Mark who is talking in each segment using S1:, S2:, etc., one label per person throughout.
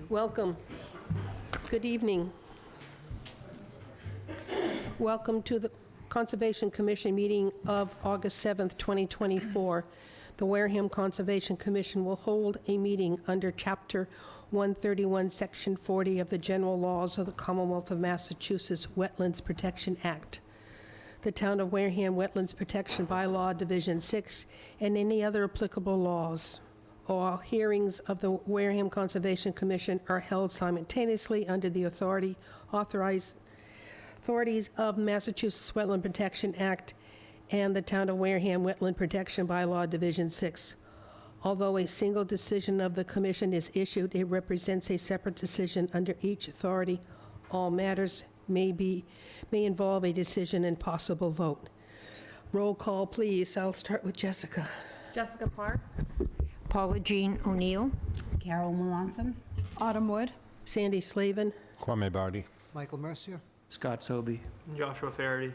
S1: Welcome. Good evening. Welcome to the Conservation Commission meeting of August 7th, 2024. The Wareham Conservation Commission will hold a meeting under Chapter 131, Section 40 of the General Laws of the Commonwealth of Massachusetts Wetlands Protection Act, the Town of Wareham Wetlands Protection Bylaw, Division 6, and any other applicable laws. All hearings of the Wareham Conservation Commission are held simultaneously under the authorities of Massachusetts Wetland Protection Act and the Town of Wareham Wetland Protection Bylaw, Division 6. Although a single decision of the commission is issued, it represents a separate decision under each authority. All matters may involve a decision and possible vote. Roll call, please. I'll start with Jessica.
S2: Jessica Park.
S3: Paula Jean O'Neill.
S4: Carol Melanson.
S2: Autumn Wood.
S1: Sandy Slavin.
S5: Kwame Bardi.
S6: Michael Mercier.
S7: Scott Sobey.
S8: Joshua Faraday.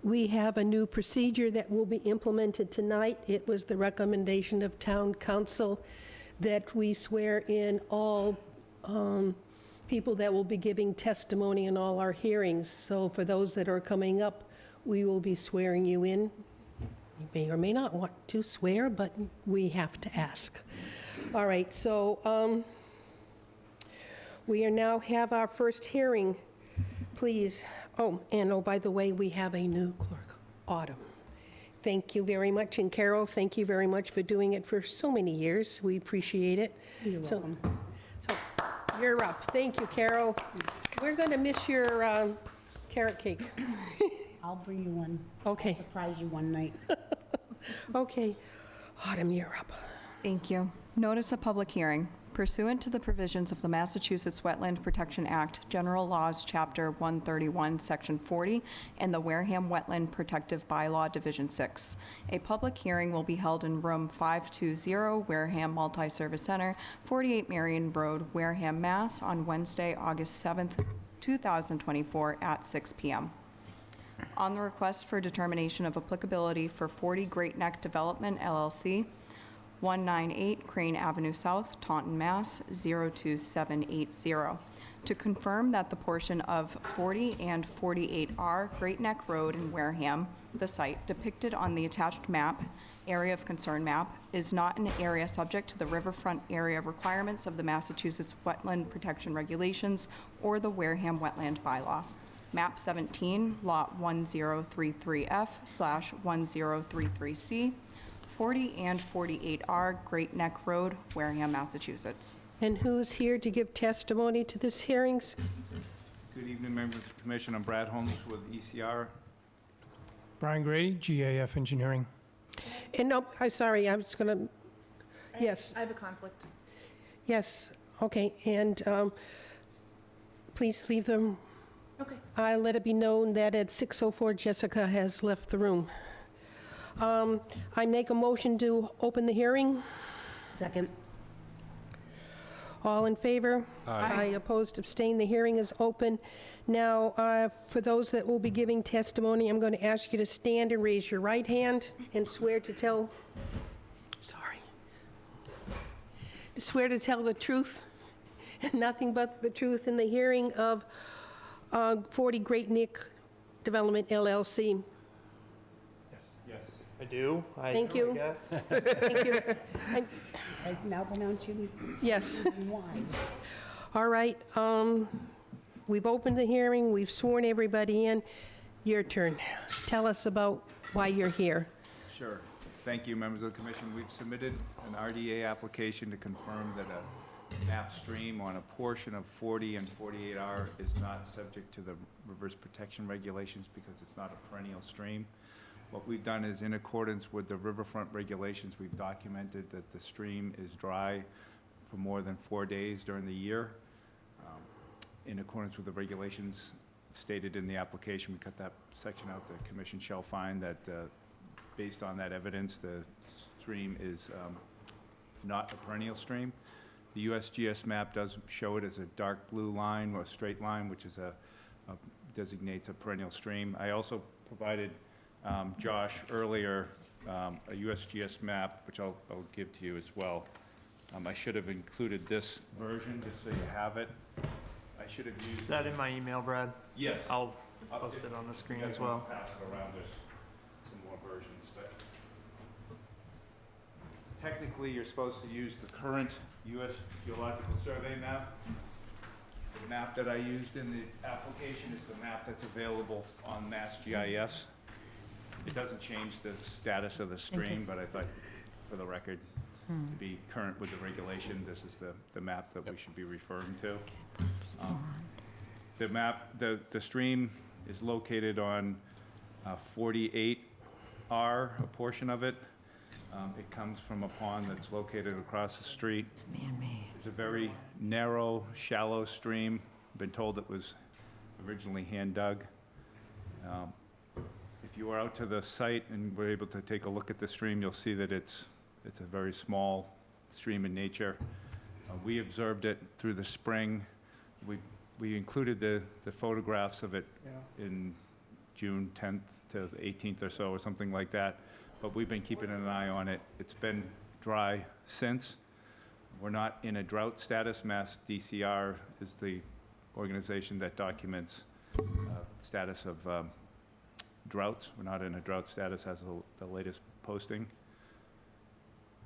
S1: We have a new procedure that will be implemented tonight. It was the recommendation of town council that we swear in all people that will be giving testimony in all our hearings. So for those that are coming up, we will be swearing you in. You may or may not want to swear, but we have to ask. All right, so we are now have our first hearing. Please. Oh, by the way, we have a new clerk, Autumn. Thank you very much. And Carol, thank you very much for doing it for so many years. We appreciate it.
S4: You're welcome.
S1: So you're up. Thank you, Carol. We're going to miss your carrot cake.
S4: I'll bring you one.
S1: Okay.
S4: Surprise you one night.
S1: Okay. Autumn, you're up.
S2: Thank you. Notice of public hearing. Pursuant to the provisions of the Massachusetts Wetland Protection Act, General Laws, Chapter 131, Section 40, and the Wareham Wetland Protective Bylaw, Division 6. A public hearing will be held in Room 520, Wareham Multi-Service Center, 48 Marion Road, Wareham, Mass., on Wednesday, August 7th, 2024, at 6 p.m. On the request for determination of applicability for 40 Great Neck Development, LLC, 198 Crane Avenue South, Taunton, Mass. 02780. To confirm that the portion of 40 and 48R Great Neck Road in Wareham, the site depicted on the attached map, area of concern map, is not an area subject to the riverfront area requirements of the Massachusetts Wetland Protection Regulations or the Wareham Wetland Bylaw. Map 17, Lot 1033F/1033C, 40 and 48R Great Neck Road, Wareham, Massachusetts.
S1: And who's here to give testimony to this hearings?
S8: Good evening, members of the commission. I'm Brad Holmes with ECR.
S7: Brian Grady, GAF Engineering.
S1: And no, I'm sorry, I was going to, yes.
S2: I have a conflict.
S1: Yes, okay, and please leave the room.
S2: Okay.
S1: I'll let it be known that at 6:04, Jessica has left the room. I make a motion to open the hearing.
S4: Second.
S1: All in favor?
S5: Aye.
S1: Opposed, abstained. The hearing is open. Now, for those that will be giving testimony, I'm going to ask you to stand and raise your right hand and swear to tell, swear to tell the truth, and nothing but the truth in the hearing of 40 Great Neck Development, LLC.
S7: Yes, I do.
S1: Thank you.
S7: I guess.
S1: Thank you.
S4: I now pronounce you
S1: Yes.
S4: wise.
S1: All right. We've opened the hearing. We've sworn everybody in. Your turn. Tell us about why you're here.
S8: Sure. Thank you, members of the commission. We've submitted an RDA application to confirm that a map stream on a portion of 40 and 48R is not subject to the reverse protection regulations because it's not a perennial stream. What we've done is, in accordance with the riverfront regulations, we've documented that the stream is dry for more than 4 days during the year. In accordance with the regulations stated in the application, we cut that section out. The commission shall find that based on that evidence, the stream is not a perennial stream. The USGS map does show it as a dark blue line or a straight line, which is designates a perennial stream. I also provided Josh earlier a USGS map, which I'll give to you as well. I should have included this version, just so you have it. I should have used.
S7: Is that in my email, Brad?
S8: Yes.
S7: I'll post it on the screen as well.
S8: Pass it around, there's some more versions, but technically, you're supposed to use the current U.S. Geological Survey map. The map that I used in the application is the map that's available on Mass GIS. It doesn't change the status of the stream, but I thought, for the record, to be current with the regulation, this is the map that we should be referring to. The map, the stream is located on 48R, a portion of it. It comes from a pond that's located across the street.
S3: It's man-made.
S8: It's a very narrow, shallow stream. Been told it was originally hand dug. If you are out to the site and were able to take a look at the stream, you'll see that it's a very small stream in nature. We observed it through the spring. We included the photographs of it in June 10th to the 18th or so, or something like that. But we've been keeping an eye on it. It's been dry since. We're not in a drought status. Mass DCR is the organization that documents status of droughts. We're not in a drought status as of the latest posting.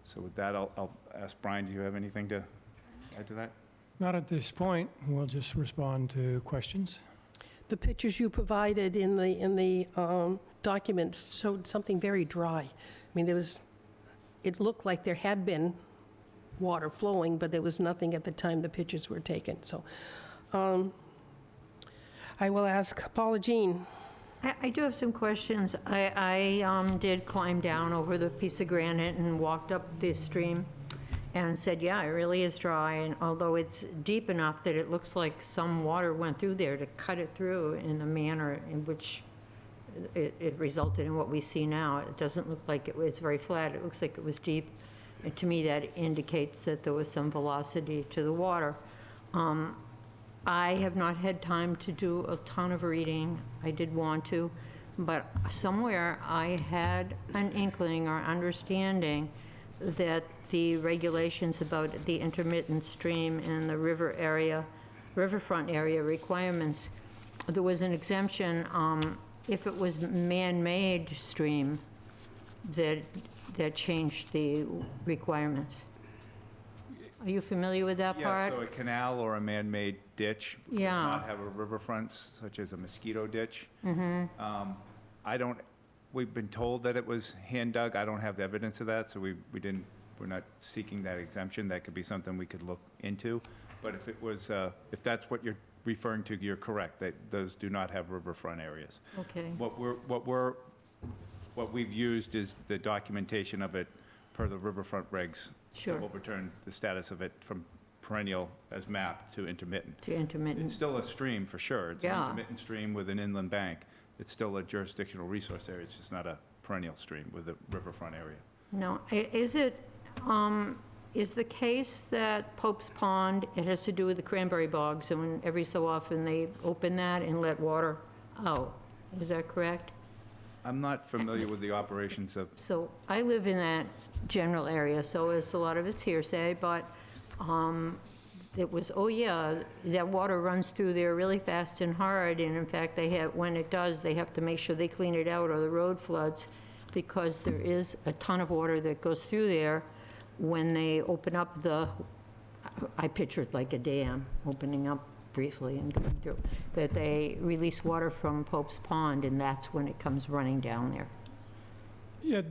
S8: So with that, I'll ask Brian, do you have anything to add to that?
S7: Not at this point. We'll just respond to questions.
S1: The pictures you provided in the documents showed something very dry. I mean, it looked like there had been water flowing, but there was nothing at the time the pictures were taken. So I will ask Paula Jean.
S3: I do have some questions. I did climb down over the piece of granite and walked up the stream and said, yeah, it really is dry, and although it's deep enough that it looks like some water went through there to cut it through in the manner in which it resulted in what we see now. It doesn't look like it was very flat. It looks like it was deep. And to me, that indicates that there was some velocity to the water. I have not had time to do a ton of reading. I did want to, but somewhere I had an inkling or understanding that the regulations about the intermittent stream and the riverfront area requirements, there was an exemption if it was man-made stream that changed the requirements. Are you familiar with that
S8: Yeah,
S3: part?
S8: so a canal or a man-made ditch does
S3: Yeah.
S8: not have a riverfront, such as a mosquito ditch. We've been told that it was hand dug. I don't have evidence of that, so we're not seeking that exemption. That could be something we could look into. But if it was, if that's what you're referring to, you're correct, that those do not have riverfront areas.
S3: Okay.
S8: What we've used is the documentation of it per the riverfront regs.
S3: Sure.
S8: To overturn the status of it from perennial as mapped to intermittent.
S3: To intermittent.
S8: It's still a stream for sure. It's an
S3: Yeah.
S8: intermittent stream with an inland bank. It's still a jurisdictional resource area. It's just not a perennial stream with a riverfront area.
S3: No, is the case that Pope's Pond, it has to do with the cranberry bogs, and when every so often they open that and let water out? Is that correct?
S8: I'm not familiar with the operations of,
S3: So I live in that general area, so it's a lot of it's hearsay, but it was, oh yeah, that water runs through there really fast and hard, and in fact, when it does, they have to make sure they clean it out or the road floods, because there is a ton of water that goes through there when they open up I pictured like a dam opening up briefly and going through, that they release water from Pope's Pond, and that's when it comes running down there.
S7: Yeah,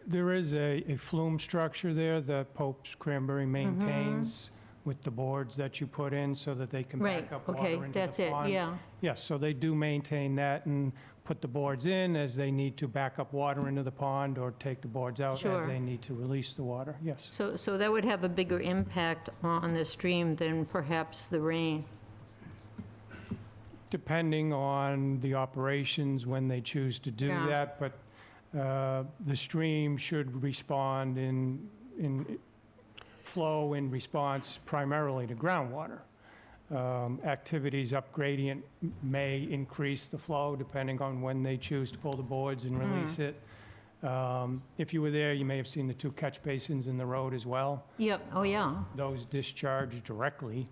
S7: there is a flume structure there that Pope's Cranberry maintains with the boards that you put in so that they can
S3: Right,
S7: back up
S3: okay,
S7: water into
S3: that's
S7: the
S3: it,
S7: pond.
S3: yeah.
S7: Yes, so they do maintain that and put the boards in as they need to back up water into the pond, or take the boards out
S3: Sure.
S7: as they need to release the water, yes.
S3: So that would have a bigger impact on the stream than perhaps the rain.
S7: Depending on the operations, when they choose to do
S3: Yeah.
S7: that, but the stream should respond in flow in response primarily to groundwater. Activities up gradient may increase the flow depending on when they choose to pull the boards and release it. If you were there, you may have seen the 2 catch basins in the road as well.
S3: Yep, oh, yeah.
S7: Those discharge directly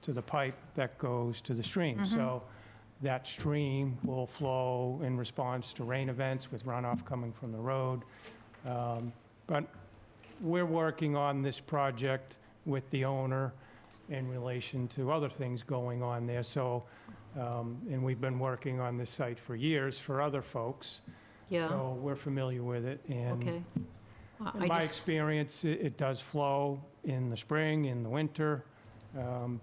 S7: to the pipe that goes to the stream. So that stream will flow in response to rain events with runoff coming from the road. But we're working on this project with the owner in relation to other things going on there. So, and we've been working on this site for years for other folks.
S3: Yeah,
S7: So we're familiar with it. And
S3: okay.
S7: in my experience, it does flow in the spring, in the winter,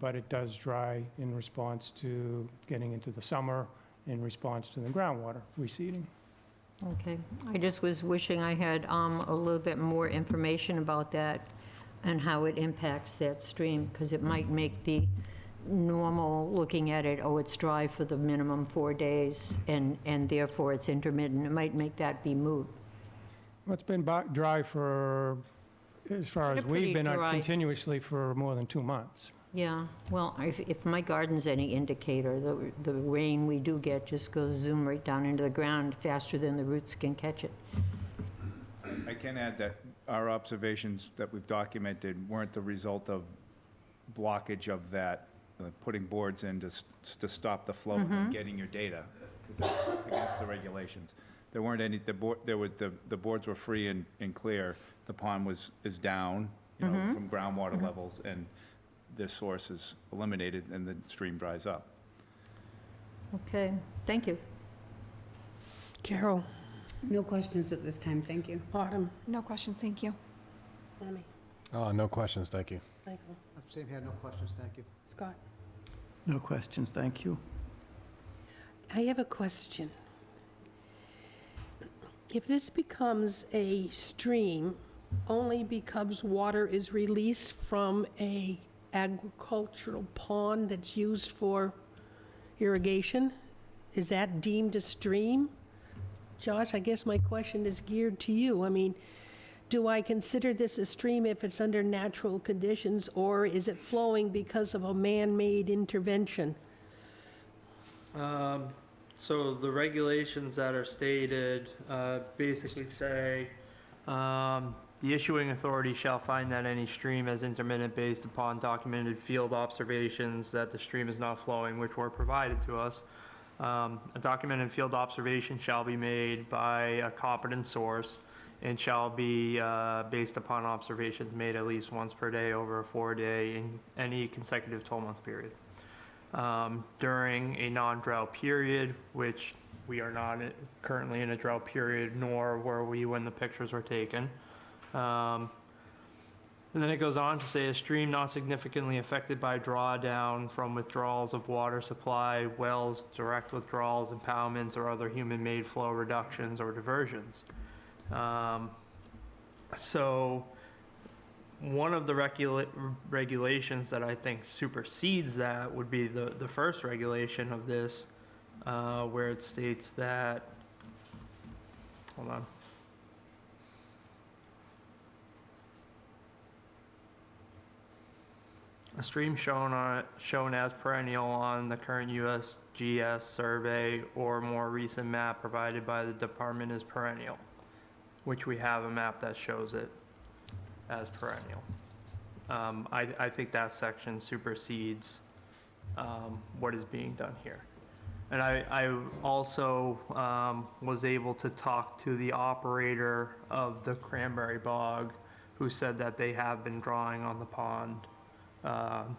S7: but it does dry in response to getting into the summer, in response to the groundwater receding.
S3: Okay, I just was wishing I had a little bit more information about that and how it impacts that stream, because it might make the normal looking at it, oh, it's dry for the minimum 4 days, and therefore it's intermittent. It might make that be moot.
S7: Well, it's been dry for, as far as
S3: They're pretty
S7: we've been on
S3: dry.
S7: continuously for more than 2 months.
S3: Yeah, well, if my garden's any indicator, the rain we do get just goes zoom right down into the ground faster than the roots can catch it.
S8: I can add that our observations that we've documented weren't the result of blockage of that, putting boards in to stop the flow and getting your data, because that's against the regulations. There weren't any, the boards were free and clear. The pond is down, from groundwater levels, and this source is eliminated and the stream dries up.
S3: Okay, thank you.
S1: Carol,
S4: No questions at this time, thank you.
S1: Autumn,
S2: No questions, thank you.
S1: Tammy,
S5: No questions, thank you.
S1: Michael,
S6: Same here, no questions, thank you.
S1: Scott.
S6: No questions, thank you.
S1: I have a question. If this becomes a stream only because water is released from a agricultural pond that's used for irrigation, is that deemed a stream? Josh, I guess my question is geared to you. I mean, do I consider this a stream if it's under natural conditions, or is it flowing because of a man-made intervention?
S9: So the regulations that are stated basically say, the issuing authority shall find that any stream is intermittent based upon documented field observations that the stream is not flowing, which were provided to us. A documented field observation shall be made by a competent source and shall be based upon observations made at least once per day over a 4-day in any consecutive 12-month period. During a non-drought period, which we are not currently in a drought period, nor were we when the pictures were taken. And then it goes on to say a stream not significantly affected by drawdown from withdrawals of water supply, wells, direct withdrawals, impoundments, or other human-made flow reductions or diversions. So one of the regulations that I think supersedes that would be the first regulation of this, where it states that, hold on. A stream shown as perennial on the current USGS survey or more recent map provided by the department is perennial, which we have a map that shows it as perennial. I think that section supersedes what is being done here. And I also was able to talk to the operator of the Cranberry Bog, who said that they have been drawing on the pond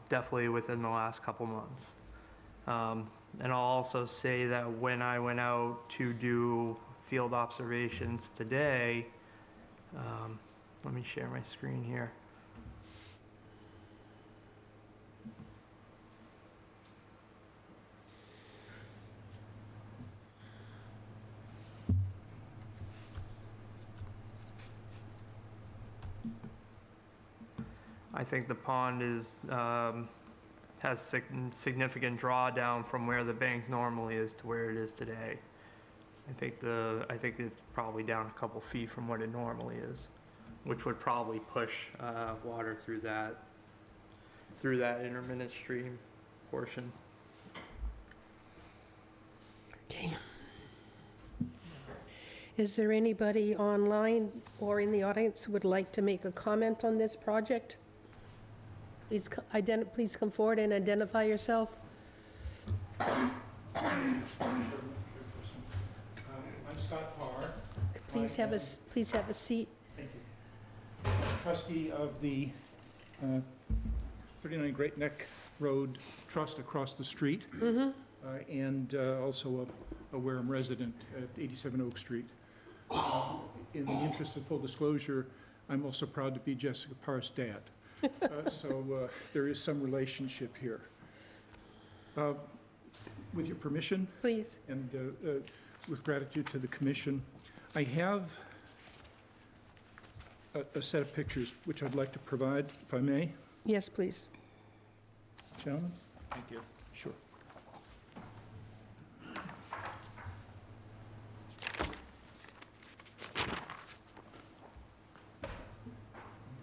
S9: definitely within the last couple months. And I'll also say that when I went out to do field observations today, let me share my screen here. I think the pond has significant drawdown from where the bank normally is to where it is today. I think it's probably down a couple feet from what it normally is, which would probably push water through that intermittent stream portion.
S1: Okay. Is there anybody online or in the audience who would like to make a comment on this project? Please come forward and identify yourself.
S10: I'm Scott Parr.
S1: Please have a seat.
S10: Thank you. Trustee of the 39 Great Neck Road Trust across the street, and also a Wareham resident at 87 Oak Street. In the interest of full disclosure, I'm also proud to be Jessica Parr's dad. So there is some relationship here. With your permission,
S1: Please.
S10: and with gratitude to the commission, I have a set of pictures which I'd like to provide, if I may.
S1: Yes, please.
S10: Gentlemen?
S8: Thank you.
S10: Sure. I'm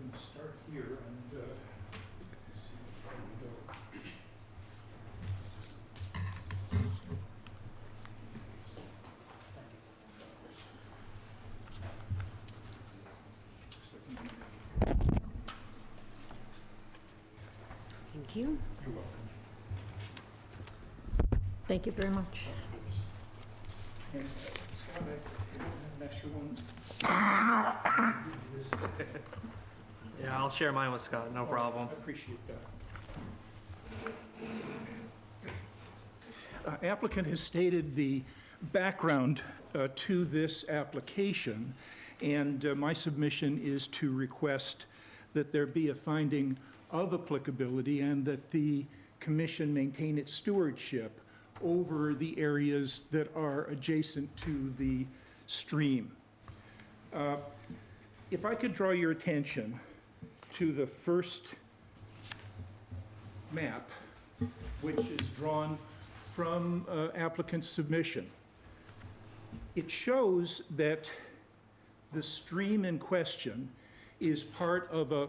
S10: going to start here and see if I can go.
S4: Thank you.
S10: You're welcome.
S3: Thank you very much.
S10: And Scott, I have an extra one.
S9: Yeah, I'll share mine with Scott, no problem.
S10: I appreciate that. Applicant has stated the background to this application, and my submission is to request that there be a finding of applicability and that the commission maintain its stewardship over the areas that are adjacent to the stream. If I could draw your attention to the first map, which is drawn from applicant's submission. It shows that the stream in question is part of a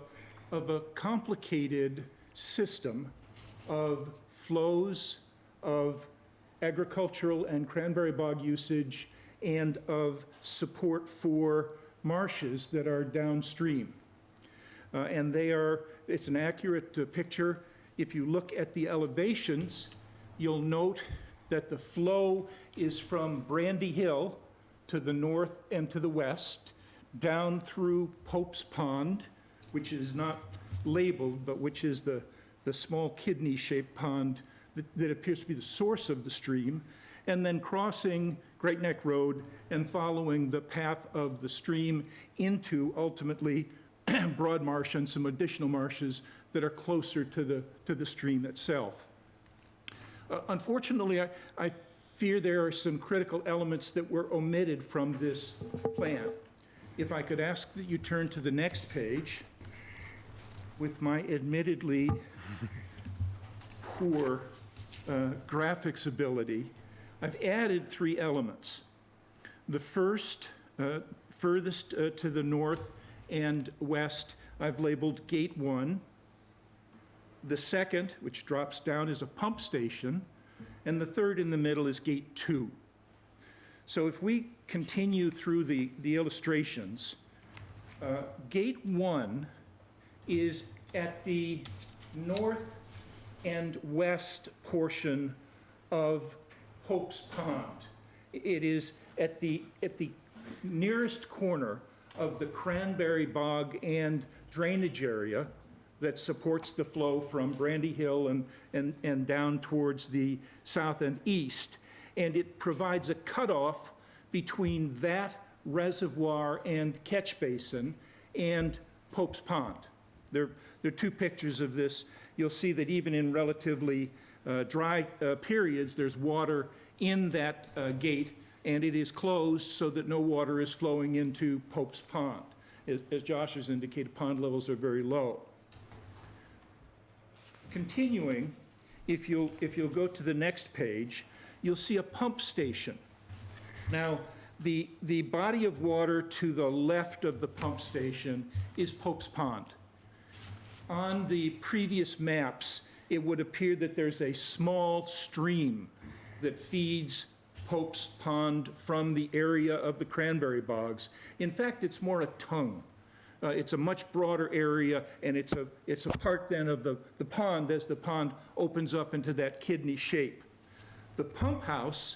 S10: complicated system of flows of agricultural and cranberry bog usage and of support for marshes that are downstream. And it's an accurate picture. If you look at the elevations, you'll note that the flow is from Brandy Hill to the north and to the west, down through Pope's Pond, which is not labeled, but which is the small kidney-shaped pond that appears to be the source of the stream, and then crossing Great Neck Road and following the path of the stream into, ultimately, Broad Marsh and some additional marshes that are closer to the stream itself. Unfortunately, I fear there are some critical elements that were omitted from this plan. If I could ask that you turn to the next page with my admittedly poor graphics ability, I've added 3 elements. The first, furthest to the north and west, I've labeled Gate 1. The second, which drops down, is a pump station, and the third in the middle is Gate 2. So if we continue through the illustrations, Gate 1 is at the north and west portion of Pope's Pond. It is at the nearest corner of the cranberry bog and drainage area that supports the flow from Brandy Hill and down towards the south and east. And it provides a cutoff between that reservoir and catch basin and Pope's Pond. There are 2 pictures of this. You'll see that even in relatively dry periods, there's water in that gate, and it is closed so that no water is flowing into Pope's Pond. As Josh has indicated, pond levels are very low. Continuing, if you'll go to the next page, you'll see a pump station. Now, the body of water to the left of the pump station is Pope's Pond. On the previous maps, it would appear that there's a small stream that feeds Pope's Pond from the area of the cranberry bogs. In fact, it's more a tongue. It's a much broader area, and it's a part then of the pond as the pond opens up into that kidney shape. The pump house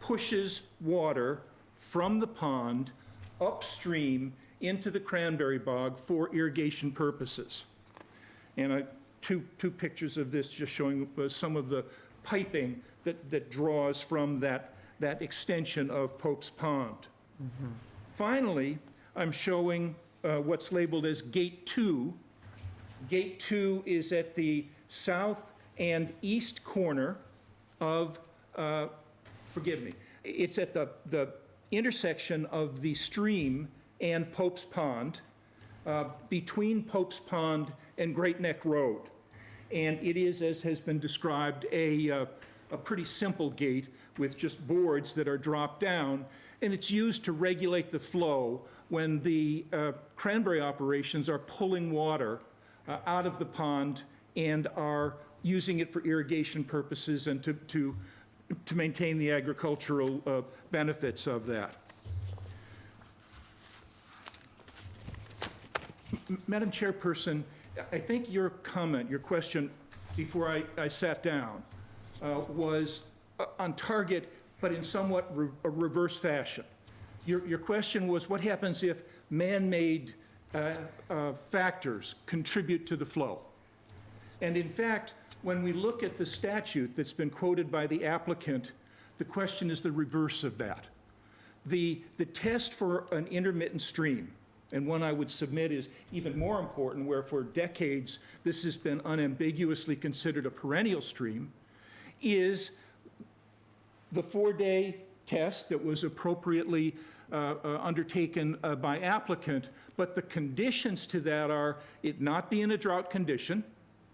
S10: pushes water from the pond upstream into the cranberry bog for irrigation purposes. And two pictures of this just showing some of the piping that draws from that extension of Pope's Pond. Finally, I'm showing what's labeled as Gate 2. Gate 2 is at the south and east corner of, it's at the intersection of the stream and Pope's Pond, between Pope's Pond and Great Neck Road. And it is, as has been described, a pretty simple gate with just boards that are dropped down, and it's used to regulate the flow when the cranberry operations are pulling water out of the pond and are using it for irrigation purposes and to maintain the agricultural benefits of that. Madam Chairperson, I think your comment, your question before I sat down was on target, but in somewhat a reverse fashion. Your question was, what happens if man-made factors contribute to the flow? And in fact, when we look at the statute that's been quoted by the applicant, the question is the reverse of that. The test for an intermittent stream, and one I would submit is even more important, where for decades this has been unambiguously considered a perennial stream, is the 4-day test that was appropriately undertaken by applicant, but the conditions to that are it not be in a drought condition,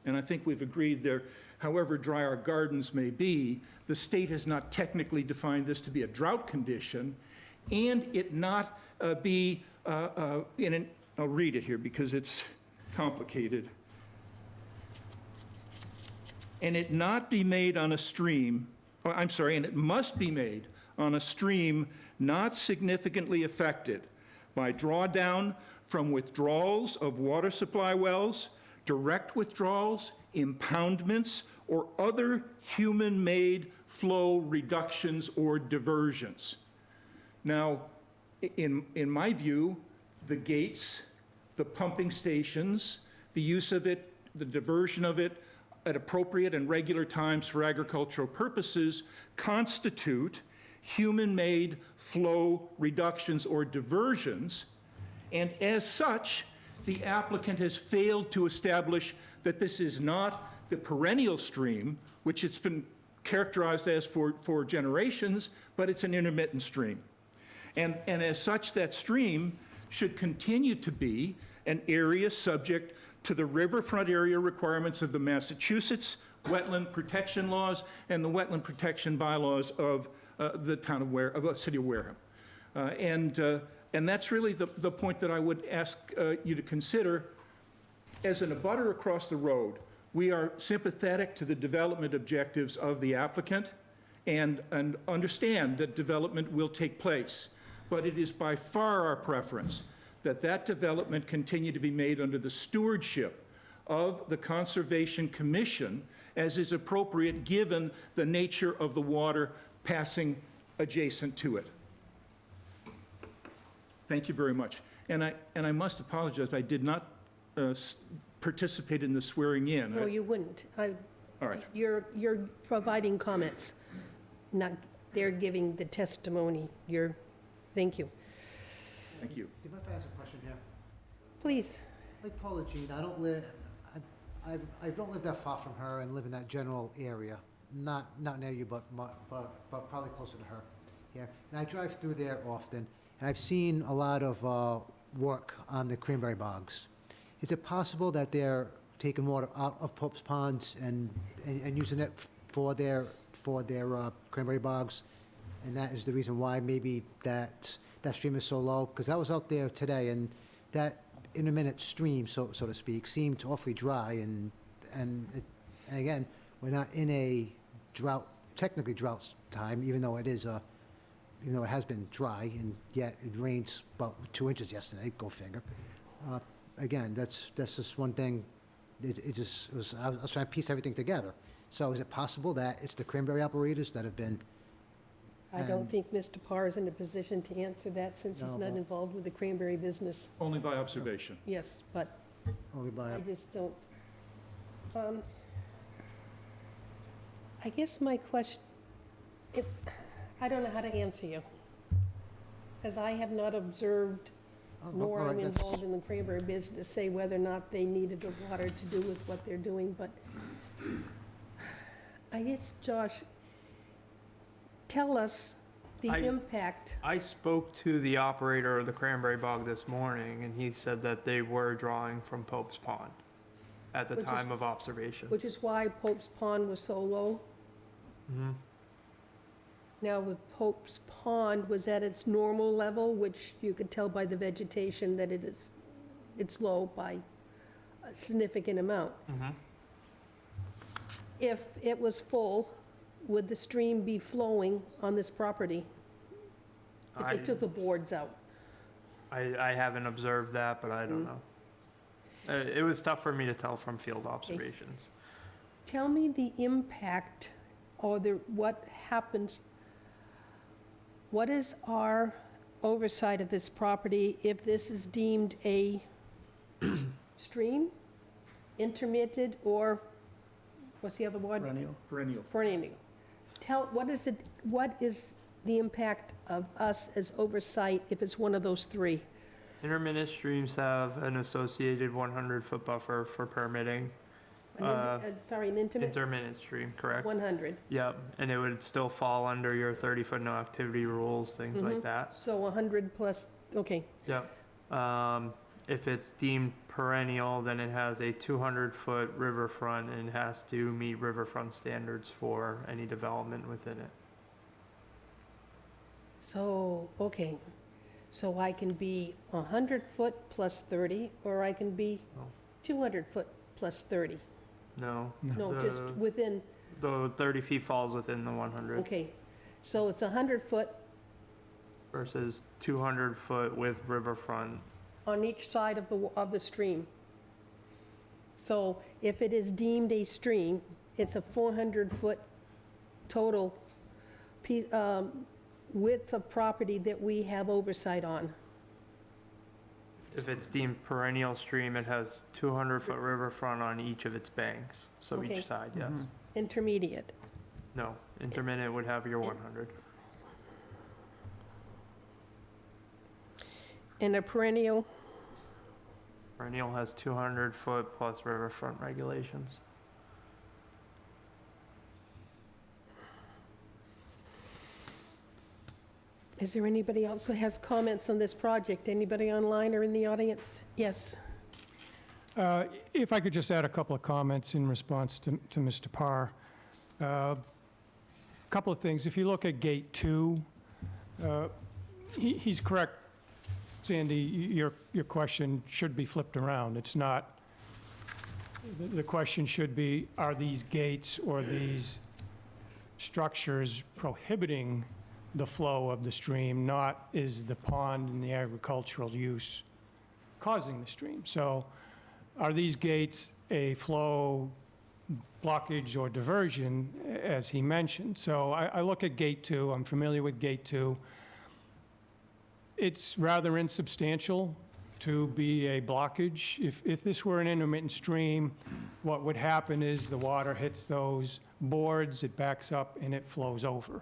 S10: and I think we've agreed there, however dry our gardens may be, the state has not technically defined this to be a drought condition, and it not be I'll read it here because it's complicated. And it not be made on a stream, and it must be made on a stream not significantly affected by drawdown from withdrawals of water supply wells, direct withdrawals, impoundments, or other human-made flow reductions or diversions. Now, in my view, the gates, the pumping stations, the use of it, the diversion of it at appropriate and regular times for agricultural purposes constitute human-made flow reductions or diversions, and as such, the applicant has failed to establish that this is not the perennial stream, which it's been characterized as for generations, but it's an intermittent stream. And as such, that stream should continue to be an area subject to the riverfront area requirements of the Massachusetts wetland protection laws and the wetland protection bylaws of the town of the city of Wareham. And that's really the point that I would ask you to consider. As an abutter across the road, we are sympathetic to the development objectives of the applicant and understand that development will take place. But it is by far our preference that that development continue to be made under the stewardship of the Conservation Commission, as is appropriate given the nature of the water passing adjacent to it. Thank you very much. And I must apologize, I did not participate in the swearing in.
S1: No, you wouldn't.
S10: All right.
S1: You're providing comments, not they're giving the testimony. Thank you.
S10: Thank you.
S6: Do you mind if I ask a question here?
S1: Please.
S6: Like Paula Jean, I don't live that far from her and live in that general area. Not near you, but probably closer to her here. And I drive through there often, and I've seen a lot of work on the cranberry bogs. Is it possible that they're taking water out of Pope's Ponds and using it for their cranberry bogs? And that is the reason why maybe that stream is so low? Because I was out there today, and that intermittent stream, so to speak, seemed awfully dry. And again, we're not in a technically drought time, even though it is a even though it has been dry, and yet it rains about 2 inches yesterday, go figure. Again, that's just one thing, I was trying to piece everything together. So is it possible that it's the cranberry operators that have been?
S1: I don't think Mr. Parr is in a position to answer that since he's
S6: No,
S1: not
S6: well-
S1: involved with the cranberry business.
S10: Only by observation.
S1: Yes, but
S6: Only by,
S1: I just don't. I guess my question, I don't know how to answer you. Because I have not observed,
S6: oh, no,
S1: nor
S6: all
S1: I'm
S6: right, that's-
S1: involved in the cranberry business, to say whether or not they needed the water to do with what they're doing, but I guess, Josh, tell us the
S9: I-
S1: impact.
S9: I spoke to the operator of the Cranberry Bog this morning, and he said that they were drawing from Pope's Pond at the
S1: Which is-
S9: time of observation.
S1: Which is why Pope's Pond was so low.
S9: Mhm.
S1: Now, with Pope's Pond was at its normal level, which you could tell by the vegetation that it's low by a significant amount.
S9: Mhm.
S1: If it was full, would the stream be flowing on this property? If they took the boards out?
S9: I haven't observed that, but I don't know. It was tough for me to tell from field observations.
S1: Tell me the impact or what happens, what is our oversight of this property if this is deemed a stream, intermittent, or, what's the other word?
S10: Perennial.
S1: Perennial. What is the impact of us as oversight if it's one of those three?
S9: Intermittent streams have an associated 100-foot buffer for permitting.
S1: Sorry, an
S9: Intermittent stream, correct?
S1: 100.
S9: Yep, and it would still fall under your 30-foot no activity rules, things like that.
S1: So 100 plus, okay.
S9: Yep. If it's deemed perennial, then it has a 200-foot riverfront and has to meet riverfront standards for any development within it.
S1: So, okay. So I can be 100 foot plus 30, or I can be
S9: No.
S1: 200 foot plus 30?
S9: No.
S1: No, just
S9: The-
S1: within,
S9: The 30 feet falls within the 100
S1: okay. So it's 100 foot
S9: versus 200 foot with riverfront.
S1: on each side of the stream. So if it is deemed a stream, it's a 400-foot total width of property that we have oversight on.
S9: If it's deemed perennial stream, it has 200-foot riverfront on each of its banks. So
S1: Okay.
S9: each side, yes.
S1: Intermediate.
S9: No, intermittent would have your 100.
S1: And a perennial,
S9: Perennial has 200-foot plus riverfront regulations.
S1: is there anybody else that has comments on this project? Anybody online or in the audience? Yes.
S7: If I could just add a couple of comments in response to Mr. Parr. Couple of things. If you look at Gate 2, he's correct, Sandy, your question should be flipped around. It's not, the question should be, are these gates or these structures prohibiting the flow of the stream, not is the pond and the agricultural use causing the stream? So are these gates a flow blockage or diversion, as he mentioned? So I look at Gate 2, I'm familiar with Gate 2. It's rather insubstantial to be a blockage. If this were an intermittent stream, what would happen is the water hits those boards, it backs up, and it flows over.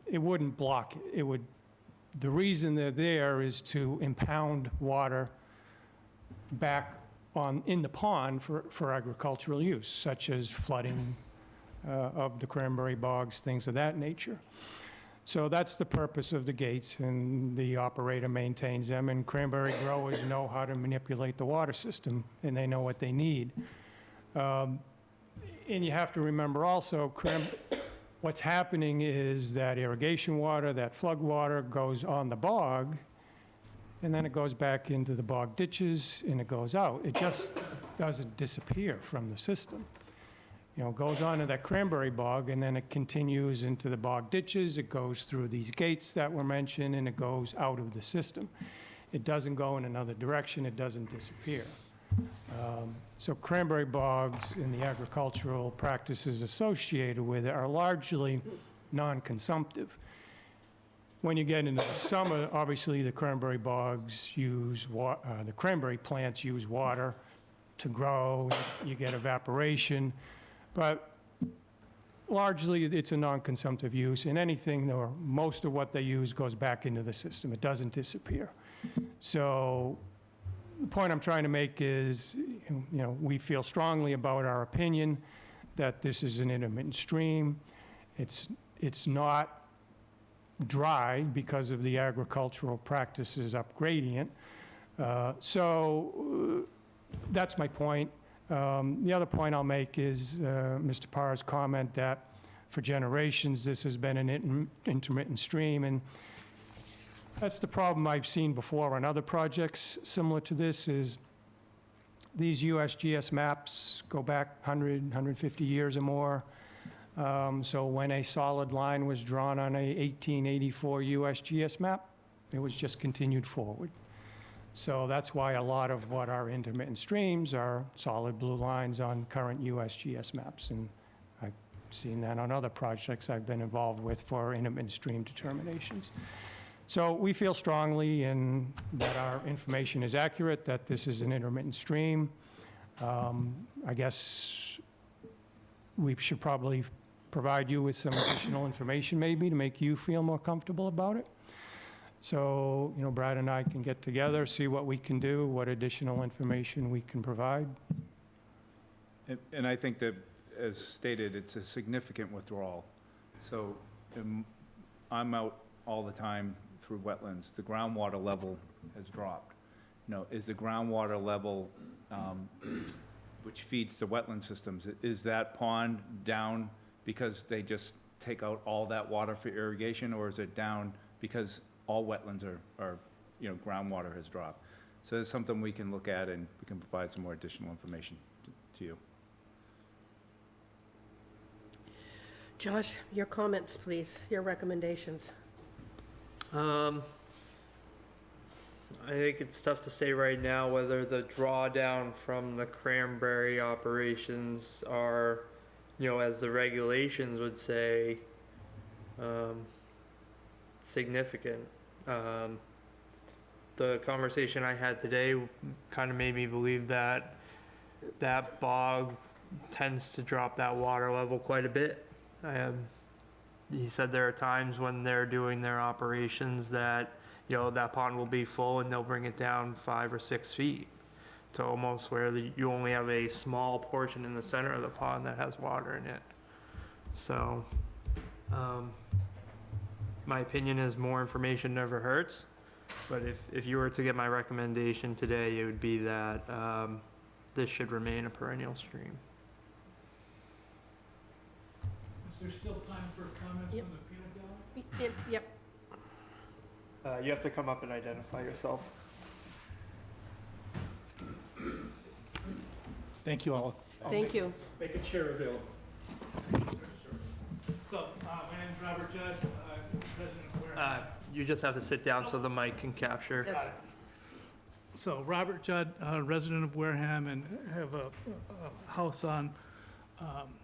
S7: It wouldn't block it. It would, the reason they're there is to impound water back in the pond for agricultural use, such as flooding of the cranberry bogs, things of that nature. So that's the purpose of the gates, and the operator maintains them, and cranberry growers know how to manipulate the water system, and they know what they need. And you have to remember also, what's happening is that irrigation water, that flood water goes on the bog, and then it goes back into the bog ditches, and it goes out. It just doesn't disappear from the system. goes onto that cranberry bog, and then it continues into the bog ditches, it goes through these gates that were mentioned, and it goes out of the system. It doesn't go in another direction, it doesn't disappear. So cranberry bogs and the agricultural practices associated with it are largely non-consumptive. When you get into the summer, obviously the cranberry bogs use, the cranberry plants use water to grow, you get evaporation, but largely it's a non-consumptive use, and anything or most of what they use goes back into the system. It doesn't disappear. So the point I'm trying to make is, we feel strongly about our opinion that this is an intermittent stream. It's not dry because of the agricultural practices up gradient. So that's my point. The other point I'll make is Mr. Parr's comment that for generations this has been an intermittent stream, and that's the problem I've seen before on other projects similar to this. Is these USGS maps go back 100, 150 years or more. So when a solid line was drawn on a 1884 USGS map, it was just continued forward. So that's why a lot of what are intermittent streams are solid blue lines on current USGS maps. And I've seen that on other projects I've been involved with for intermittent stream determinations. So we feel strongly that our information is accurate, that this is an intermittent stream. I guess we should probably provide you with some additional information maybe to make you feel more comfortable about it. So, Brad and I can get together, see what we can do, what additional information we can provide.
S8: And I think that, as stated, it's a significant withdrawal. So I'm out all the time through wetlands. The groundwater level has dropped. Is the groundwater level, which feeds the wetland systems, is that pond down because they just take out all that water for irrigation, or is it down because all wetlands are groundwater has dropped? So it's something we can look at, and we can provide some more additional information to you.
S1: Josh, your comments, please, your recommendations.
S9: I think it's tough to say right now whether the drawdown from the cranberry operations are, as the regulations would say, significant. The conversation I had today kind of made me believe that that bog tends to drop that water level quite a bit. He said there are times when they're doing their operations that, that pond will be full and they'll bring it down 5 or 6 feet to almost where you only have a small portion in the center of the pond that has water in it. So, my opinion is more information never hurts, but if you were to get my recommendation today, it would be that this should remain a perennial stream.
S11: Is there still time for comments
S1: Yep.
S11: from the peanut gallery?
S1: Yep.
S9: You have to come up and identify yourself.
S10: Thank you all.
S1: Thank you.
S10: Make a chair available.
S11: So, my name's Robert Judd, President of Wareham.
S9: You just have to sit down so the mic can capture.
S1: Yes.
S11: So, Robert Judd, resident of Wareham, and have a house on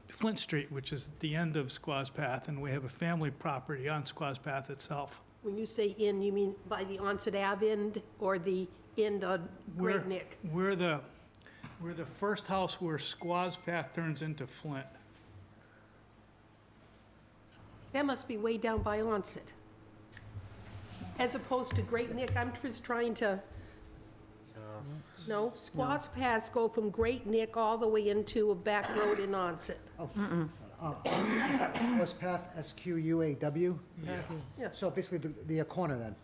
S11: Flint Street, which is at the end of Squaws Path, and we have a family property on Squaws Path itself.
S1: When you say in, you mean by the Onset Ave end or the end on Great Neck?
S11: We're the first house where Squaws Path turns into Flint.
S1: That must be way down by Onset. As opposed to Great Neck, I'm just trying to... No, Squaws Paths go from Great Neck all the way into a back road in Onset.
S6: West Path, SQUAW?
S1: Yeah.
S6: So basically the corner then?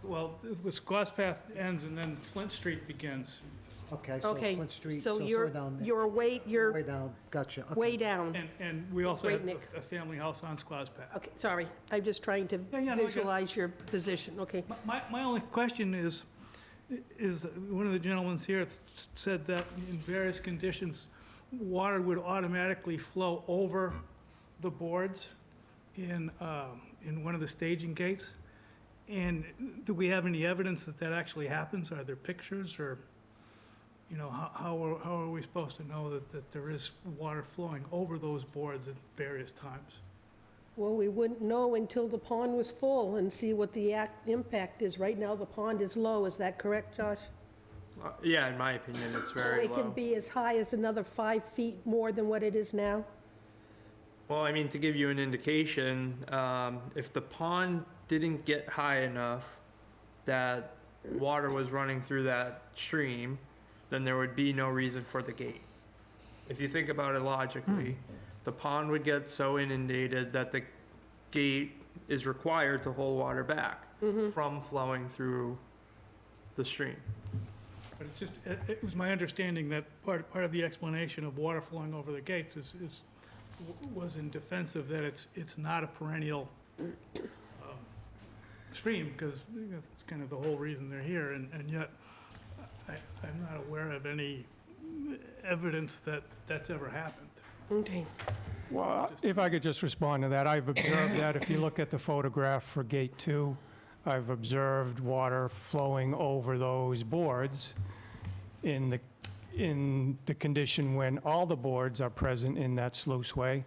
S11: Well, Squaws Path ends and then Flint Street begins.
S6: Okay, so
S1: Okay,
S6: Flint Street,
S1: so
S6: so
S1: you're,
S6: we're down there.
S1: you're way
S6: Way down, gotcha. Okay.
S1: way down.
S11: And we also
S1: Great
S11: have
S1: Neck.
S11: a family house on Squaws Path.
S1: Okay, sorry, I'm just trying to
S11: Yeah, no, I got it.
S1: visualize your position, okay.
S11: My only question is one of the gentlemen here said that in various conditions, water would automatically flow over the boards in one of the staging gates. And do we have any evidence that that actually happens? Are there pictures, or, you know, how are we supposed to know that there is water flowing over those boards at various times?
S1: Well, we wouldn't know until the pond was full and see what the impact is. Right now, the pond is low. Is that correct, Josh?
S9: Yeah, in my opinion, it's very
S1: It can
S9: low.
S1: be as high as another 5 feet more than what it is now?
S9: Well, I mean, to give you an indication, if the pond didn't get high enough that water was running through that stream, then there would be no reason for the gate. If you think about it logically, the pond would get so inundated that the gate is required to hold water back from flowing through the stream.
S11: But it was my understanding that part of the explanation of water flowing over the gates was in defense of that it's not a perennial stream, because it's kind of the whole reason they're here, and yet I'm not aware of any evidence that that's ever happened.
S1: Okay.
S7: Well, if I could just respond to that, I've observed that if you look at the photograph for Gate 2, I've observed water flowing over those boards in the condition when all the boards are present in that sluiceway.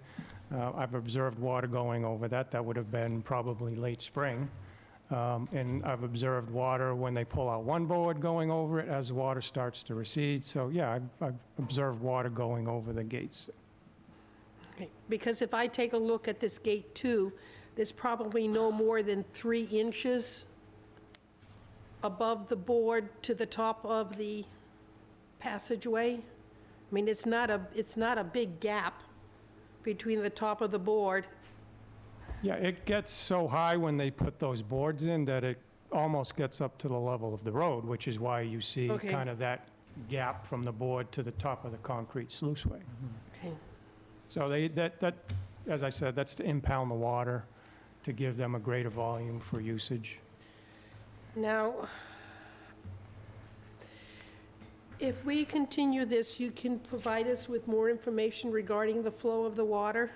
S7: I've observed water going over that. That would have been probably late spring. And I've observed water when they pull out one board going over it as the water starts to recede. So yeah, I've observed water going over the gates.
S1: Okay. Because if I take a look at this Gate 2, there's probably no more than 3 inches above the board to the top of the passageway. I mean, it's not a big gap between the top of the board.
S7: Yeah, it gets so high when they put those boards in that it almost gets up to the level of the road, which is why you see
S1: Okay.
S7: kind of that gap from the board to the top of the concrete sluiceway.
S1: Okay.
S7: So that, as I said, that's to impound the water, to give them a greater volume for usage.
S1: Now, if we continue this, you can provide us with more information regarding the flow of the water?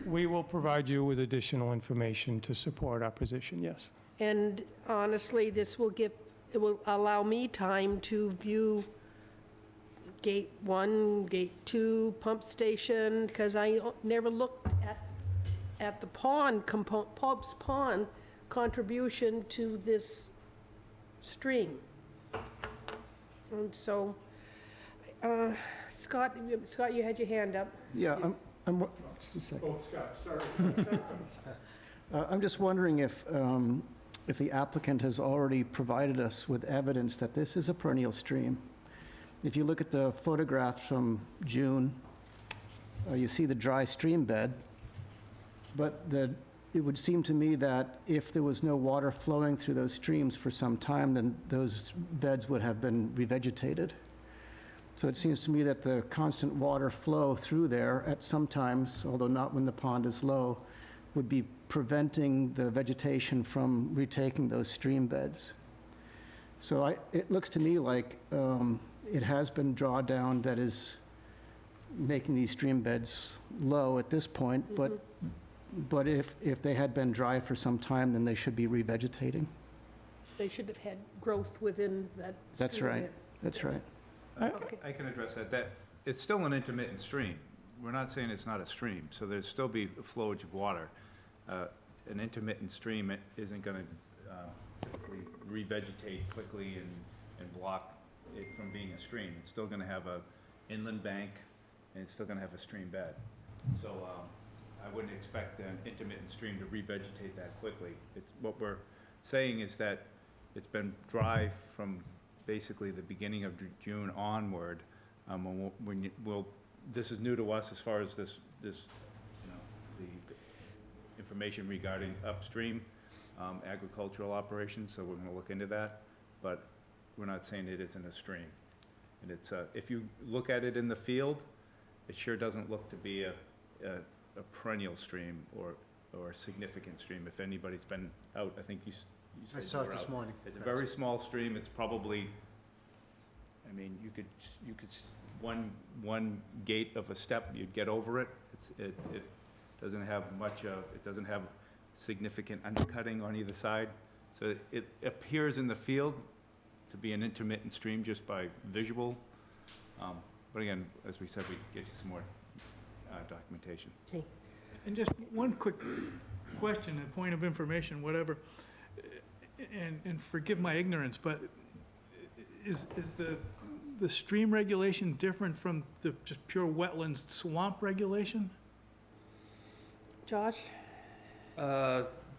S7: We will provide you with additional information to support our position, yes.
S1: And honestly, it will allow me time to view Gate 1, Gate 2, pump station, because I never looked at the pub's pond contribution to this stream. And so, Scott, you had your hand up.
S12: Yeah, just a second.
S7: Both Scott, sorry.
S12: I'm just wondering if the applicant has already provided us with evidence that this is a perennial stream. If you look at the photographs from June, you see the dry stream bed, but it would seem to me that if there was no water flowing through those streams for some time, then those beds would have been revegetated. So it seems to me that the constant water flow through there at some times, although not when the pond is low, would be preventing the vegetation from retaking those stream beds. So it looks to me like it has been drawdown that is making these stream beds low at this point, but if they had been dry for some time, then they should be revegetating.
S1: They should have had growth within that.
S12: That's
S1: stream
S12: right,
S1: bed.
S12: that's
S1: Yes.
S12: right.
S1: Okay.
S8: I can address that. It's still an intermittent stream. We're not saying it's not a stream, so there's still be a flowage of water. An intermittent stream isn't going to typically revegetate quickly and block it from being a stream. It's still going to have a inland bank, and it's still going to have a stream bed. So I wouldn't expect an intermittent stream to revegetate that quickly. What we're saying is that it's been dry from basically the beginning of June onward. This is new to us as far as this, the information regarding upstream agricultural operations, so we're going to look into that, but we're not saying it isn't a stream. And it's, if you look at it in the field, it sure doesn't look to be a perennial stream or a significant stream. If anybody's been out, I think you
S6: I
S8: said
S6: saw
S8: you
S6: it
S8: were
S6: this
S8: out.
S6: morning.
S8: It's a very small stream. It's probably, I mean, you could one gate of a step, you'd get over it. It doesn't have much of, it doesn't have significant undercutting on either side. So it appears in the field to be an intermittent stream just by visual. But again, as we said, we get you some more documentation.
S1: Okay.
S11: And just one quick question, a point of information, whatever, and forgive my ignorance, but is the stream regulation different from the just pure wetlands swamp regulation?
S1: Josh?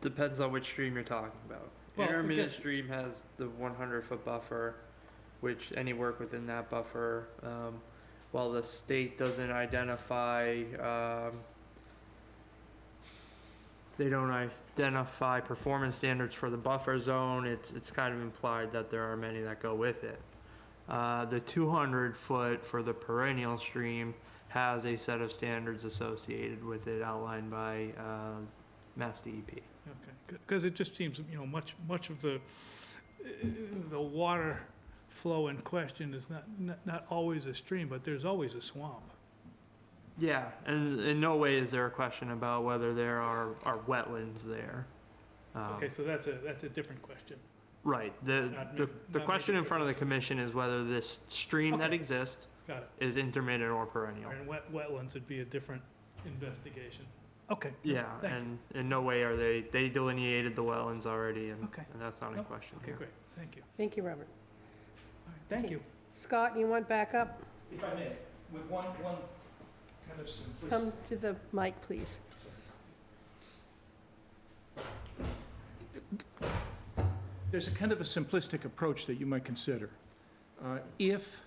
S9: Depends on which stream you're talking about.
S11: Well, I
S9: Intermittent
S11: guess-
S9: stream has the 100-foot buffer, which any work within that buffer, while the state doesn't identify, they don't identify performance standards for the buffer zone, it's kind of implied that there are many that go with it. The 200-foot for the perennial stream has a set of standards associated with it outlined by Mass DEP.
S11: Okay, because it just seems, much of the water flow in question is not always a stream, but there's always a swamp.
S9: Yeah, and in no way is there a question about whether there are wetlands there.
S11: Okay, so that's a different question.
S9: Right,
S11: Not
S9: the
S11: not
S9: question
S11: making
S9: in front of the
S11: sure.
S9: commission is whether this stream that
S11: Okay.
S9: exists
S11: Got it.
S9: is intermittent or perennial.
S11: And wetlands would be a different investigation. Okay.
S9: Yeah,
S11: Thank you.
S9: and in no way are they delineated the wetlands already, and
S11: Okay.
S9: that's not in
S11: Nope.
S9: question
S11: Okay,
S9: here.
S11: great, thank you.
S1: Thank you, Robert.
S11: All right, Thank you.
S1: Scott, you want backup?
S10: If I may, with one kind of simplistic.
S1: Come to the mic, please.
S10: There's a kind of a simplistic approach that you might consider. If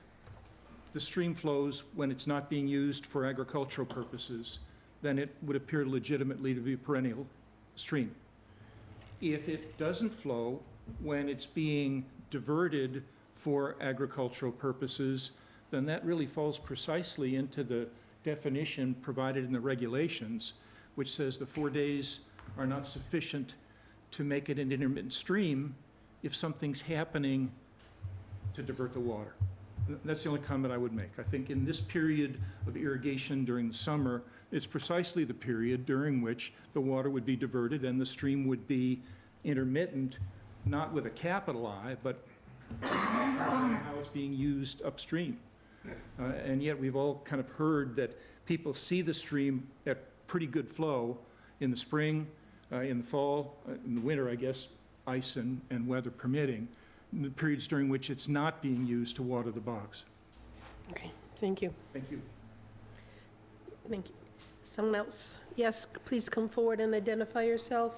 S10: the stream flows when it's not being used for agricultural purposes, then it would appear legitimately to be a perennial stream. If it doesn't flow when it's being diverted for agricultural purposes, then that really falls precisely into the definition provided in the regulations, which says the 4 days are not sufficient to make it an intermittent stream if something's happening to divert the water. That's the only comment I would make. I think in this period of irrigation during the summer, it's precisely the period during which the water would be diverted and the stream would be intermittent, not with a capital I, but how it's being used upstream. And yet we've all kind of heard that people see the stream at pretty good flow in the spring, in the fall, in the winter, I guess, ice and weather permitting, in the periods during which it's not being used to water the bogs.
S1: Okay, thank you.
S10: Thank you.
S1: Thank you. Someone else? Yes, please come forward and identify yourself.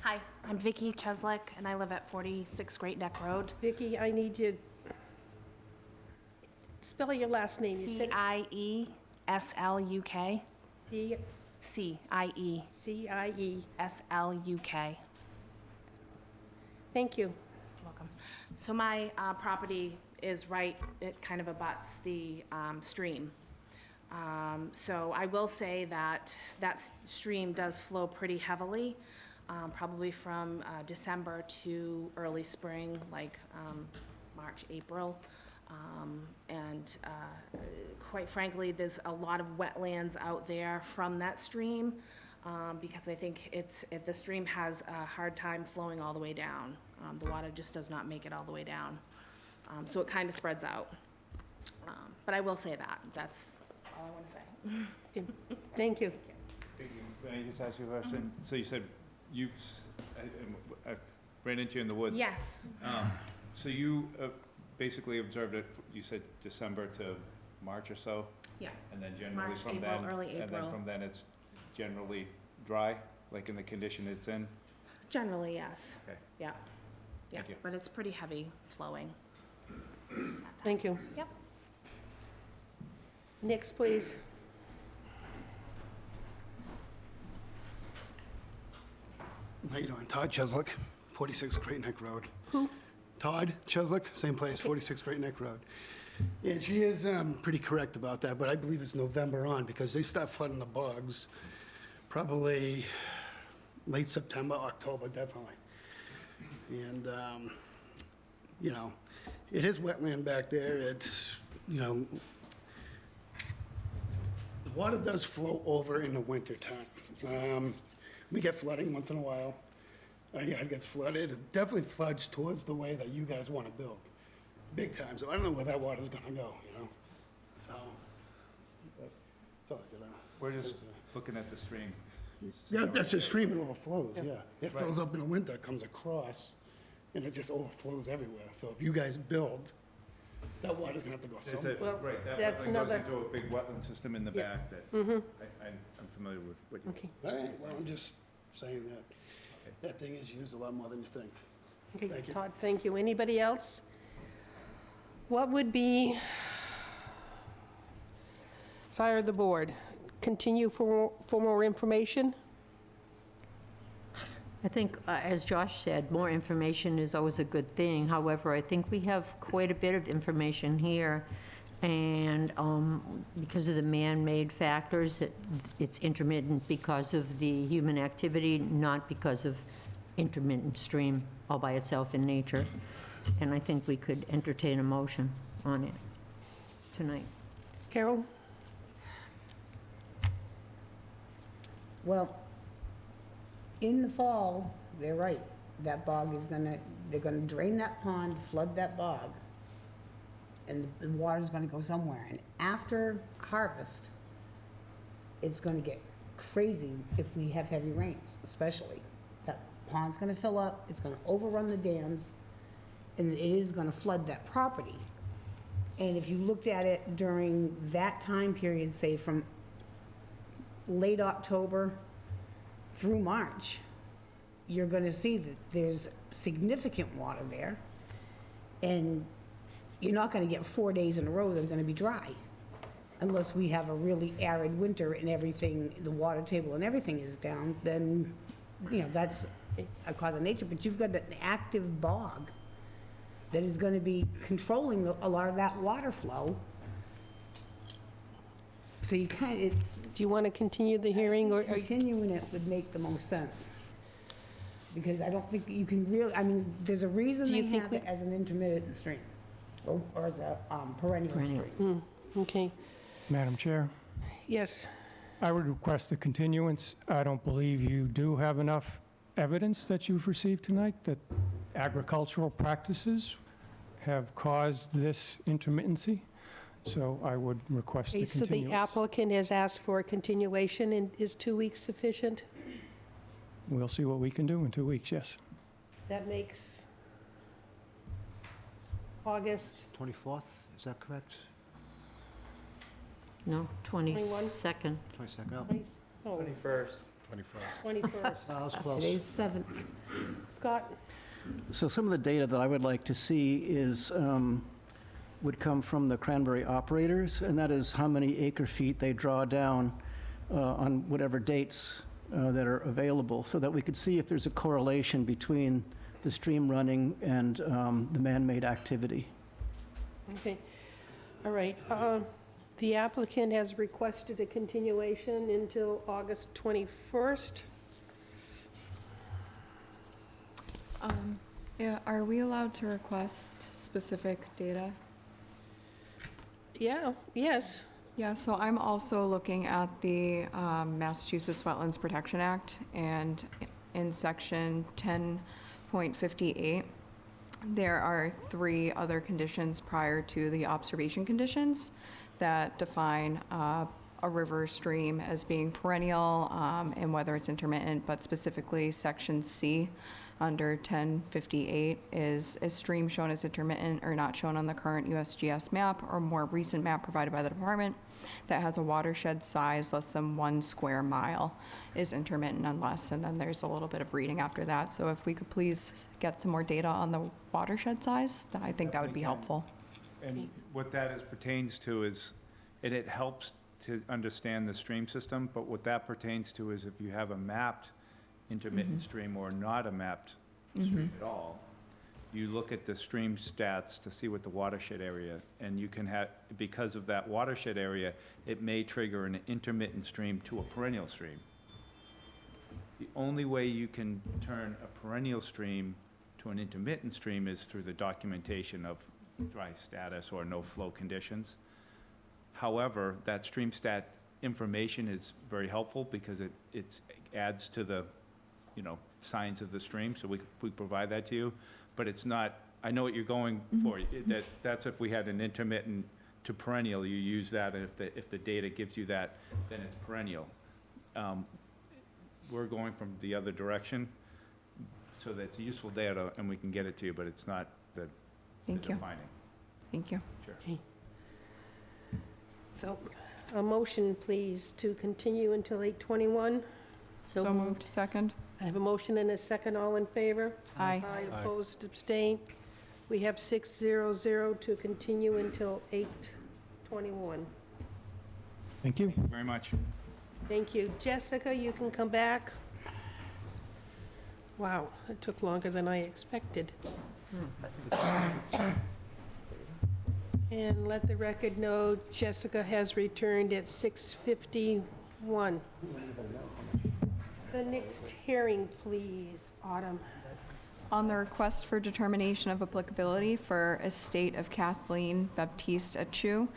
S13: Hi, I'm Vicky Cheslick, and I live at 46 Great Neck Road.
S1: Vicki, I need you, spell your last name. You said
S13: CIESLUK.
S1: D
S13: CIESLUK.
S1: C-I-E. Thank you.
S13: Welcome. So my property is right, it kind of abuts the stream. So I will say that that stream does flow pretty heavily, probably from December to early spring, like March, April. And quite frankly, there's a lot of wetlands out there from that stream, because I think the stream has a hard time flowing all the way down. The water just does not make it all the way down. So it kind of spreads out. But I will say that, that's all I want to say.
S1: Thank you.
S8: Can I just ask you a question? So you said I ran into you in the woods.
S13: Yes.
S8: So you basically observed it, you said December to March or so?
S13: Yeah.
S8: And then generally
S13: March,
S8: from
S13: April,
S8: then?
S13: early
S8: And then
S13: April.
S8: from then it's generally dry, like in the condition it's in?
S13: Generally, yes.
S8: Okay.
S13: Yeah. Yeah,
S8: Thank you.
S13: but it's pretty heavy flowing.
S1: Thank you.
S13: Yep.
S1: Next, please.
S14: How you doing? Todd Cheslick, 46 Great Neck Road.
S1: Who?
S14: Todd Cheslick, same place, 46 Great Neck Road. Yeah, she is pretty correct about that, but I believe it's November on because they start flooding the bogs probably late September, October, definitely. And you know, it is wetland back there. It's, you know, the water does flow over in the wintertime. We get flooding once in a while. Our yard gets flooded. It definitely floods towards the way that you guys want to build, big time. So I don't know where that water's gonna go, you know? So, that's all I got.
S8: We're just looking at the stream.
S14: Yeah, that's a stream, it overflows, yeah. It fills up in the winter, comes across, and it just overflows everywhere. So if you guys build, that water's gonna have to go
S8: There's
S14: somewhere.
S1: Well,
S8: Right, that
S1: that's
S8: wetland goes
S1: another-
S8: into a big wetland system in the
S1: Yeah.
S8: back that I'm familiar with what you.
S1: Okay.
S14: All right, well, I'm just saying that, that thing is used a lot more than you think.
S1: Okay,
S14: Thank you.
S1: Todd, thank you. Anybody else? What would be, fire the board, continue for more information?
S3: I think, as Josh said, more information is always a good thing. However, I think we have quite a bit of information here, and because of the man-made factors, it's intermittent because of the human activity, not because of intermittent stream all by itself in nature. And I think we could entertain a motion on it tonight.
S1: Carol?
S4: Well, in the fall, they're right, that bog is they're gonna drain that pond, flood that bog, and the water's gonna go somewhere. And after harvest, it's gonna get crazy if we have heavy rains, especially. That pond's gonna fill up, it's gonna overrun the dams, and it is gonna flood that property. And if you looked at it during that time period, say from late October through March, you're gonna see that there's significant water there, and you're not gonna get 4 days in a row that are gonna be dry, unless we have a really arid winter and everything, the water table and everything is down, then, you know, that's a cause of nature, but you've got an active bog that is gonna be controlling a lot of that water flow. So you kind of,
S1: Do you want to continue the hearing, or?
S4: continuing it would make the most sense. Because I don't think you can really, I mean, there's a reason
S1: Do
S4: they
S1: you think
S4: have it as an intermittent stream, or as a perennial stream.
S1: Okay,
S7: Madam Chair,
S1: yes.
S7: I would request a continuance. I don't believe you do have enough evidence that you've received tonight that agricultural practices have caused this intermittency, so I would request a
S1: Okay, so
S7: continuance.
S1: the applicant has asked for a continuation, and is 2 weeks sufficient?
S7: We'll see what we can do in 2 weeks, yes.
S1: That makes August,
S6: 24th, is that correct?
S3: No, 22nd.
S6: 22nd, oh,
S1: oh,
S9: 21st.
S5: 21st.
S1: 21st.
S6: that was close.
S4: Today's 7th.
S1: Scott?
S12: So some of the data that I would like to see is, would come from the Cranberry operators, and that is how many acre feet they draw down on whatever dates that are available, so that we could see if there's a correlation between the stream running and the man-made activity.
S1: Okay, all right. The applicant has requested a continuation until August 21st.
S2: Yeah, are we allowed to request specific data?
S1: Yeah, yes.
S2: Yeah, so I'm also looking at the Massachusetts Wetlands Protection Act, and in section 10.58, there are 3 other conditions prior to the observation conditions that define a river stream as being perennial and whether it's intermittent, but specifically section C under 1058 is a stream shown as intermittent or not shown on the current USGS map or more recent map provided by the department that has a watershed size less than 1 square mile is intermittent unless, and then there's a little bit of reading after that. So if we could please get some more data on the watershed size, then I think that would be helpful.
S8: And what that pertains to is, it helps to understand the stream system, but what that pertains to is if you have a mapped intermittent stream or not a mapped stream at all, you look at the stream stats to see what the watershed area, and you can have, because of that watershed area, it may trigger an intermittent stream to a perennial stream. The only way you can turn a perennial stream to an intermittent stream is through the documentation of dry status or no flow conditions. However, that stream stat information is very helpful because it adds to the, signs of the stream, so we provide that to you. But it's not, I know what you're going for. That's if we had an intermittent to perennial, you use that, and if the data gives you that, then it's perennial. We're going from the other direction, so that's useful data, and we can get it to you, but it's not the
S2: Thank you.
S8: defining.
S2: Thank you.
S8: Sure.
S1: Okay. So, a motion, please, to continue until 8:21.
S2: So moved. Second.
S1: I have a motion and a second. All in favor?
S2: Aye.
S1: Aye, opposed, abstained. We have 600 to continue until 8:21.
S7: Thank you.
S8: Very much.
S1: Thank you. Jessica, you can come back. Wow, it took longer than I expected. And let the record know, Jessica has returned at 6:51. The next hearing, please, Autumn.
S2: On the request for determination of applicability for estate of Kathleen Baptiste Achu,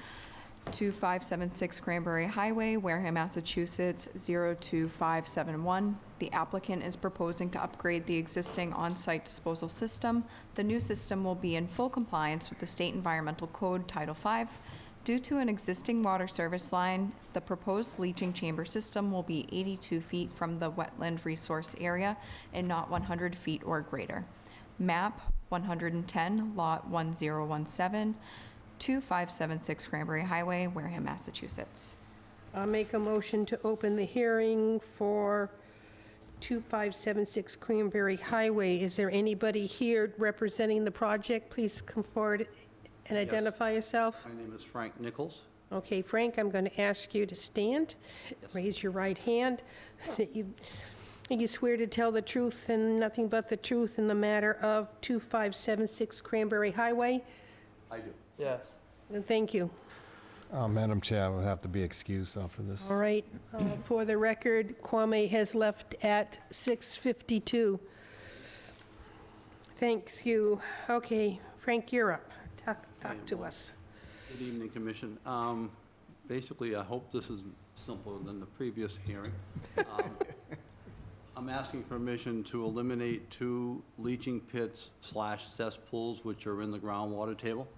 S2: 2576 Cranberry Highway, Wareham, Massachusetts, 02571. The applicant is proposing to upgrade the existing on-site disposal system. The new system will be in full compliance with the State Environmental Code Title V. Due to an existing water service line, the proposed leaching chamber system will be 82 feet from the wetland resource area and not 100 feet or greater. Map 110, Lot 1017, 2576 Cranberry Highway, Wareham, Massachusetts.
S1: I'll make a motion to open the hearing for 2576 Cranberry Highway. Is there anybody here representing the project? Please come forward and identify yourself.
S15: My name is Frank Nichols.
S1: Okay, Frank, I'm going to ask you to stand. Raise your right hand. You swear to tell the truth and nothing but the truth in the matter of 2576 Cranberry Highway?
S15: I do.
S9: Yes.
S1: And thank you.
S5: Madam Chair, I will have to be excused for this.
S1: All right. For the record, Kwame has left at 6:52. Thanks you. Okay, Frank, you're up. Talk to us.
S15: Good evening, Commission. Basically, I hope this is simpler than the previous hearing. I'm asking permission to eliminate 2 leaching pits / cesspools which are in the groundwater table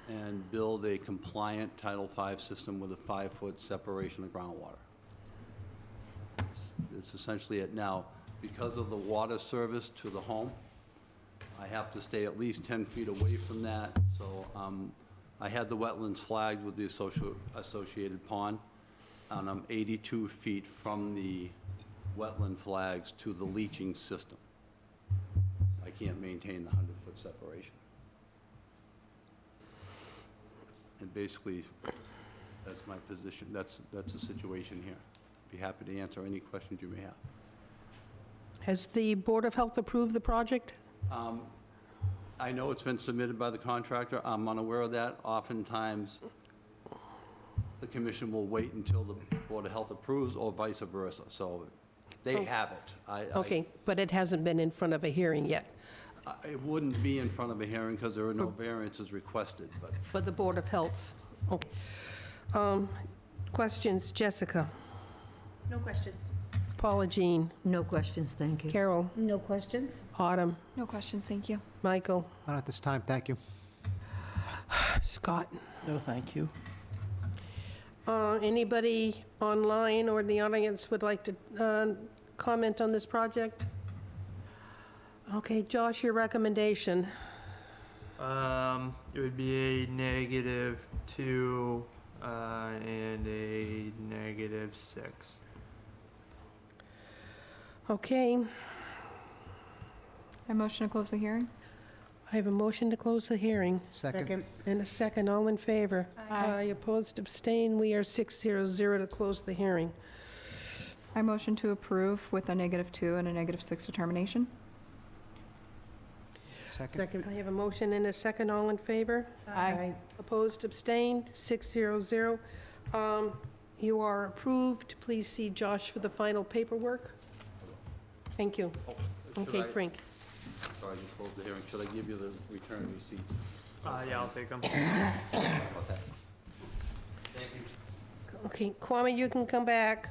S15: and build a compliant Title V system with a 5-foot separation of groundwater. It's essentially it. Now, because of the water service to the home, I have to stay at least 10 feet away from that. So I had the wetlands flagged with the associated pond, and I'm 82 feet from the wetland flags to the leaching system. I can't maintain the 100-foot separation. And basically, that's my position. That's the situation here. Be happy to answer any questions you may have.
S1: Has the Board of Health approved the project?
S15: I know it's been submitted by the contractor. I'm unaware of that. Oftentimes, the commission will wait until the Board of Health approves or vice versa. So they have it.
S1: Okay, but it hasn't been in front of a hearing yet.
S15: It wouldn't be in front of a hearing because there are no variances requested, but
S1: But the Board of Health. Okay. Questions, Jessica?
S13: No questions.
S1: Paula Jean?
S3: No questions, thank you.
S1: Carol?
S4: No questions?
S1: Autumn?
S2: No questions, thank you.
S1: Michael?
S6: Not at this time, thank you.
S1: Scott?
S12: No, thank you.
S1: Anybody online or in the audience would like to comment on this project? Okay, Josh, your recommendation.
S9: It would be a -2 and a -6.
S1: Okay,
S2: I motion to close the hearing.
S1: I have a motion to close the hearing.
S6: Second.
S1: And a second, all in favor?
S2: Aye.
S1: Opposed, abstained, we are 600 to close the hearing.
S2: I motion to approve with a -2 and a -6 determination.
S6: Second.
S1: I have a motion and a second, all in favor?
S2: Aye.
S1: Opposed, abstained, 600. You are approved. Please see Josh for the final paperwork. Thank you.
S15: should
S1: Okay,
S15: I-
S1: Frank.
S15: Sorry, you closed the hearing. Should I give you the return receipts?
S9: Yeah, I'll take them.
S15: About that. Thank you.
S1: Okay, Kwame, you can come back.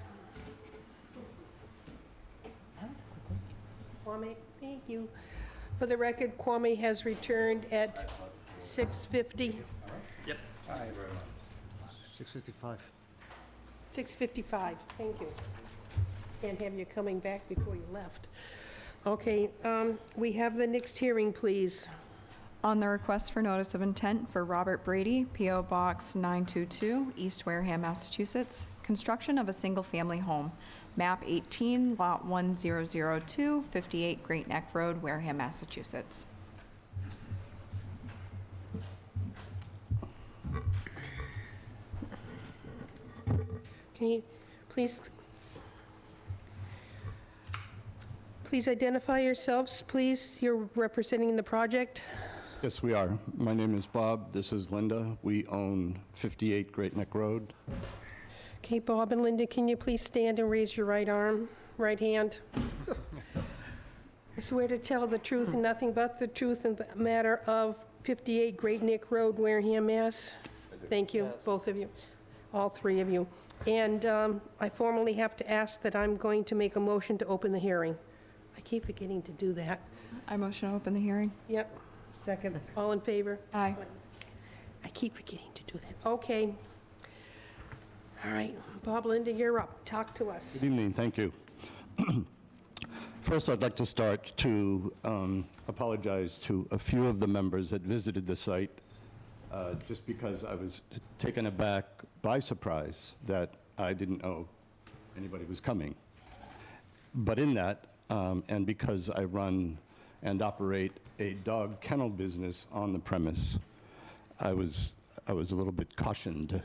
S1: Kwame, thank you. For the record, Kwame has returned at 6:50.
S9: Yep.
S6: 6:55.
S1: 6:55, thank you. Can't have you coming back before you left. Okay, we have the next hearing, please.
S2: On the request for notice of intent for Robert Brady, P.O. Box 922, East Wareham, Massachusetts, construction of a single-family home, map 18, lot 1002, 58 Great Neck Road, Wareham, Massachusetts.
S1: Can you please identify yourselves, please? You're representing the project.
S16: Yes, we are. My name is Bob. This is Linda. We own 58 Great Neck Road.
S1: Okay, Bob and Linda, can you please stand and raise your right arm, right hand? I swear to tell the truth and nothing but the truth in the matter of 58 Great Neck Road, Wareham, Mass. Thank you, both of you, all three of you. And I formally have to ask that I'm going to make a motion to open the hearing. I keep forgetting to do that.
S2: I motion to open the hearing.
S1: Yep. Second. All in favor?
S2: Aye.
S1: I keep forgetting to do that. Okay. All right, Bob, Linda, you're up. Talk to us.
S16: Good evening. Thank you. First, I'd like to start to apologize to a few of the members that visited the site, just because I was taken aback by surprise that I didn't know anybody was coming. But in that, and because I run and operate a dog kennel business on the premise, I was a little bit cautioned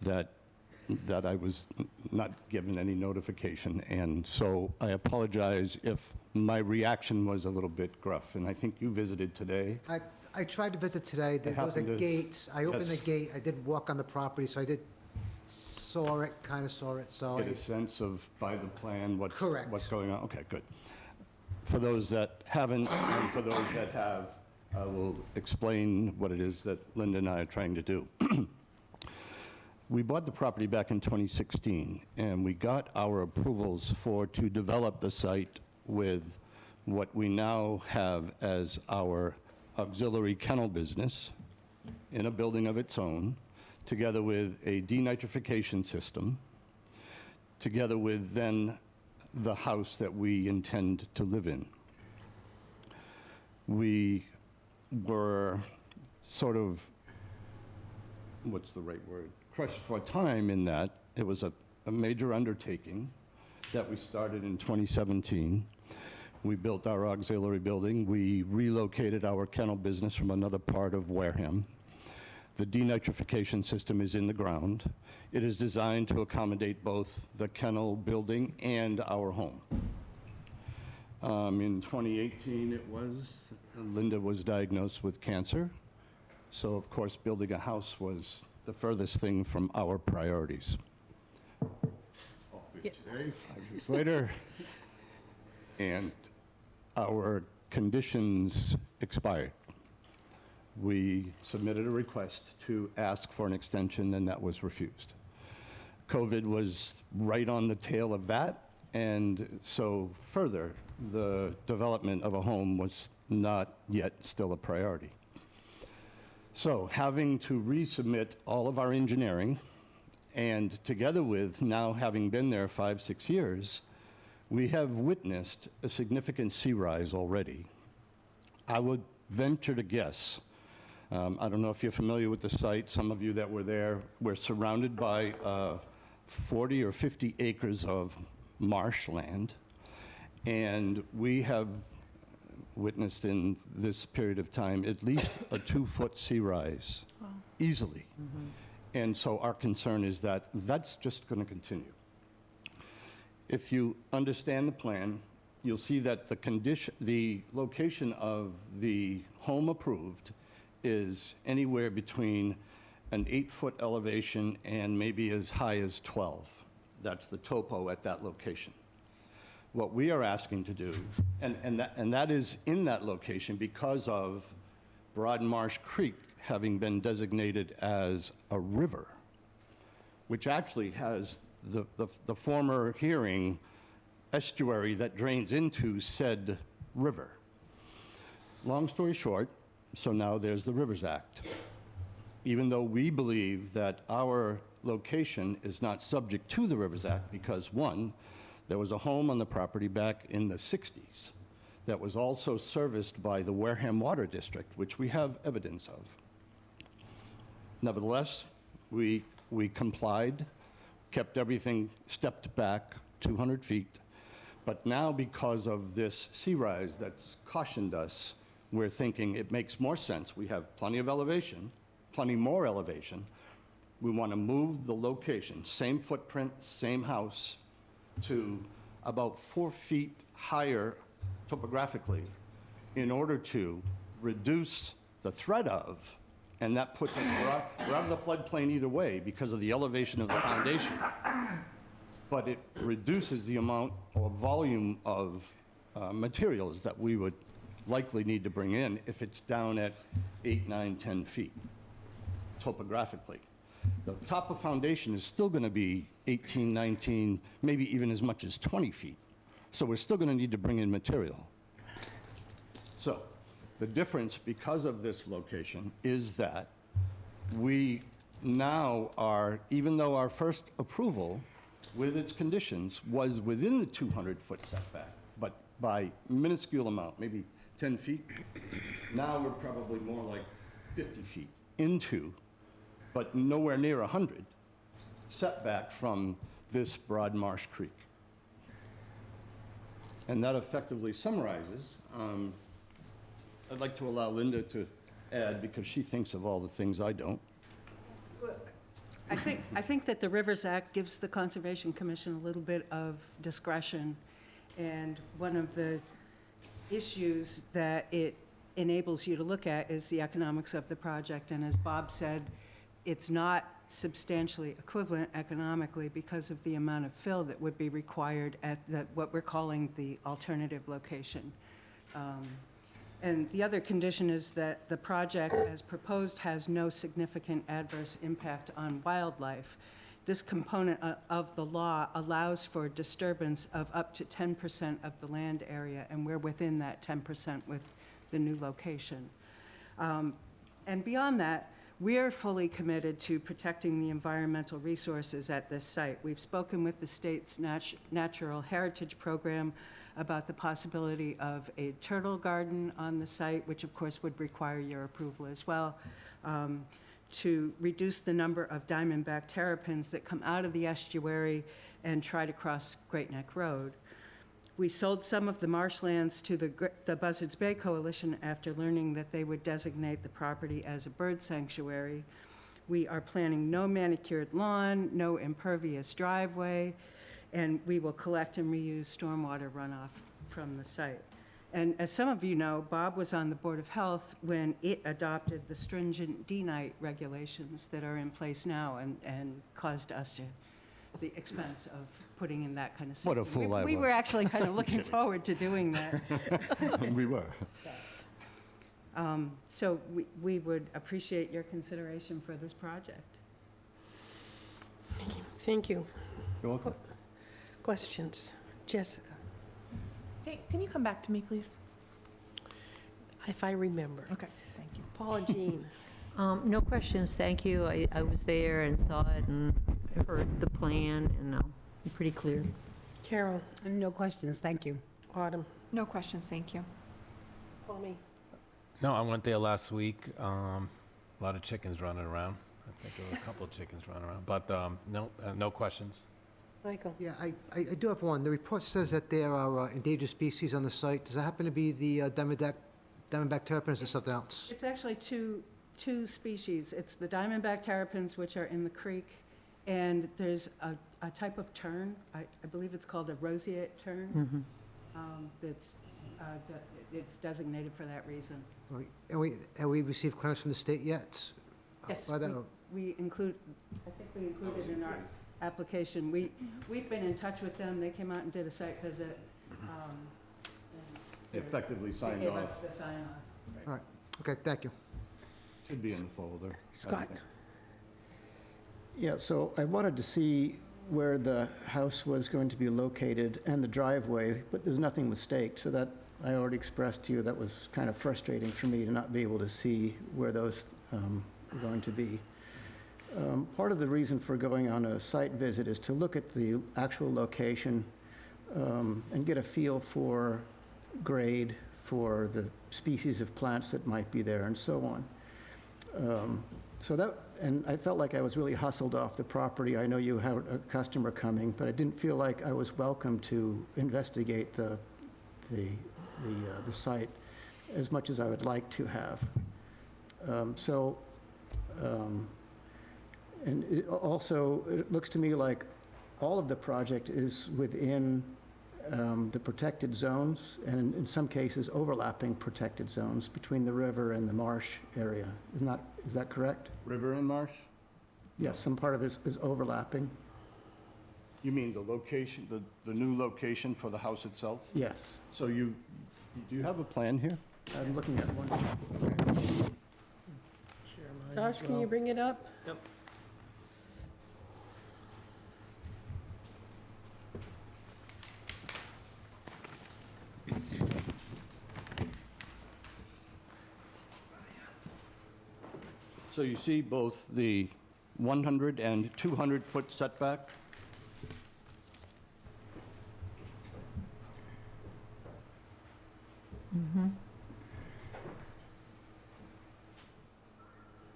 S16: that I was not given any notification. And so I apologize if my reaction was a little bit gruff. And I think you visited today.
S6: I tried to visit today. There was a
S16: happened to-
S6: gate. I opened the
S16: Yes.
S6: gate. I did walk on the property, so I did kind of saw it, so
S16: Get
S6: I...
S16: a sense of, by the plan, what's
S6: Correct.
S16: going on? Okay, good. For those that haven't, and for those that have, I will explain what it is that Linda and I are trying to do. We bought the property back in 2016, and we got our approvals to develop the site with what we now have as our auxiliary kennel business in a building of its own, together with a denitrification system, together with then the house that we intend to live in. We were sort of, what's the right word? Crushed for time in that it was a major undertaking that we started in 2017. We built our auxiliary building. We relocated our kennel business from another part of Wareham. The denitrification system is in the ground. It is designed to accommodate both the kennel building and our home. In 2018, Linda was diagnosed with cancer. So of course, building a house was the furthest thing from our priorities. Today, 5 years later, and our conditions expired. We submitted a request to ask for an extension, and that was refused. COVID was right on the tail of that, and so further, the development of a home was not yet still a priority. So having to resubmit all of our engineering, and together with now having been there 5-6 years, we have witnessed a significant sea rise already. I would venture to guess, I don't know if you're familiar with the site, some of you that were there, we're surrounded by 40 or 50 acres of marshland, and we have witnessed in this period of time at least a 2-foot sea rise, easily. And so our concern is that that's just going to continue. If you understand the plan, you'll see that the location of the home approved is anywhere between an 8-foot elevation and maybe as high as 12. That's the topo at that location. What we are asking to do, and that is in that location because of Broad Marsh Creek having been designated as a river, which actually has the former Hearing estuary that drains into said river. Long story short, so now there's the Rivers Act. Even though we believe that our location is not subject to the Rivers Act because, one, there was a home on the property back in the 60s that was also serviced by the Wareham Water District, which we have evidence of. Nevertheless, we complied, kept everything stepped back 200 feet, but now because of this sea rise that's cautioned us, we're thinking it makes more sense. We have plenty of elevation, plenty more elevation. We want to move the location, same footprint, same house, to about 4 feet higher topographically in order to reduce the threat of, and that puts us, we're out of the floodplain either way because of the elevation of the foundation, but it reduces the amount or volume of materials that we would likely need to bring in if it's down at 8, 9, 10 feet topographically. The top of foundation is still going to be 18, 19, maybe even as much as 20 feet. So we're still going to need to bring in material. So the difference because of this location is that we now are, even though our first approval with its conditions was within the 200-foot setback, but by minuscule amount, maybe 10 feet, now we're probably more like 50 feet into, but nowhere near 100, setback from this Broad Marsh Creek. And that effectively summarizes. I'd like to allow Linda to add because she thinks of all the things I don't.
S17: I think that the Rivers Act gives the Conservation Commission a little bit of discretion, and one of the issues that it enables you to look at is the economics of the project. And as Bob said, it's not substantially equivalent economically because of the amount of fill that would be required at what we're calling the alternative location. And the other condition is that the project as proposed has no significant adverse impact on wildlife. This component of the law allows for disturbance of up to 10% of the land area, and we're within that 10% with the new location. And beyond that, we are fully committed to protecting the environmental resources at this site. We've spoken with the state's Natural Heritage Program about the possibility of a turtle garden on the site, which of course would require your approval as well, to reduce the number of diamondback terrapins that come out of the estuary and try to cross Great Neck Road. We sold some of the marshlands to the Buzzards Bay Coalition after learning that they would designate the property as a bird sanctuary. We are planning no manicured lawn, no impervious driveway, and we will collect and reuse stormwater runoff from the site. And as some of you know, Bob was on the Board of Health when it adopted the stringent D-night regulations that are in place now and caused us to the expense of putting in that kind of system.
S16: What a fool I
S17: We
S16: was.
S17: were actually kind of looking forward to doing that.
S16: We were.
S17: So we would appreciate your consideration for this project.
S1: Thank you.
S16: You're welcome.
S1: Questions? Jessica,
S18: Hey, can you come back to me, please?
S1: if I remember.
S18: Okay, thank you.
S1: Paula Jean.
S3: No questions, thank you. I was there and saw it and heard the plan, and pretty clear.
S1: Carol,
S4: No questions, thank you.
S1: Autumn,
S2: No questions, thank you.
S1: Kwame.
S5: No, I went there last week. A lot of chickens running around. I think there were a couple of chickens running around, but no questions.
S1: Michael.
S6: Yeah, I do have one. The report says that there are endangered species on the site. Does that happen to be the diamondback terrapin, or is it something else?
S17: It's actually two species. It's the diamondback terrapins, which are in the creek, and there's a type of tern, I believe it's called a roseate tern, it's designated for that reason.
S6: Right. And have we received clearance from the state yet?
S17: Yes,
S6: By that-
S17: we include, I think we included in our application. We've been in touch with them. They came out and did a site visit.
S16: Effectively signed
S17: Gave
S16: off.
S17: us the sign off.
S6: All right, okay, thank you.
S16: Should be in the folder.
S4: Scott?
S12: Yeah, so I wanted to see where the house was going to be located and the driveway, but there's nothing was staked, so that I already expressed to you that was kind of frustrating for me to not be able to see where those were going to be. Part of the reason for going on a site visit is to look at the actual location and get a feel for grade, for the species of plants that might be there, and so on. And I felt like I was really hustled off the property. I know you had a customer coming, but I didn't feel like I was welcome to investigate the site as much as I would like to have. And it looks to me like all of the project is within the protected zones, and in some cases overlapping protected zones between the river and the marsh area. Is that correct?
S16: River and marsh?
S12: Yes, some part of it is overlapping.
S16: You mean the location, the new location for the house itself?
S12: Yes.
S16: So do you have a plan here?
S12: I'm looking at one.
S1: Josh, can you bring it up?
S9: Yep.
S16: So you see both the 100 and 200-foot setback?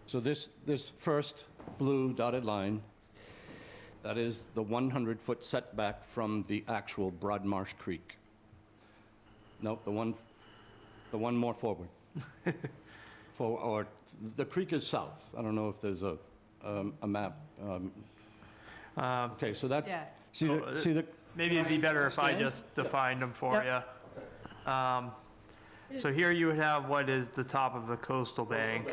S16: So this first blue dotted line, that is the 100-foot setback from the actual Broad Marsh Creek. No, the one more forward. Or the creek is south. I don't know if there's a map. Okay, so that's,
S17: Yeah.
S16: see the.
S9: Maybe it'd be better if I just defined them for you. So here you would have what is the top of the coastal bank.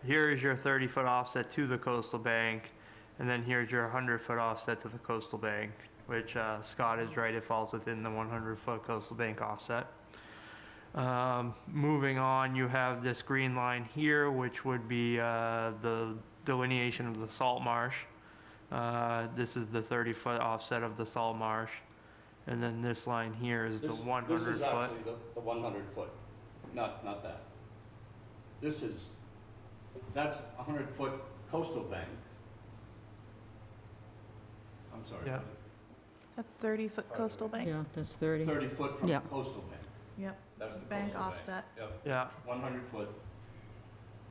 S9: Here is your 30-foot offset to the coastal bank, and then here's your 100-foot offset to the coastal bank, which Scott is right, it falls within the 100-foot coastal bank offset. Moving on, you have this green line here, which would be the delineation of the salt marsh. This is the 30-foot offset of the salt marsh. And then this line here is the 100-foot.
S16: This is actually the 100-foot, not that. That's a 100-foot coastal bank. I'm sorry.
S9: Yeah.
S18: That's 30-foot coastal bank.
S3: Yeah, that's 30.
S16: 30 foot from
S3: Yeah.
S16: the coastal bank.
S18: Yep.
S16: That's the
S18: Bank
S16: coastal
S18: offset.
S16: Yep.
S9: Yeah,
S16: 100 foot,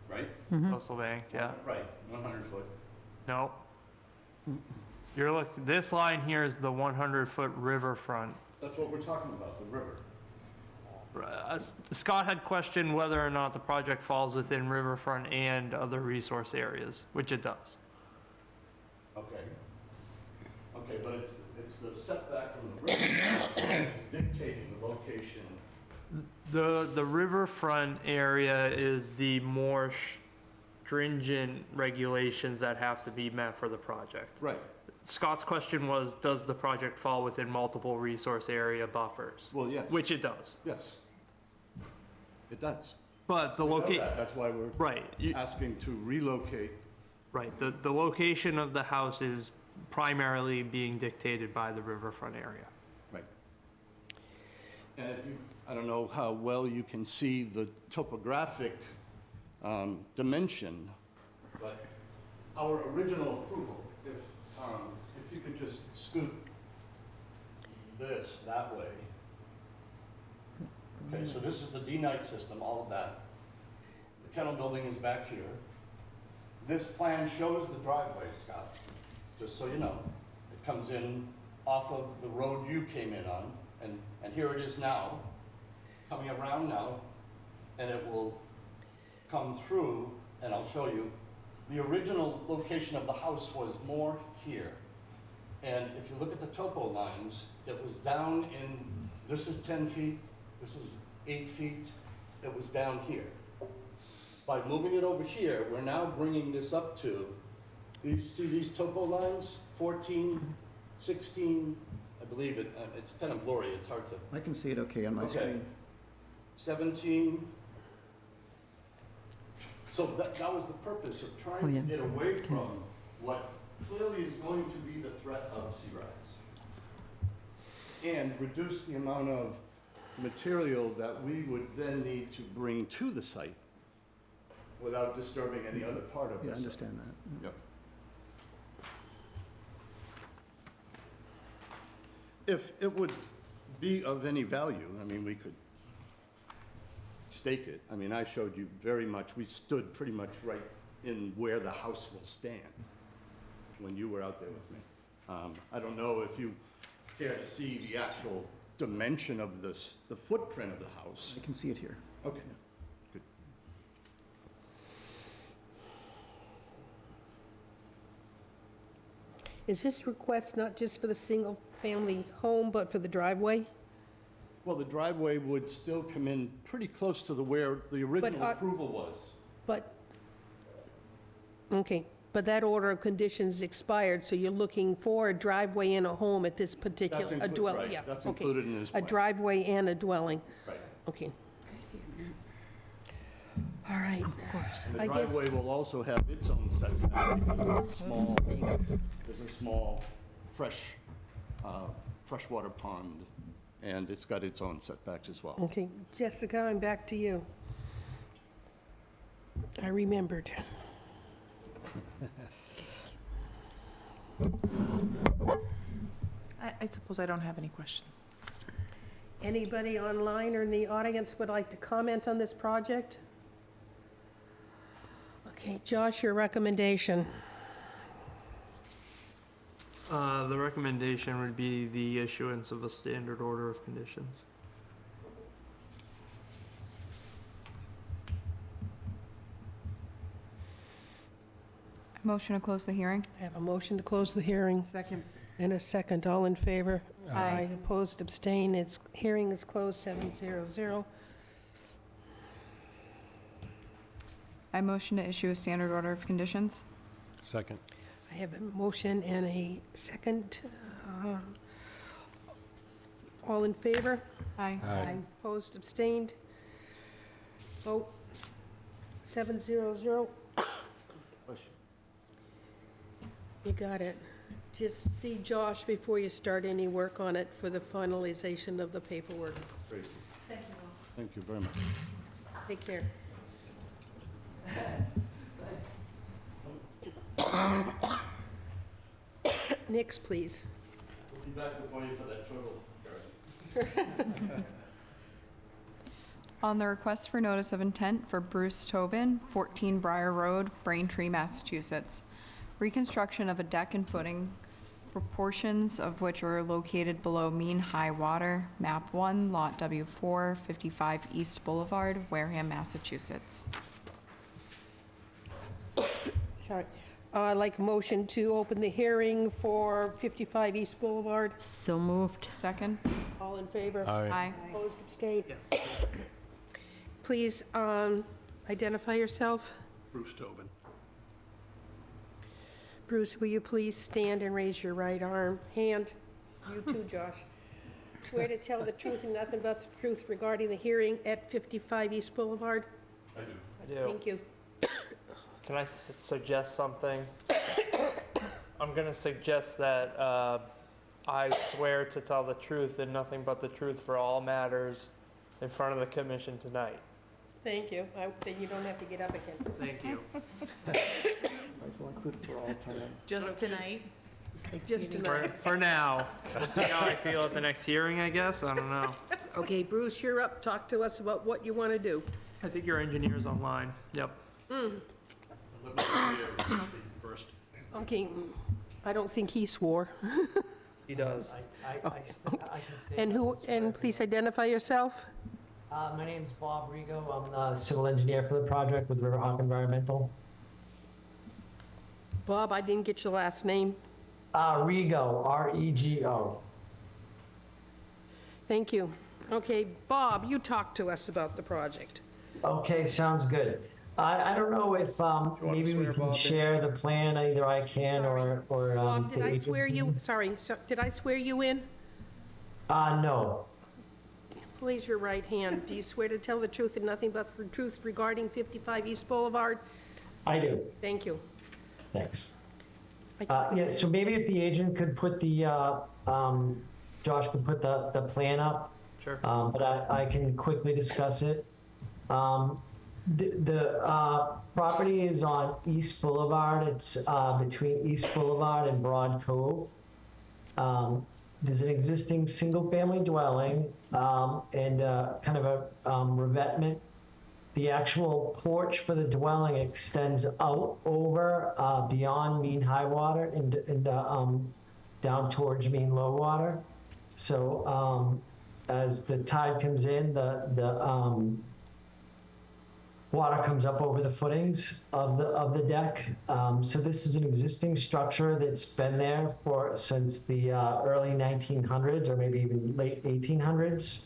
S16: right?
S9: coastal bank, yeah.
S16: Right, 100 foot.
S9: No. This line here is the 100-foot riverfront.
S16: That's what we're talking about, the river.
S9: Scott had questioned whether or not the project falls within riverfront and other resource areas, which it does.
S16: Okay. Okay, but it's the setback from the river dictating the location.
S9: The riverfront area is the more stringent regulations that have to be met for the project.
S16: Right.
S9: Scott's question was, does the project fall within multiple resource area buffers?
S16: Well, yes.
S9: Which it does.
S16: Yes. It does.
S9: But the
S16: We know
S9: location,
S16: that. That's why we're
S9: right,
S16: asking to relocate.
S9: right, the location of the house is primarily being dictated by the riverfront area.
S16: Right. And if you, I don't know how well you can see the topographic dimension, but our original approval, if you could just scoot this that way. Okay, so this is the D-Night system, all of that. The kennel building is back here. This plan shows the driveway, Scott, just so you know. It comes in off of the road you came in on, and here it is now, coming around now, and it will come through, and I'll show you. The original location of the house was more here. And if you look at the topo lines, it was down in, this is 10 feet, this is 8 feet, it was down here. By moving it over here, we're now bringing this up to, see these topo lines? 14, 16, I believe it's kind of blurry, it's hard to.
S12: I can see it okay on my
S16: Okay.
S12: screen.
S16: 17. So that was the purpose of trying to get away from what clearly is going to be the threat of sea rise. And reduce the amount of material that we would then need to bring to the site without disturbing any other part of the
S12: Yeah, I
S16: site.
S12: understand that.
S16: Yep. If it would be of any value, I mean, we could stake it. I mean, I showed you very much, we stood pretty much right in where the house will stand when you were out there with me. I don't know if you care to see the actual dimension of this, the footprint of the house.
S12: I can see it here.
S16: Okay, good.
S1: Is this request not just for the single-family home, but for the driveway?
S16: Well, the driveway would still come in pretty close to where the original approval was.
S1: But, okay, but that order of conditions expired, so you're looking for a driveway and a home at this particular,
S16: That's
S1: a
S16: included,
S1: dwelling,
S16: right,
S1: yeah.
S16: that's
S1: okay.
S16: included in his
S1: A
S16: plan.
S1: driveway and a dwelling,
S16: Right.
S1: okay. All right.
S16: And the
S1: I guess-
S16: driveway will also have its own setback because there's a small freshwater pond, and it's got its own setbacks as well.
S1: Okay, Jessica, I'm back to you. I remembered.
S18: I suppose I don't have any questions.
S1: Anybody online or in the audience would like to comment on this project? Okay, Josh, your recommendation.
S9: The recommendation would be the issuance of a standard order of conditions.
S2: Motion to close the hearing?
S1: I have a motion to close the hearing.
S17: Second.
S1: And a second. All in favor?
S2: Aye.
S1: Opposed, abstain. Its hearing is closed, 700.
S2: I motion to issue a standard order of conditions.
S5: Second.
S1: I have a motion and a second. All in favor?
S2: Aye.
S5: Aye.
S1: Opposed, abstained. Vote 700. You got it. Just see Josh before you start any work on it for the finalization of the paperwork.
S16: Great.
S1: Thank you.
S16: Thank you very much.
S1: Take care. Next, please.
S16: We'll be back before you for that turtle.
S2: On the request for notice of intent for Bruce Tobin, 14 Briar Road, Braintree, Massachusetts. Reconstruction of a deck and footing, proportions of which are located below mean high water, map 1, lot W4, 55 East Boulevard, Wareham, Massachusetts.
S1: Sorry. I'd like a motion to open the hearing for 55 East Boulevard.
S3: So moved.
S2: Second?
S1: All in favor?
S5: Aye.
S2: Aye.
S1: Opposed, abstained? Please identify yourself.
S14: Bruce Tobin.
S1: Bruce, will you please stand and raise your right hand? You too, Josh. Swear to tell the truth and nothing but the truth regarding the hearing at 55 East Boulevard?
S16: I do.
S9: I do.
S1: Thank you.
S9: Can I suggest something? I'm going to suggest that I swear to tell the truth and nothing but the truth for all matters in front of the commission tonight.
S1: Thank you. Then you don't have to get up again.
S9: Thank you.
S12: Might as well include it for all time.
S18: Just tonight?
S1: Just tonight.
S9: For now. We'll see how I feel at the next hearing, I guess. I don't know.
S1: Okay, Bruce, you're up. Talk to us about what you want to do.
S9: I think your engineer's online. Yep.
S16: First.
S1: Okay, I don't think he swore.
S9: He does.
S1: And please identify yourself.
S19: My name's Bob Rigo. I'm the civil engineer for the project with Riverhawk Environmental.
S1: Bob, I didn't get your last name.
S19: Rigo, R-E-G-O.
S1: Thank you. Okay, Bob, you talk to us about the project.
S19: Okay, sounds good. I don't know if maybe we can share the plan. Either I can or
S1: Bob, did
S19: the
S1: I
S19: agent.
S1: swear you, sorry, did I swear you in?
S19: No,
S1: Raise your right hand. Do you swear to tell the truth and nothing but the truth regarding 55 East Boulevard?
S19: I do.
S1: Thank you.
S19: Thanks. Yeah, so maybe if the agent could put the, Josh could put the plan up.
S9: Sure.
S19: But I can quickly discuss it. The property is on East Boulevard. It's between East Boulevard and Broad Cove. There's an existing single-family dwelling and kind of a revetment. The actual porch for the dwelling extends out over beyond mean high water and down towards mean low water. So as the tide comes in, the water comes up over the footings of the deck. So this is an existing structure that's been there since the early 1900s or maybe even late 1800s.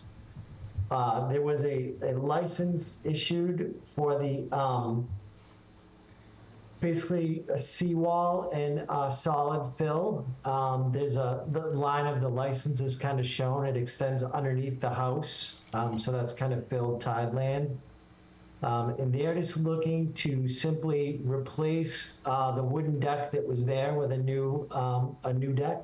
S19: There was a license issued for the basically a seawall and solid fill. The line of the license is kind of shown. It extends underneath the house, so that's kind of filled tide land. And they're just looking to simply replace the wooden deck that was there with a new deck.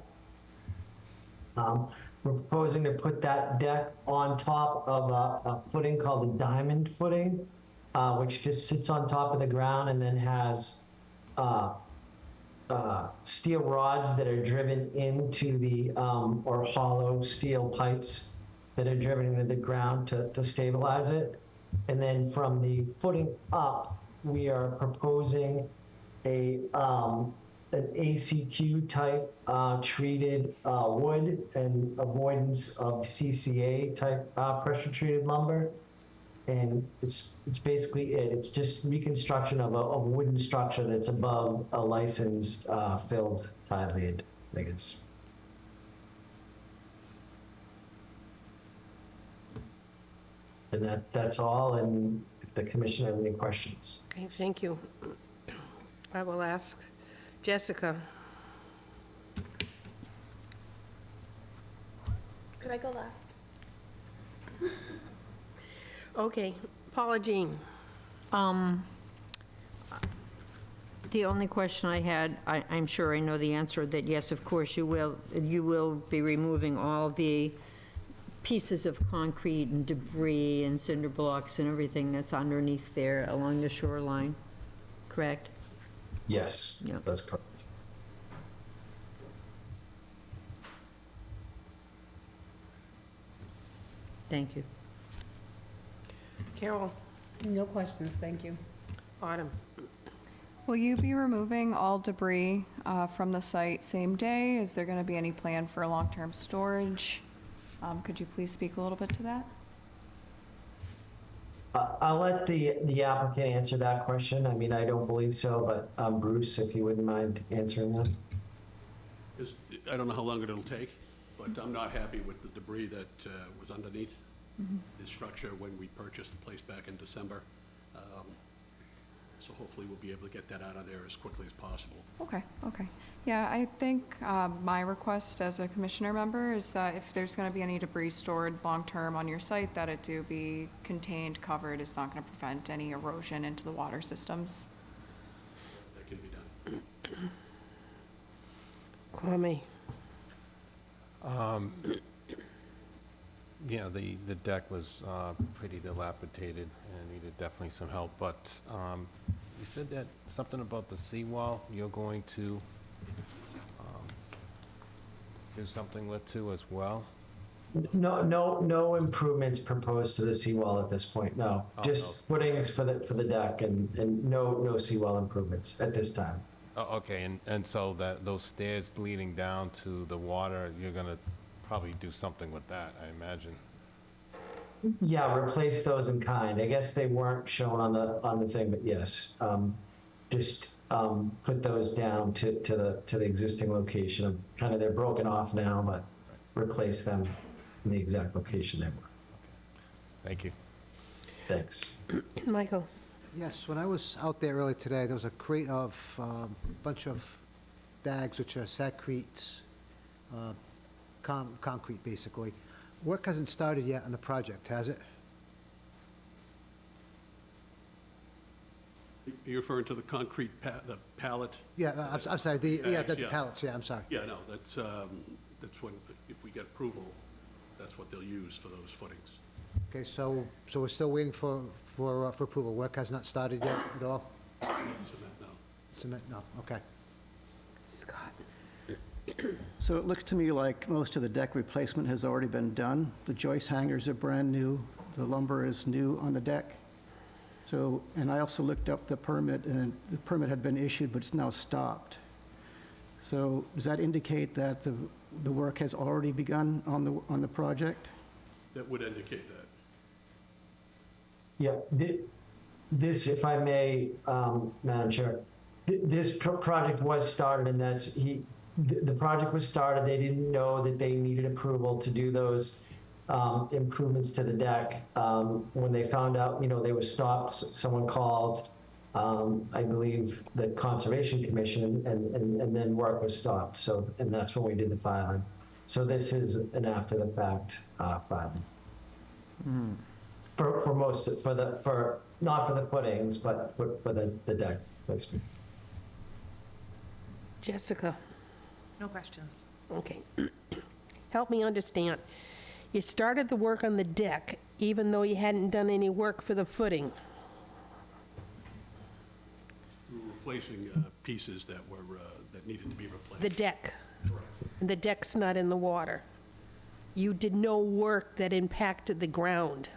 S19: We're proposing to put that deck on top of a footing called a diamond footing, which just sits on top of the ground and then has steel rods that are driven into the, or hollow steel pipes that are driven into the ground to stabilize it. And then from the footing up, we are proposing an ACQ type treated wood and avoidance of CCA type pressure treated lumber. And it's basically it. It's just reconstruction of a wooden structure that's above a licensed filled tide lead, I guess. And that's all, and if the commission has any questions.
S1: Okay, thank you. I will ask Jessica. Could I go last? Okay, Paula Jean.
S3: The only question I had, I'm sure I know the answer, that yes, of course, you will be removing all the pieces of concrete and debris and cinder blocks and everything that's underneath there along the shoreline, correct?
S19: Yes,
S3: Yeah.
S19: that's correct.
S3: Thank you.
S1: Carol.
S4: No questions, thank you.
S1: Autumn.
S2: Will you be removing all debris from the site same day? Is there going to be any plan for long-term storage? Could you please speak a little bit to that?
S19: I'll let the applicant answer that question. I mean, I don't believe so, but Bruce, if you wouldn't mind answering that.
S20: I don't know how long it'll take, but I'm not happy with the debris that was underneath the structure when we purchased the place back in December. So hopefully we'll be able to get that out of there as quickly as possible.
S2: Okay, okay. Yeah, I think my request as a commissioner member is that if there's going to be any debris stored long-term on your site, that it do be contained, covered. It's not going to prevent any erosion into the water systems.
S20: That can be done.
S1: Kwame.
S5: Yeah, the deck was pretty dilapidated and needed definitely some help, but you said that something about the seawall you're going to do something with too as well?
S19: No improvements proposed to the seawall at this point, no.
S5: Oh,
S19: Just footings for the deck and no seawall improvements at this time.
S5: Oh, okay, and so those stairs leading down to the water, you're gonna probably do something with that, I imagine.
S19: Yeah, replace those in kind. I guess they weren't shown on the thing, but yes. Just put those down to the existing location. Kind of, they're broken off now, but replace them in the exact location they were.
S5: Thank you.
S19: Thanks.
S1: Michael.
S6: Yes, when I was out there earlier today, there was a crate of, bunch of bags which are saccretes, concrete, basically. Work hasn't started yet on the project, has it?
S20: You're referring to the concrete the pallet?
S6: Yeah, I'm sorry, the
S20: Bags,
S6: pallets, yeah, I'm sorry.
S20: Yeah, no, that's when, if we get approval, that's what they'll use for those footings.
S6: Okay, so we're still waiting for approval. Work has not started yet at all?
S20: Cement, no.
S6: Cement, no, okay.
S12: So it looks to me like most of the deck replacement has already been done. The joist hangers are brand new, the lumber is new on the deck. So, and I also looked up the permit, and the permit had been issued, but it's now stopped. So does that indicate that the work has already begun on the project?
S20: That would indicate that.
S19: Yeah, this, if I may, Madam Chair, this project was started, and the project was started. They didn't know that they needed approval to do those improvements to the deck. When they found out, they were stopped, someone called, I believe, the Conservation Commission, and then work was stopped. So, and that's when we did the filing. So this is an after-the-fact filing. For not for the footings, but for the deck placement.
S1: Jessica,
S18: No questions.
S1: okay. Help me understand. You started the work on the deck, even though you hadn't done any work for the footing.
S20: We were replacing pieces that needed to be replaced.
S1: The deck. The deck's not in the water. You did no work that impacted the ground.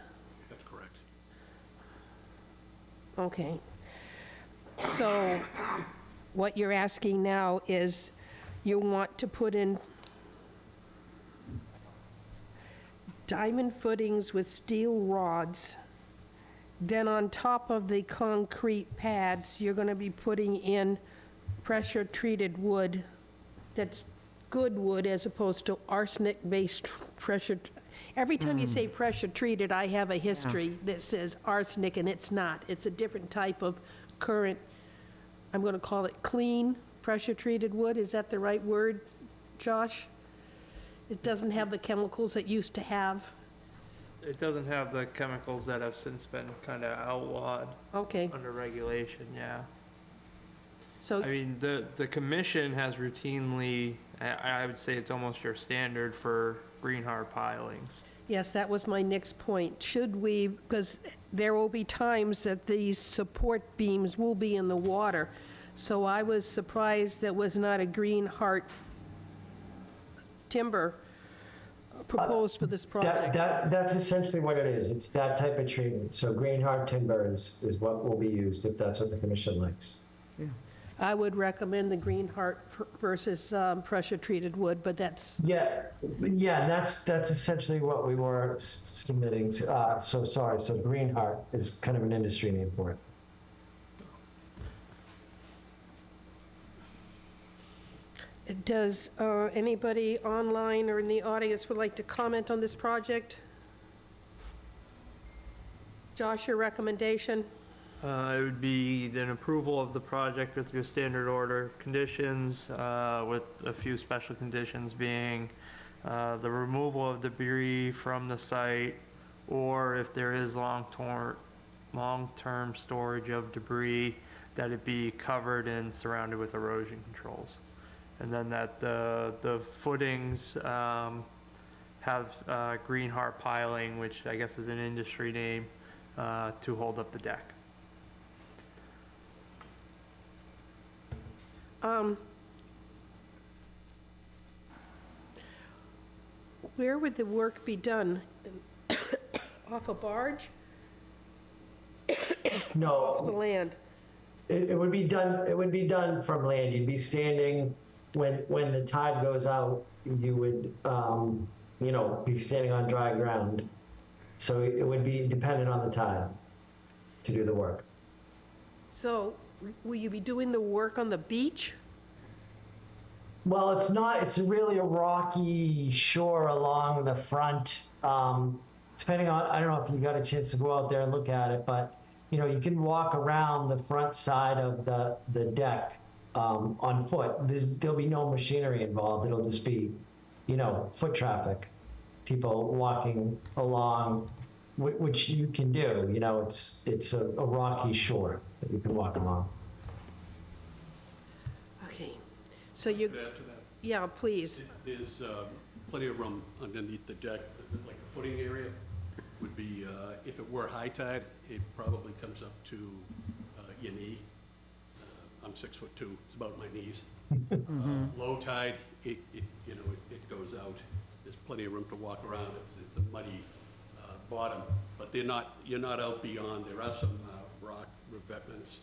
S20: That's correct.
S1: Okay. So what you're asking now is you want to put in diamond footings with steel rods. Then on top of the concrete pads, you're going to be putting in pressure-treated wood that's good wood as opposed to arsenic-based pressure. Every time you say pressure-treated, I have a history that says arsenic, and it's not. It's a different type of current, I'm going to call it clean pressure-treated wood. Is that the right word, Josh? It doesn't have the chemicals it used to have.
S9: It doesn't have the chemicals that have since been kind of outlawed
S1: Okay,
S9: under regulation, yeah.
S1: so,
S9: I mean, the commission has routinely, I would say it's almost your standard for green hard pilings.
S1: yes, that was my next point. Should we, because there will be times that these support beams will be in the water, so I was surprised that was not a green heart timber proposed for this project.
S19: That's essentially what it is. It's that type of treatment. So green hard timber is what will be used if that's what the commission likes.
S1: I would recommend the green heart versus pressure-treated wood, but that's,
S19: Yeah, that's essentially what we were submitting. So sorry, so green heart is kind of an industry name for it.
S1: does anybody online or in the audience would like to comment on this project? Josh, your recommendation?
S9: It would be an approval of the project with your standard order of conditions, with a few special conditions being the removal of debris from the site, or if there is long-term storage of debris, that it be covered and surrounded with erosion controls. And then that the footings have green heart piling, which I guess is an industry name, to hold up the deck.
S1: Where would the work be done? Off a barge?
S19: No.
S1: Off the land?
S19: It would be done from land. You'd be standing, when the tide goes out, you would, be standing on dry ground. So it would be dependent on the tide to do the work.
S1: So will you be doing the work on the beach?
S19: Well, it's not, it's really a rocky shore along the front. Depending on, I don't know if you got a chance to go out there and look at it, but you can walk around the front side of the deck on foot. There'll be no machinery involved. It'll just be, foot traffic, people walking along, which you can do, it's a rocky shore that you can walk along.
S1: Okay, so you,
S20: Could I add to that?
S1: yeah, please.
S20: There's plenty of room underneath the deck, like the footing area would be, if it were high tide, it probably comes up to your knee. I'm 6'2", it's about my knees. Low tide, it goes out. There's plenty of room to walk around. It's a muddy bottom, but you're not out beyond. There are some rock revetments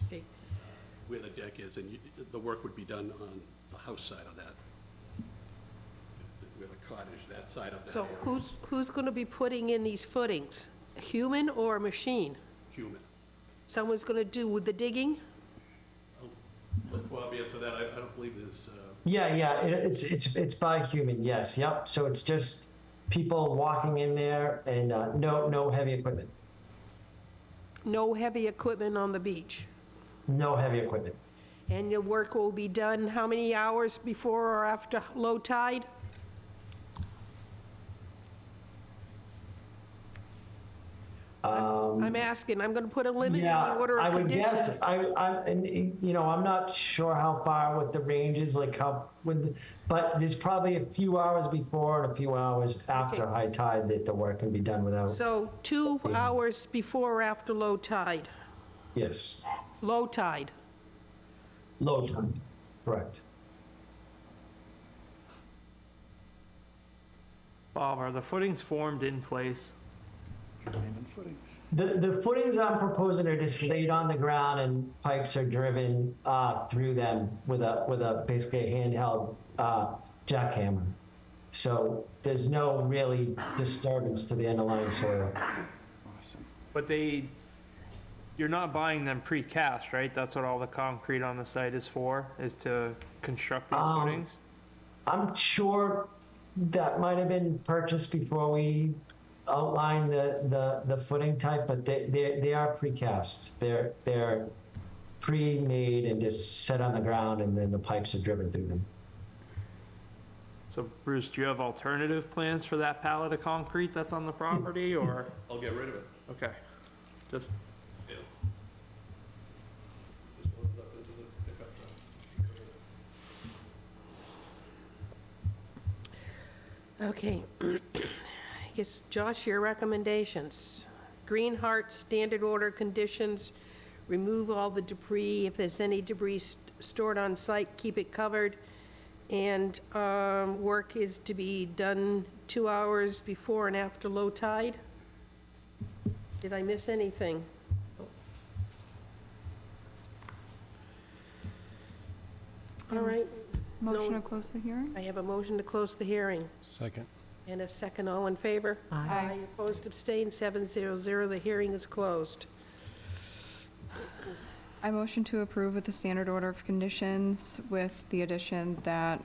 S20: where the deck is, and the work would be done on the house side of that, where the cottage, that side of that
S1: So
S20: area.
S1: who's going to be putting in these footings? A human or a machine?
S20: Human.
S1: Someone's going to do with the digging?
S20: Let Bob answer that. I don't believe there's,
S19: Yeah, it's by human, yes, yep. So it's just people walking in there and no heavy equipment.
S1: No heavy equipment on the beach?
S19: No heavy equipment.
S1: And your work will be done how many hours before or after low tide? I'm asking, I'm going to put a limit in the order of conditions.
S19: I would guess, I'm not sure how far what the range is, but there's probably a few hours before and a few hours after high tide that the work can be done without.
S1: So 2 hours before or after low tide?
S19: Yes,
S1: Low tide?
S19: low tide, correct.
S9: Bob, are the footings formed in place?
S19: The footings I'm proposing are just laid on the ground and pipes are driven through them with a basically a handheld jackhammer. So there's no really disturbance to the underlying soil.
S9: But you're not buying them precast, right? That's what all the concrete on the site is for, is to construct these footings?
S19: I'm sure that might have been purchased before we outlined the footing type, but they are precast. They're pre-made and just set on the ground, and then the pipes are driven through them.
S9: So Bruce, do you have alternative plans for that pallet of concrete that's on the property, or?
S20: I'll get rid of it.
S9: Okay, just,
S20: Yeah. Just load it up into the pickup truck.
S1: Okay. I guess, Josh, your recommendations. Green Heart, standard order conditions, remove all the debris. If there's any debris stored on site, keep it covered. And work is to be done 2 hours before and after low tide? Did I miss anything? All right.
S2: Motion
S1: No.
S2: to close the hearing?
S1: I have a motion to close the hearing.
S5: Second.
S1: And a second, all in favor?
S2: Aye.
S1: Opposed, abstained, 700. The hearing is closed.
S2: I motion to approve with the standard order of conditions with the addition that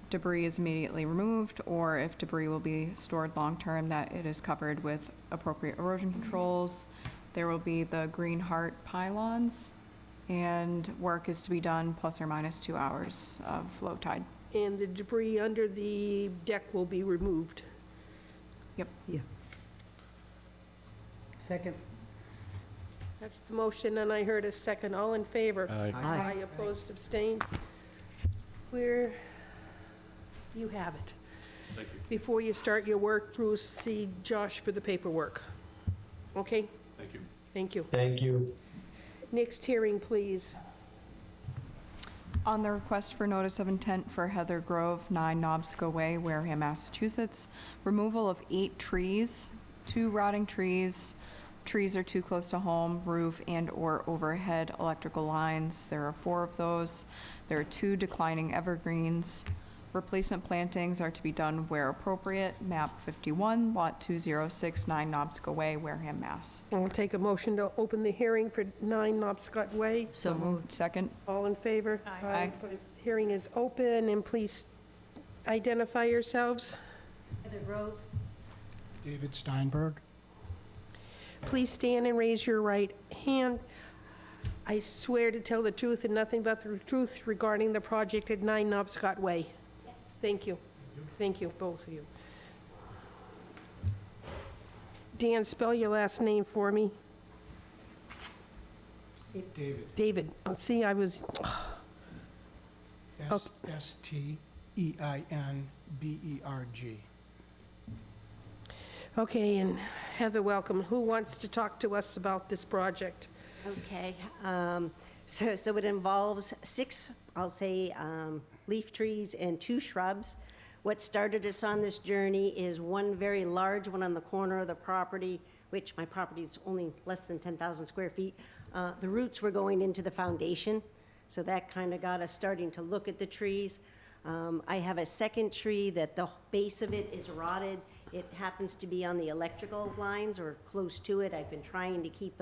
S2: debris is immediately removed, or if debris will be stored long-term, that it is covered with appropriate erosion controls. There will be the Green Heart pylons, and work is to be done plus or minus 2 hours of low tide.
S1: And the debris under the deck will be removed.
S2: Yep.
S4: Yeah. Second.
S1: That's the motion, and I heard a second. All in favor?
S5: Aye.
S1: Aye, opposed, abstained. You have it.
S20: Thank you.
S1: Before you start your work, Bruce, see Josh for the paperwork. Okay?
S20: Thank you.
S1: Thank you.
S19: Thank you.
S1: Next hearing, please.
S2: On the request for notice of intent for Heather Grove, 9 Nobsco Way, Wareham, Massachusetts, removal of 8 trees, 2 rotting trees. Trees are too close to home, roof and/or overhead electrical lines. There are 4 of those. There are 2 declining evergreens. Replacement plantings are to be done where appropriate. Map 51, Lot 206, 9 Nobsco Way, Wareham, Mass.
S1: I'll take a motion to open the hearing for 9 Knobscot Way.
S3: So moved.
S2: Second.
S1: All in favor?
S2: Aye.
S1: Hearing is open, and please identify yourselves.
S4: Heather Grove.
S19: David Steinberg.
S1: Please stand and raise your right hand. I swear to tell the truth and nothing but the truth regarding the project at 9 Knobscot Way. Yes. Thank you. Thank you, both of you. Dan, spell your last name for me.
S19: David.
S1: David. Oh, see, I was,
S19: Steinberg.
S1: okay, and Heather, welcome. Who wants to talk to us about this project?
S21: Okay, so it involves 6, I'll say, leaf trees and 2 shrubs. What started us on this journey is one very large one on the corner of the property, which my property is only less than 10,000 square feet. The roots were going into the foundation, so that kind of got us starting to look at the trees. I have a second tree that the base of it is rotted. It happens to be on the electrical lines or close to it. I've been trying to keep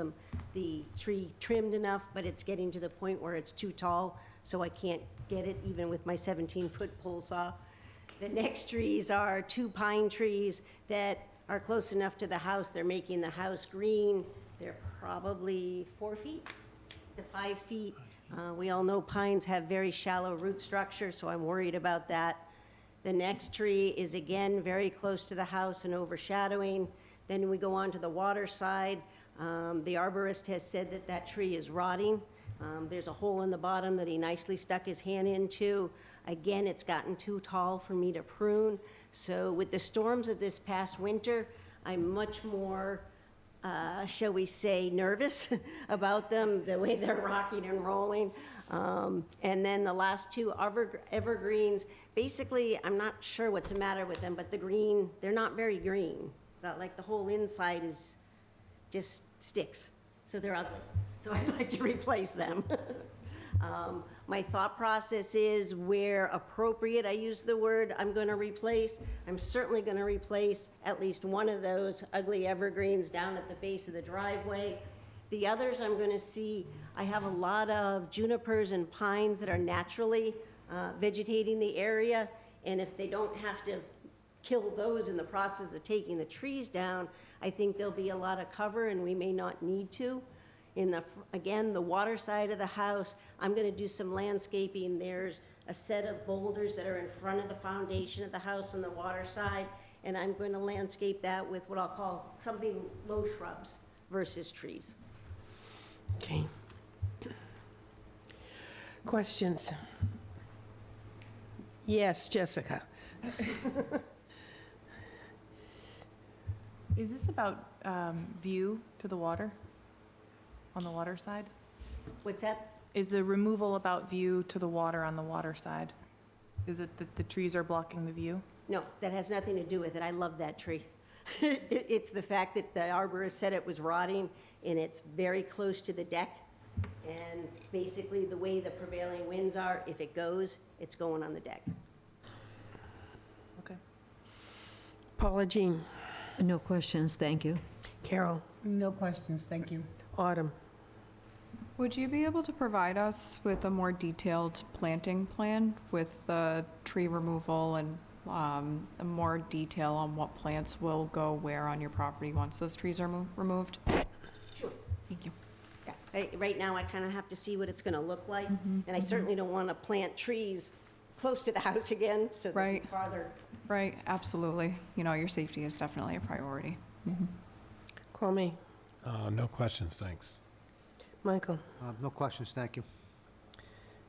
S21: the tree trimmed enough, but it's getting to the point where it's too tall, so I can't get it even with my 17-foot pole saw. The next trees are 2 pine trees that are close enough to the house. They're making the house green. They're probably 4 feet to 5 feet. We all know pines have very shallow root structure, so I'm worried about that. The next tree is again very close to the house and overshadowing. Then we go on to the water side. The arborist has said that that tree is rotting. There's a hole in the bottom that he nicely stuck his hand into. Again, it's gotten too tall for me to prune. So with the storms of this past winter, I'm much more, shall we say, nervous about them, the way they're rocking and rolling. And then the last 2 evergreens, basically, I'm not sure what's the matter with them, but the green, they're not very green. Like the whole inside is just sticks, so they're ugly. So I'd like to replace them. My thought process is where appropriate, I use the word, I'm going to replace. I'm certainly going to replace at least one of those ugly evergreens down at the base of the driveway. The others I'm going to see, I have a lot of junipers and pines that are naturally vegetating the area, and if they don't have to kill those in the process of taking the trees down, I think there'll be a lot of cover and we may not need to. Again, the water side of the house, I'm going to do some landscaping. There's a set of boulders that are in front of the foundation of the house on the water side, and I'm going to landscape that with what I'll call something low shrubs versus trees.
S1: Okay. Questions? Yes, Jessica.
S18: Is this about view to the water, on the water side?
S21: What's that?
S18: Is the removal about view to the water on the water side? Is it that the trees are blocking the view?
S21: No, that has nothing to do with it. I love that tree. It's the fact that the arborist said it was rotting, and it's very close to the deck. And basically, the way the prevailing winds are, if it goes, it's going on the deck.
S18: Okay.
S1: Paula Jean.
S3: No questions, thank you.
S1: Carol.
S4: No questions, thank you.
S1: Autumn.
S2: Would you be able to provide us with a more detailed planting plan with tree removal and a more detail on what plants will go where on your property once those trees are removed?
S21: Sure.
S2: Thank you.
S21: Yeah. Right now, I kind of have to see what it's going to look like, and I certainly don't want to plant trees close to the house again, so
S2: Right.
S21: farther.
S2: Right, absolutely. You know, your safety is definitely a priority.
S1: Kwame.
S5: No questions, thanks.
S1: Michael.
S6: No questions, thank you.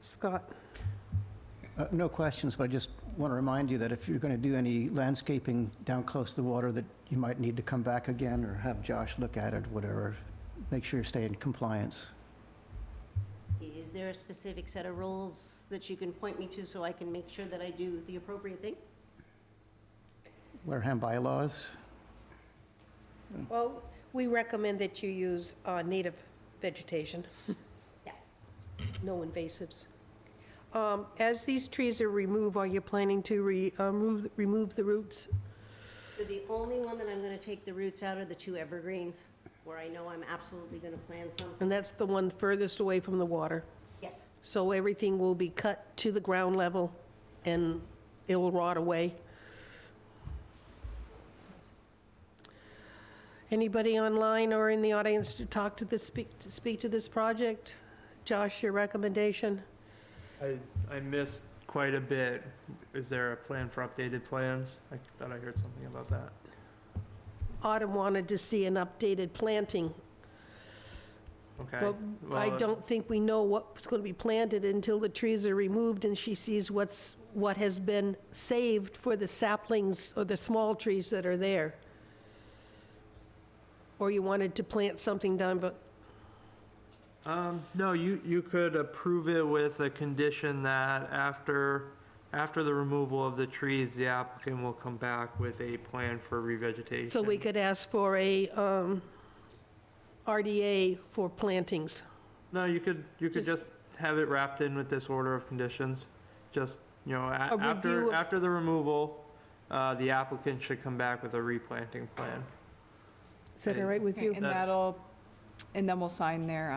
S1: Scott.
S12: No questions, but I just want to remind you that if you're going to do any landscaping down close to the water, that you might need to come back again or have Josh look at it, whatever. Make sure you stay in compliance.
S21: Is there a specific set of rules that you can point me to so I can make sure that I do the appropriate thing?
S12: Wareham bylaws.
S1: Well, we recommend that you use native vegetation.
S21: Yeah.
S1: No invasives. As these trees are removed, are you planning to remove the roots?
S21: So the only one that I'm going to take the roots out are the 2 evergreens, where I know I'm absolutely going to plant something.
S1: And that's the one furthest away from the water?
S21: Yes.
S1: So everything will be cut to the ground level and it will rot away? Anybody online or in the audience to talk to this, speak to this project? Josh, your recommendation?
S9: I missed quite a bit. Is there a plan for updated plans? I thought I heard something about that.
S1: Autumn wanted to see an updated planting,
S9: Okay.
S1: but I
S9: Well,
S1: don't think we know what's going to be planted until the trees are removed and she sees what has been saved for the saplings or the small trees that are there. Or you wanted to plant something down, but
S9: No, you could approve it with a condition that after the removal of the trees, the applicant will come back with a plan for revegetation.
S1: so we could ask for a RDA for plantings.
S9: No, you could just have it wrapped in with this order of conditions. Just,
S1: review of-
S9: after the removal, the applicant should come back with a replanting plan.
S1: Is that all right with
S2: Okay,
S1: you?
S2: and then we'll sign their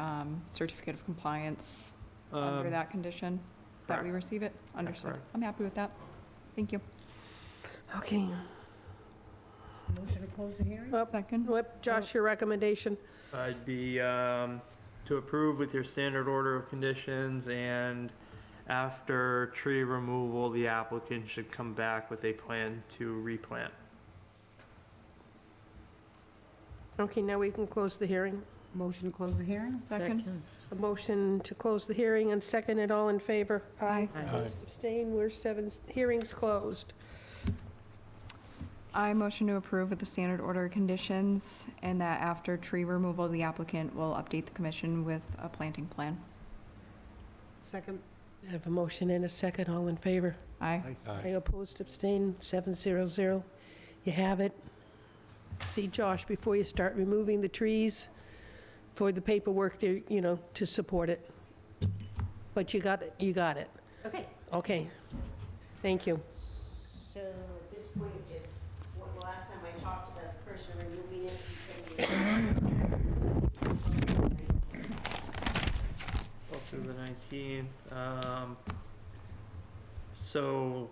S2: certificate of compliance under that condition, that we
S9: correct.
S2: receive it. Understood.
S9: correct.
S2: I'm happy with that. Thank you.
S1: Okay.
S4: Motion to close the hearing?
S2: Second.
S1: What, Josh, your recommendation?
S9: I'd be to approve with your standard order of conditions, and after tree removal, the applicant should come back with a plan to replant.
S1: Okay, now we can close the hearing.
S4: Motion to close the hearing?
S2: Second.
S1: A motion to close the hearing and second it, all in favor?
S2: Aye.
S1: Opposed, abstained, we're hearings closed.
S2: I motion to approve with the standard order of conditions, and that after tree removal, the applicant will update the commission with a planting plan.
S4: Second.
S1: I have a motion and a second, all in favor?
S2: Aye.
S1: I opposed, abstained, 700. You have it. See, Josh, before you start removing the trees for the paperwork there, to support it. But you got it.
S21: Okay,
S1: Okay. Thank you.
S21: so at this point, just, the last time I talked to the person removing it, he said
S9: Up to the 19th. So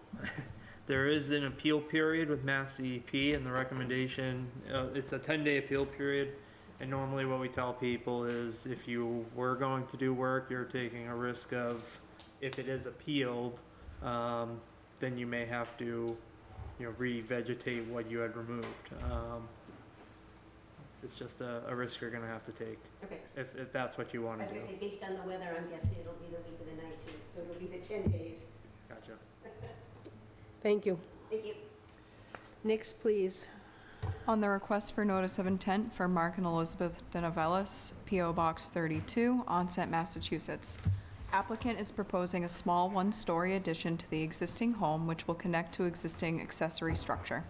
S9: there is an appeal period with Mass DEP, and the recommendation, it's a 10-day appeal period. And normally what we tell people is if you were going to do work, you're taking a risk of, if it is appealed, then you may have to, revegetate what you had removed. It's just a risk you're gonna have to take,
S21: Okay.
S9: if that's what you want
S21: I
S9: to
S21: was
S9: do.
S21: gonna say, based on the weather, I'm guessing it'll be the week of the 19th, so it'll be the 10 days.
S9: Gotcha.
S1: Thank you.
S21: Thank you.
S1: Next, please.
S2: On the request for notice of intent for Mark and Elizabeth DeNovellis, P.O. Box 32, Onset, Massachusetts. Applicant is proposing a small one-story addition to the existing home, which will connect to existing accessory structure.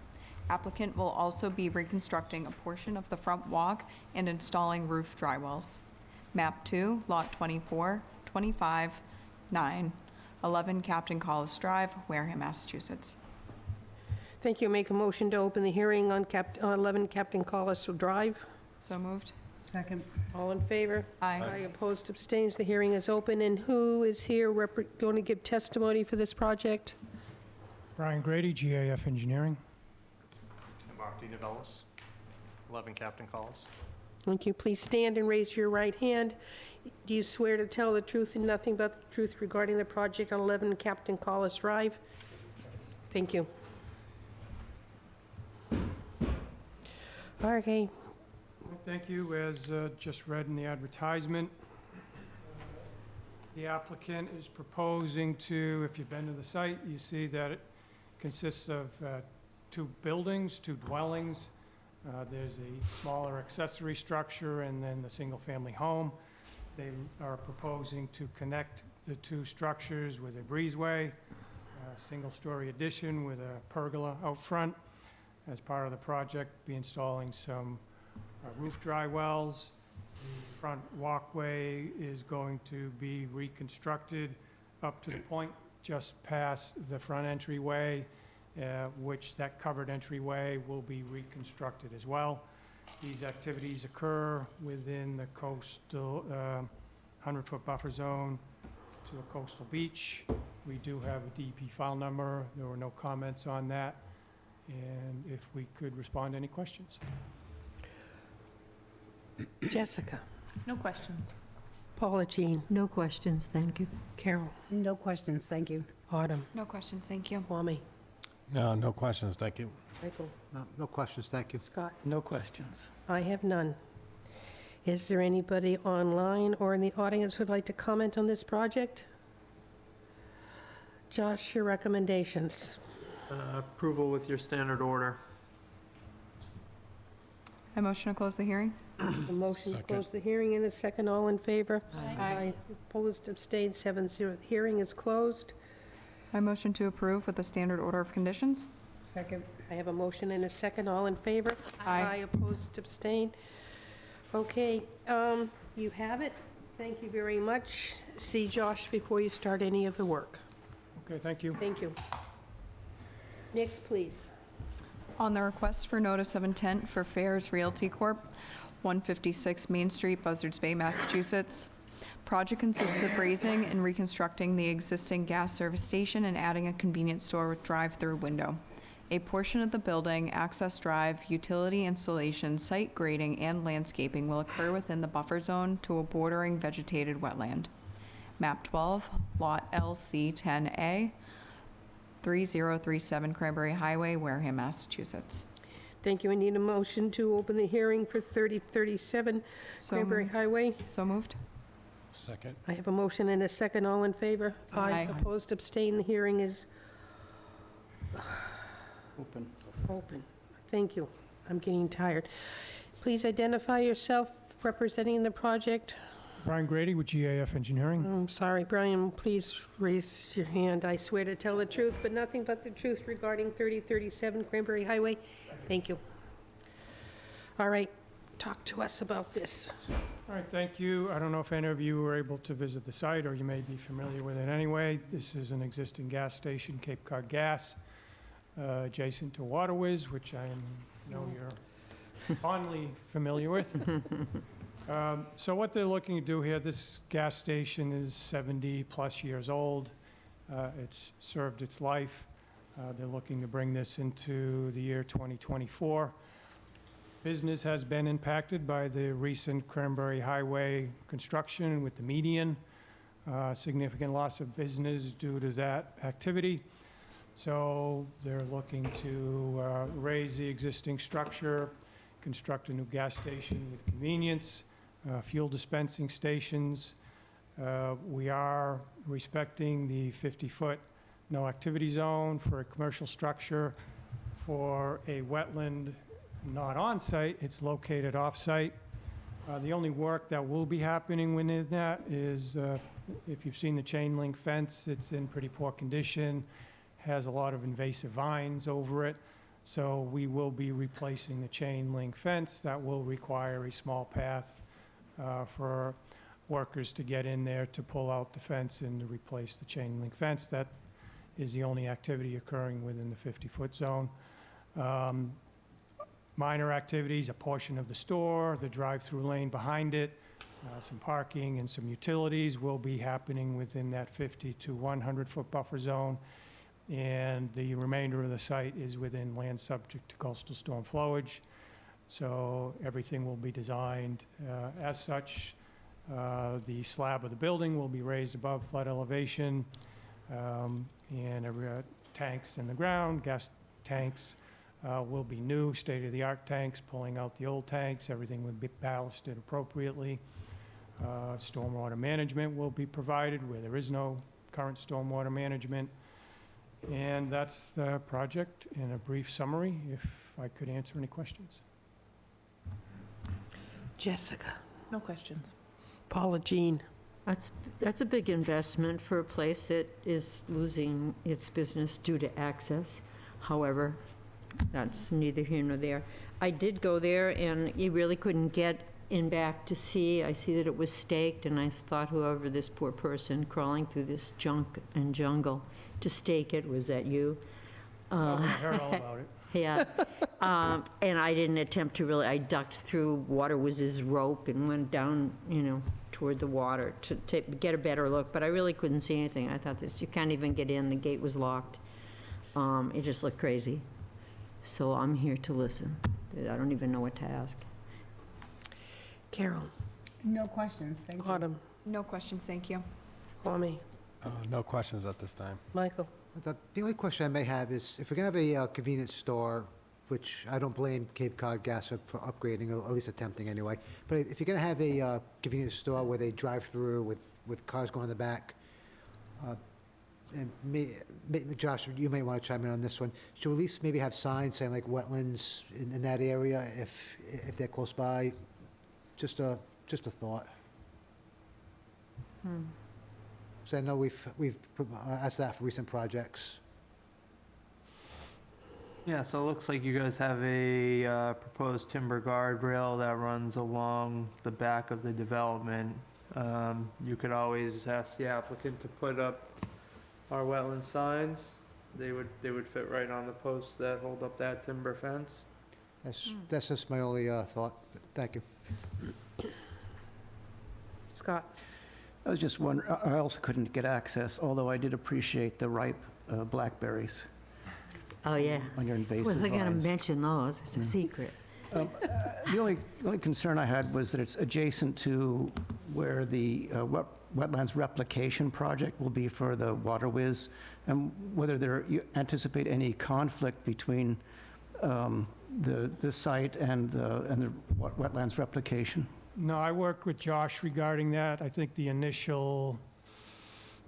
S2: Applicant will also be reconstructing a portion of the front walk and installing roof drywells. Map 2, Lot 24, 25, 9, 11 Captain Collis Drive, Wareham, Massachusetts.
S1: Thank you. Make a motion to open the hearing on 11 Captain Collis Drive.
S2: So moved.
S4: Second.
S1: All in favor?
S2: Aye.
S1: Opposed, abstains. The hearing is open. And who is here going to give testimony for this project?
S7: Brian Grady, GAF Engineering.
S11: Mark D. Novellis, 11 Captain Calls.
S1: Thank you. Please stand and raise your right hand. Do you swear to tell the truth and nothing but the truth regarding the project on 11 Captain Collis Drive? Thank you. Okay.
S7: Thank you. As just read in the advertisement, the applicant is proposing to, if you've been to the site, you see that it consists of 2 buildings, 2 dwellings. There's a smaller accessory structure and then the single-family home. They are proposing to connect the 2 structures with a breezeway, a single-story addition with a pergola out front. As part of the project, be installing some roof dry wells. The front walkway is going to be reconstructed up to the point just past the front entryway, which that covered entryway will be reconstructed as well. These activities occur within the coastal 100-foot buffer zone to a coastal beach. We do have a DEP file number. There were no comments on that. And if we could respond to any questions.
S1: Jessica.
S18: No questions.
S1: Paula Jean.
S3: No questions, thank you.
S1: Carol.
S4: No questions, thank you.
S1: Autumn.
S2: No questions, thank you.
S1: Kwame.
S5: No, no questions, thank you.
S1: Michael.
S6: No questions, thank you.
S1: Scott.
S12: No questions.
S1: I have none. Is there anybody online or in the audience who'd like to comment on this project? Josh, your recommendations.
S9: Approval with your standard order.
S2: I motion to close the hearing.
S1: A motion to
S5: Second.
S1: close the hearing and a second. All in favor? Aye. Opposed, abstained, 7-0. Hearing is closed.
S2: I motion to approve with the standard order of conditions.
S1: Second. I have a motion and a second. All in favor?
S2: Aye.
S1: Opposed, abstained. Okay, you have it. Thank you very much. See Josh before you start any of the work.
S7: Okay, thank you.
S1: Thank you. Next, please.
S2: On the request for notice of intent for Fairs Realty Corp., 156 Main Street, Buzzards Bay, Massachusetts. Project consists of raising and reconstructing the existing gas service station and adding a convenience store with drive-through window. A portion of the building, access drive, utility installation, site grading, and landscaping will occur within the buffer zone to a bordering vegetated wetland. Map 12, Lot LC10A, 3037 Cranberry Highway, Wareham, Massachusetts.
S1: Thank you. I need a motion to open the hearing for 3037 Cranberry Highway.
S2: So moved.
S5: Second.
S1: I have a motion and a second. All in favor?
S2: Aye.
S1: Opposed, abstained. The hearing is
S12: Open.
S1: open. Thank you. I'm getting tired. Please identify yourself representing the project.
S7: Brian Grady with GAF Engineering.
S1: I'm sorry, Brian, please raise your hand. I swear to tell the truth, but nothing but the truth regarding 3037 Cranberry Highway. Thank you. All right, talk to us about this.
S7: All right, thank you. I don't know if any of you were able to visit the site, or you may be familiar with it anyway. This is an existing gas station, Cape Cod Gas, adjacent to Waterways, which I know you're fondly familiar with. So what they're looking to do here, this gas station is 70-plus years old. It's served its life. They're looking to bring this into the year 2024. Business has been impacted by the recent Cranberry Highway construction with the median. Significant loss of business due to that activity. So they're looking to raise the existing structure, construct a new gas station with convenience, fuel dispensing stations. We are respecting the 50-foot no activity zone for a commercial structure. For a wetland not on-site, it's located off-site. The only work that will be happening within that is, if you've seen the chain link fence, it's in pretty poor condition, has a lot of invasive vines over it. So we will be replacing the chain link fence. That will require a small path for workers to get in there to pull out the fence and to replace the chain link fence. That is the only activity occurring within the 50-foot zone. Minor activities, a portion of the store, the drive-through lane behind it, some parking and some utilities will be happening within that 50 to 100-foot buffer zone. And the remainder of the site is within land subject to coastal storm flowage. So everything will be designed as such. The slab of the building will be raised above flood elevation, and tanks in the ground, gas tanks will be new, state-of-the-art tanks, pulling out the old tanks. Everything will be ballasted appropriately. Stormwater management will be provided where there is no current stormwater management. And that's the project in a brief summary, if I could answer any questions.
S1: Jessica.
S18: No questions.
S1: Paula Jean.
S3: That's a big investment for a place that is losing its business due to access. However, that's neither here nor there. I did go there, and you really couldn't get in back to see. I see that it was staked, and I thought whoever this poor person crawling through this junk and jungle to stake it, was that you?
S7: I heard all about it.
S3: Yeah. And I didn't attempt to really, I ducked through Water Whizz's rope and went down, toward the water to get a better look, but I really couldn't see anything. I thought you can't even get in, the gate was locked. It just looked crazy. So I'm here to listen. I don't even know what to ask.
S1: Carol.
S4: No questions, thank you.
S1: Autumn.
S2: No questions, thank you.
S1: Kwame?
S5: No questions at this time.
S1: Michael?
S6: The only question I may have is, if we're going to have a convenience store, which I don't blame Cape Cod Gas for upgrading, or at least attempting anyway, but if you're going to have a convenience store where they drive through with cars going in the back, and Josh, you may want to chime in on this one, should we at least maybe have signs saying like wetlands in that area if they're close by? Just a thought. So I know we've asked that for recent projects.
S9: Yeah, so it looks like you guys have a proposed timber guardrail that runs along the back of the development. You could always ask the applicant to put up our wetland signs. They would fit right on the posts that hold up that timber fence.
S6: That's just my only thought. Thank you.
S1: Scott?
S12: I was just wondering, I also couldn't get access, although I did appreciate the ripe blackberries
S3: Oh, yeah.
S12: on your invasive
S3: Wasn't going to
S12: vines.
S3: mention those, it's a secret.
S12: The only concern I had was that it's adjacent to where the wetlands replication project will be for the Water Whiz, and whether you anticipate any conflict between the site and the wetlands replication.
S7: No, I worked with Josh regarding that. I think the initial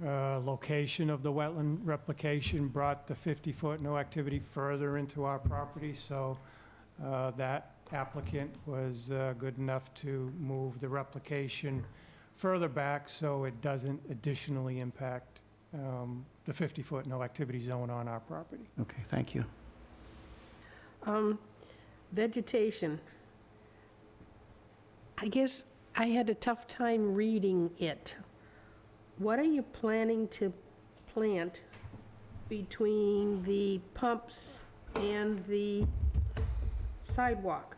S7: location of the wetland replication brought the 50-foot no activity further into our property, so that applicant was good enough to move the replication further back so it doesn't additionally impact the 50-foot no activity zone on our property.
S12: Okay, thank you.
S1: Vegetation. I guess I had a tough time reading it. What are you planning to plant between the pumps and the sidewalk?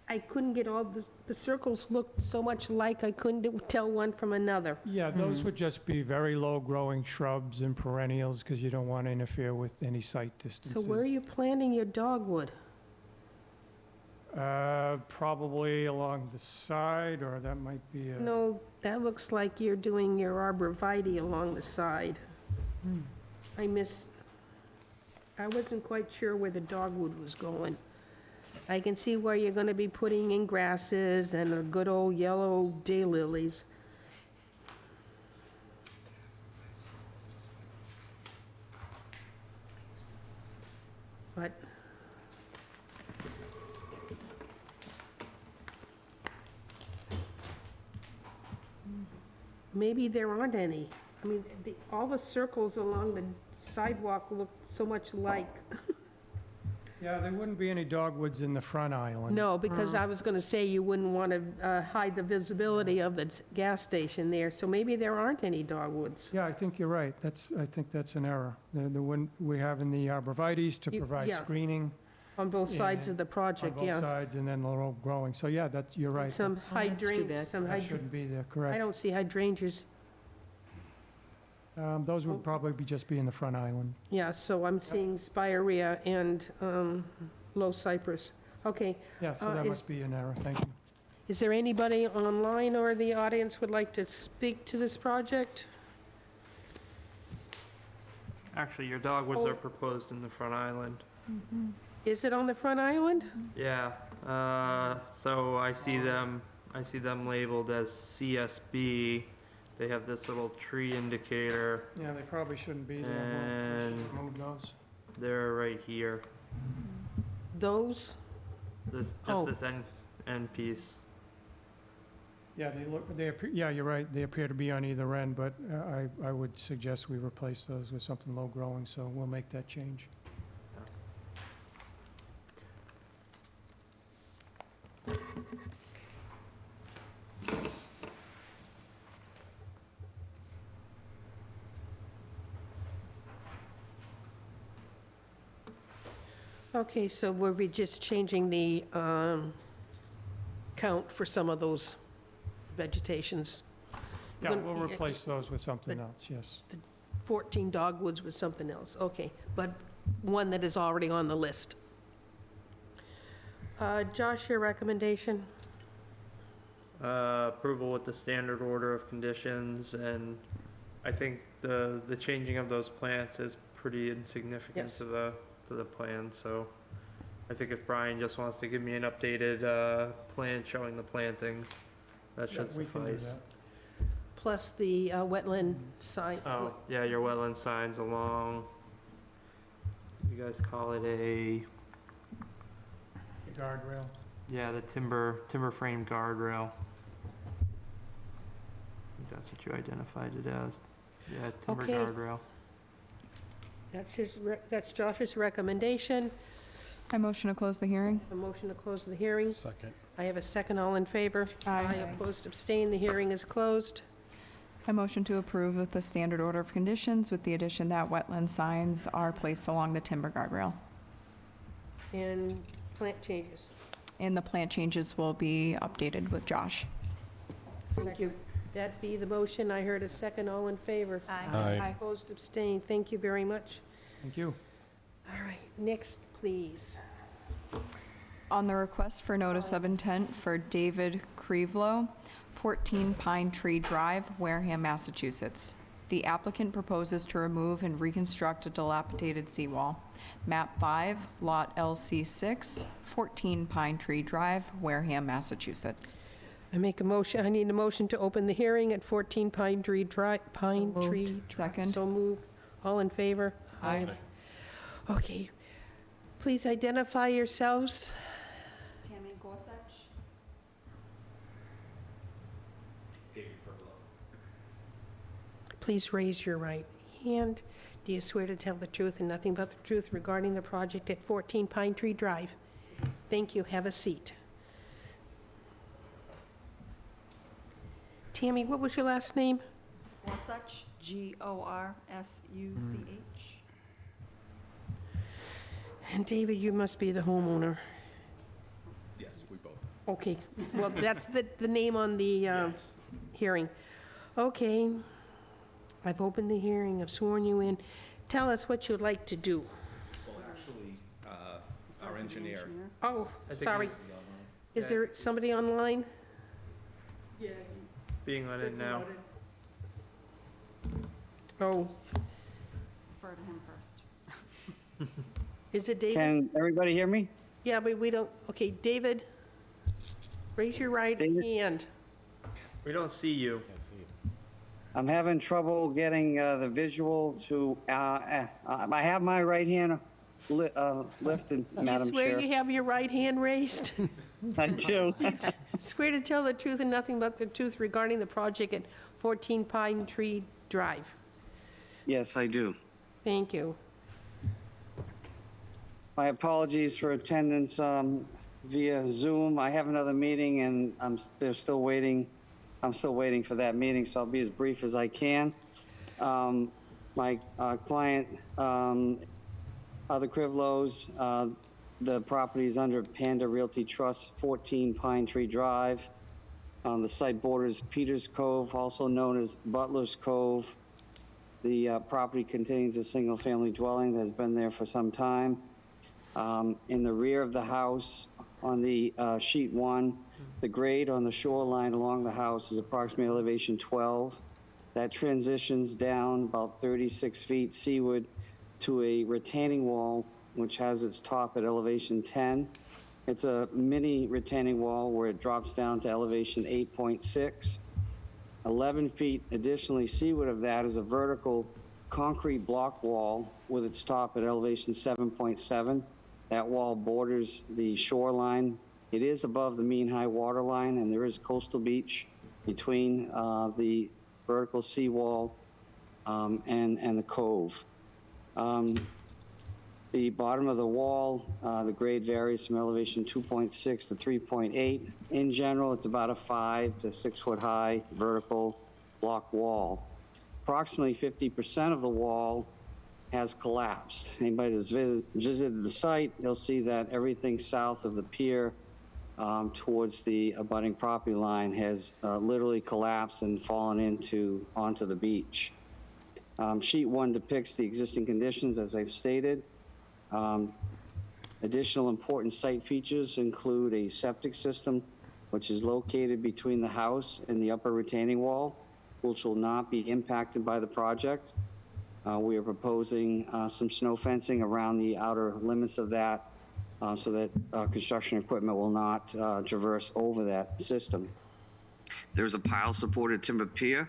S1: I couldn't get all the circles looked so much alike, I couldn't tell one from another.
S7: Yeah, those would just be very low-growing shrubs and perennials because you don't want to interfere with any site
S1: So
S7: distances.
S1: where are you planting your dogwood?
S7: Probably along the side, or that might be a...
S1: No, that looks like you're doing your arborvitae along the side. I wasn't quite sure where the dogwood was going. I can see where you're gonna be putting in grasses and the good old yellow daylilies. But maybe there aren't any. I mean, all the circles along the sidewalk look so much alike.
S7: Yeah, there wouldn't be any dogwoods in the front island.
S1: No, because I was going to say you wouldn't want to hide the visibility of the gas station there, so maybe there aren't any dogwoods.
S7: Yeah, I think you're right. I think that's an error. We have in the arborvitae's to provide
S1: yeah.
S7: screening.
S1: On both sides of the project,
S7: On
S1: yeah.
S7: both sides, and then the low growing. So yeah, you're right.
S1: Some hydrangeas,
S7: That shouldn't be there,
S1: I
S7: correct.
S1: don't see hydrangeas.
S7: Those would probably just be in the front island.
S1: Yeah, so I'm seeing spirea and low cypress. Okay.
S7: Yeah, so that must be an error. Thank you.
S1: Is there anybody online or the audience would like to speak to this project?
S9: Actually, your dogwoods are proposed in the front island.
S1: Is it on the front island?
S9: Yeah, so I see them labeled as CSB. They have this little tree indicator.
S7: Yeah, they probably shouldn't be there.
S9: And
S7: We should move those.
S9: they're right here.
S1: Those?
S9: This end piece.
S7: Yeah, yeah, you're right. They appear to be on either end, but I would suggest we replace those with something low growing, so we'll make that change.
S1: Okay, so we'll be just changing the count for some of those vegetations.
S7: Yeah,
S1: Gonna-
S7: we'll replace those with something else, yes.
S1: 14 dogwoods with something else, okay, but one that is already on the list. Josh, your recommendation?
S9: approval with the standard order of conditions, and I think the changing of those plants is pretty insignificant
S1: Yes.
S9: to the plan, so I think if Brian just wants to give me an updated, plan showing the plantings, that should
S7: We can do
S9: suffice.
S7: that.
S1: Plus the wetland sign.
S9: Oh, yeah, your wetland signs along, you guys call it
S7: The guardrail.
S9: the timber frame guardrail. I think that's what you identified it as. Yeah, timber
S1: Okay.
S9: guardrail.
S1: That's Josh's recommendation.
S2: I motion to close the hearing.
S1: A motion to close the hearing.
S5: Second.
S1: I have a second. All in favor?
S2: Aye.
S1: Opposed, abstained. The hearing is closed.
S2: I motion to approve with the standard order of conditions with the addition that wetland signs are placed along the timber guardrail.
S1: And plant changes.
S2: And the plant changes will be updated with Josh.
S1: Thank you. That be the motion. I heard a second. All in favor?
S5: Aye.
S1: Opposed, abstained. Thank you very much.
S7: Thank you.
S1: All right, next, please.
S2: On the request for notice of intent for David Crevelo, 14 Pine Tree Drive, Wareham, Massachusetts. The applicant proposes to remove and reconstruct a dilapidated seawall. Map 5, Lot LC6, 14 Pine Tree Drive, Wareham, Massachusetts.
S1: I make a motion, I need a motion to open the hearing at 14 Pine Tree Drive, Pine
S2: moved.
S1: Tree. Drive.
S2: Second.
S1: So moved. All in favor?
S2: Aye.
S1: Okay. Please identify yourselves.
S10: Tammy Gorsuch.
S1: Please raise your right hand. Do you swear to tell the truth and nothing but the truth regarding the project at 14 Pine Tree Drive? Thank you. Have a seat. Tammy, what was your last name?
S10: Gorsuch, Gorsuch.
S1: And David, you must be the homeowner.
S8: Yes, we both.
S1: Okay, well, that's the name on the hearing. Okay, I've opened the hearing, I've sworn you in. Tell us what you'd like to do.
S8: Well, actually, our engineer.
S1: Oh,
S9: I think
S1: sorry. Is there somebody online? Yeah.
S9: Being let in now.
S1: Oh,
S10: Refer to him first.
S1: is it David?
S22: Can everybody hear me?
S1: Yeah, but we don't, okay, David, raise your right hand.
S9: We don't see you.
S22: I'm having trouble getting the visual to, I have my right hand lifted, Madam
S1: You swear
S22: Chair.
S1: you have your right hand raised?
S22: I do.
S1: Swear to tell the truth and nothing but the truth regarding the project at 14 Pine Tree Drive.
S22: Yes, I do.
S1: Thank you.
S22: My apologies for attendance via Zoom. I have another meeting and they're still waiting. I'm still waiting for that meeting, so I'll be as brief as I can. My client, the Crivelos, the property is under Panda Realty Trust, 14 Pine Tree Drive. The site borders Peters Cove, also known as Butler's Cove. The property contains a single-family dwelling that has been there for some time. In the rear of the house, on the sheet 1, the grade on the shoreline along the house is approximately elevation 12. That transitions down about 36 feet seaward to a retaining wall, which has its top at elevation 10. It's a mini retaining wall where it drops down to elevation 8.6. 11 feet additionally seaward of that is a vertical concrete block wall with its top at elevation 7.7. That wall borders the shoreline. It is above the mean high water line, and there is coastal beach between the vertical seawall and the cove. The bottom of the wall, the grade varies from elevation 2.6 to 3.8. In general, it's about a 5 to 6 foot high vertical block wall. Approximately 50% of the wall has collapsed. Anybody that's visited the site, they'll see that everything south of the pier towards the abutting property line has literally collapsed and fallen onto the beach. Sheet 1 depicts the existing conditions, as I've stated. Additional important site features include a septic system which is located between the house and the upper retaining wall, which will not be impacted by the project. We are proposing some snow fencing around the outer limits of that so that construction equipment will not traverse over that system. There's a pile-supported timber pier,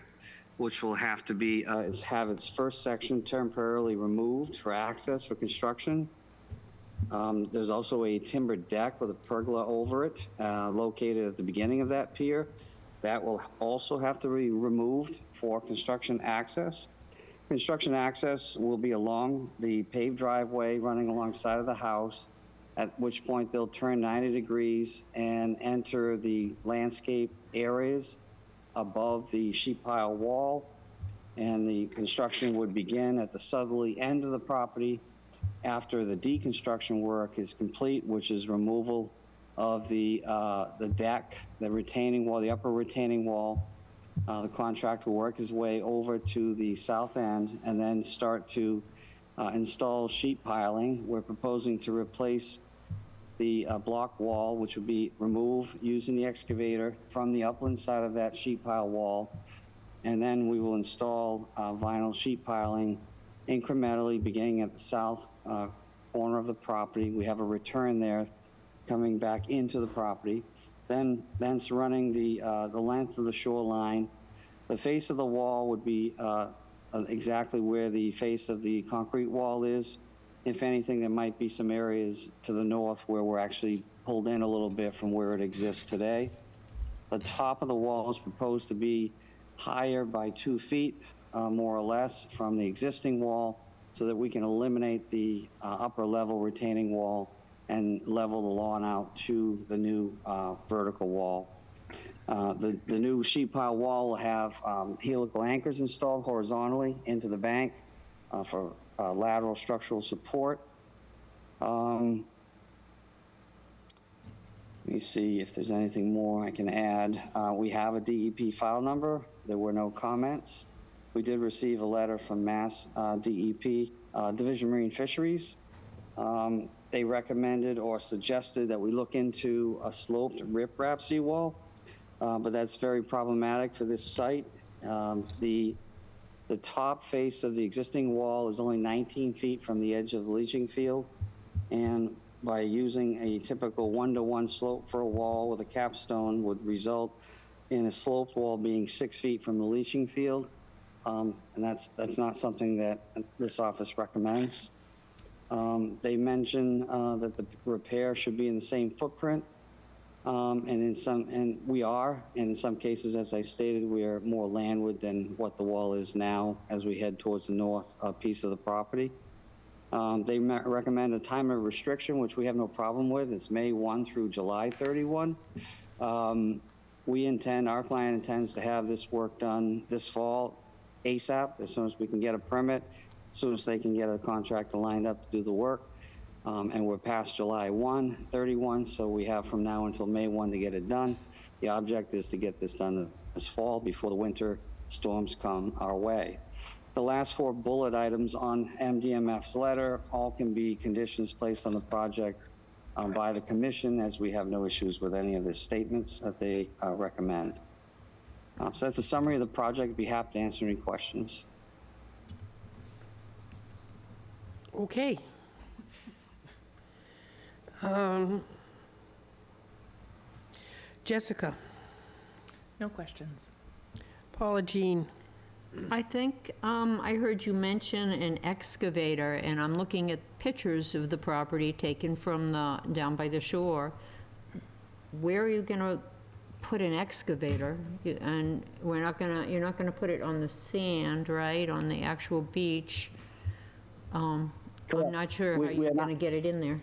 S22: which will have to be have its first section temporarily removed for access for construction. There's also a timber deck with a pergola over it located at the beginning of that pier. That will also have to be removed for construction access. Construction access will be along the paved driveway running alongside of the house, at which point they'll turn 90 degrees and enter the landscape areas above the sheet pile wall. And the construction would begin at the southerly end of the property after the deconstruction work is complete, which is removal of the deck, the retaining wall, the upper retaining wall. The contractor will work his way over to the south end and then start to install sheet piling. We're proposing to replace the block wall, which would be removed using the excavator from the upland side of that sheet pile wall. And then we will install vinyl sheet piling incrementally beginning at the south corner of the property. We have a return there coming back into the property. Then running the length of the shoreline. The face of the wall would be exactly where the face of the concrete wall is. If anything, there might be some areas to the north where we're actually pulled in a little bit from where it exists today. The top of the wall is proposed to be higher by 2 feet, more or less, from the existing wall, so that we can eliminate the upper level retaining wall and level the lawn out to the new vertical wall. The new sheet pile wall will have helical anchors installed horizontally into the bank for lateral structural support. Let me see if there's anything more I can add. We have a DEP file number. There were no comments. We did receive a letter from Mass DEP, Division of Marine Fisheries. They recommended or suggested that we look into a sloped riprap seawall, but that's very problematic for this site. The top face of the existing wall is only 19 feet from the edge of the leaching field, and by using a typical 1-to-1 slope for a wall with a capstone would result in a sloped wall being 6 feet from the leaching field, and that's not something that this office recommends. They mention that the repair should be in the same footprint, and in some cases, as I stated, we are more landward than what the wall is now as we head towards the north piece of the property. They recommend a time of restriction, which we have no problem with. It's May 1 through July 31. Our client intends to have this work done this fall ASAP, as soon as we can get a permit, as soon as they can get a contractor lined up to do the work. And we're past July 31, so we have from now until May 1 to get it done. The object is to get this done this fall before the winter storms come our way. The last 4 bullet items on MDMF's letter all can be conditions placed on the project by the commission, as we have no issues with any of the statements that they recommend. So that's a summary of the project. Be happy to answer any questions.
S1: Okay. Jessica.
S18: No questions.
S1: Paula Jean.
S3: I think I heard you mention an excavator, and I'm looking at pictures of the property taken from down by the shore. Where are you going to put an excavator? And you're not going to put it on the sand, right? On the actual beach. I'm not sure how you're going to get it in there.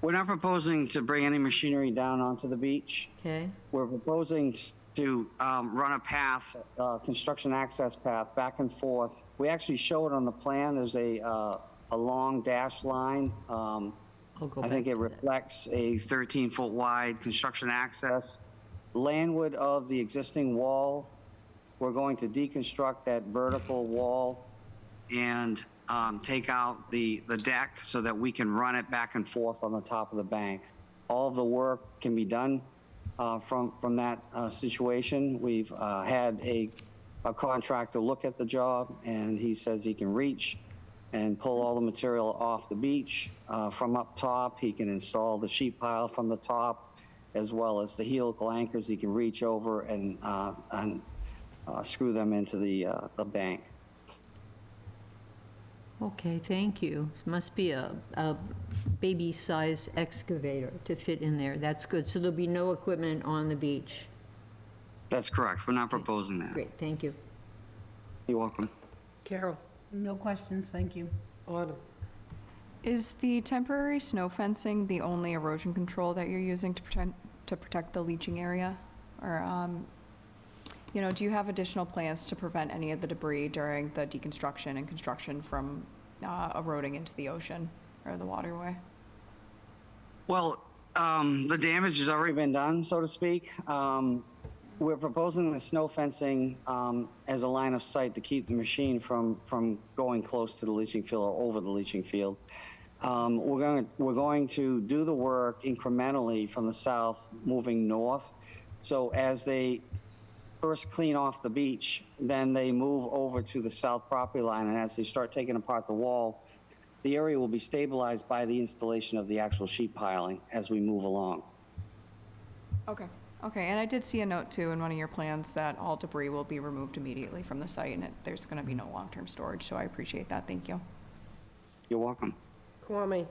S22: We're not proposing to bring any machinery down onto the beach.
S3: Okay.
S22: We're proposing to run a path, construction access path back and forth. We actually show it on the plan. There's a long dashed line. I think it reflects a 13-foot wide construction access. Landward of the existing wall, we're going to deconstruct that vertical wall and take out the deck so that we can run it back and forth on the top of the bank. All of the work can be done from that situation. We've had a contractor look at the job, and he says he can reach and pull all the material off the beach from up top. He can install the sheet pile from the top, as well as the helical anchors. He can reach over and screw them into the bank.
S3: Okay, thank you. Must be a baby-sized excavator to fit in there. That's good. So there'll be no equipment on the beach?
S22: That's correct. We're not proposing that.
S3: Great, thank you.
S22: You're welcome.
S1: Carol?
S4: No questions, thank you.
S1: Autumn?
S2: Is the temporary snow fencing the only erosion control that you're using to protect the leaching area? Or, you know, do you have additional plans to prevent any of the debris during the deconstruction and construction from eroding into the ocean or the waterway?
S22: Well, the damage has already been done, so to speak. We're proposing the snow fencing as a line of sight to keep the machine from going close to the leaching field or over the leaching field. We're going to do the work incrementally from the south, moving north. So as they first clean off the beach, then they move over to the south property line, and as they start taking apart the wall, the area will be stabilized by the installation of the actual sheet piling as we move along.
S2: Okay. Okay, and I did see a note too in one of your plans that all debris will be removed immediately from the site, and there's going to be no long-term storage, so I appreciate that. Thank you.
S22: You're welcome.
S1: Kwame?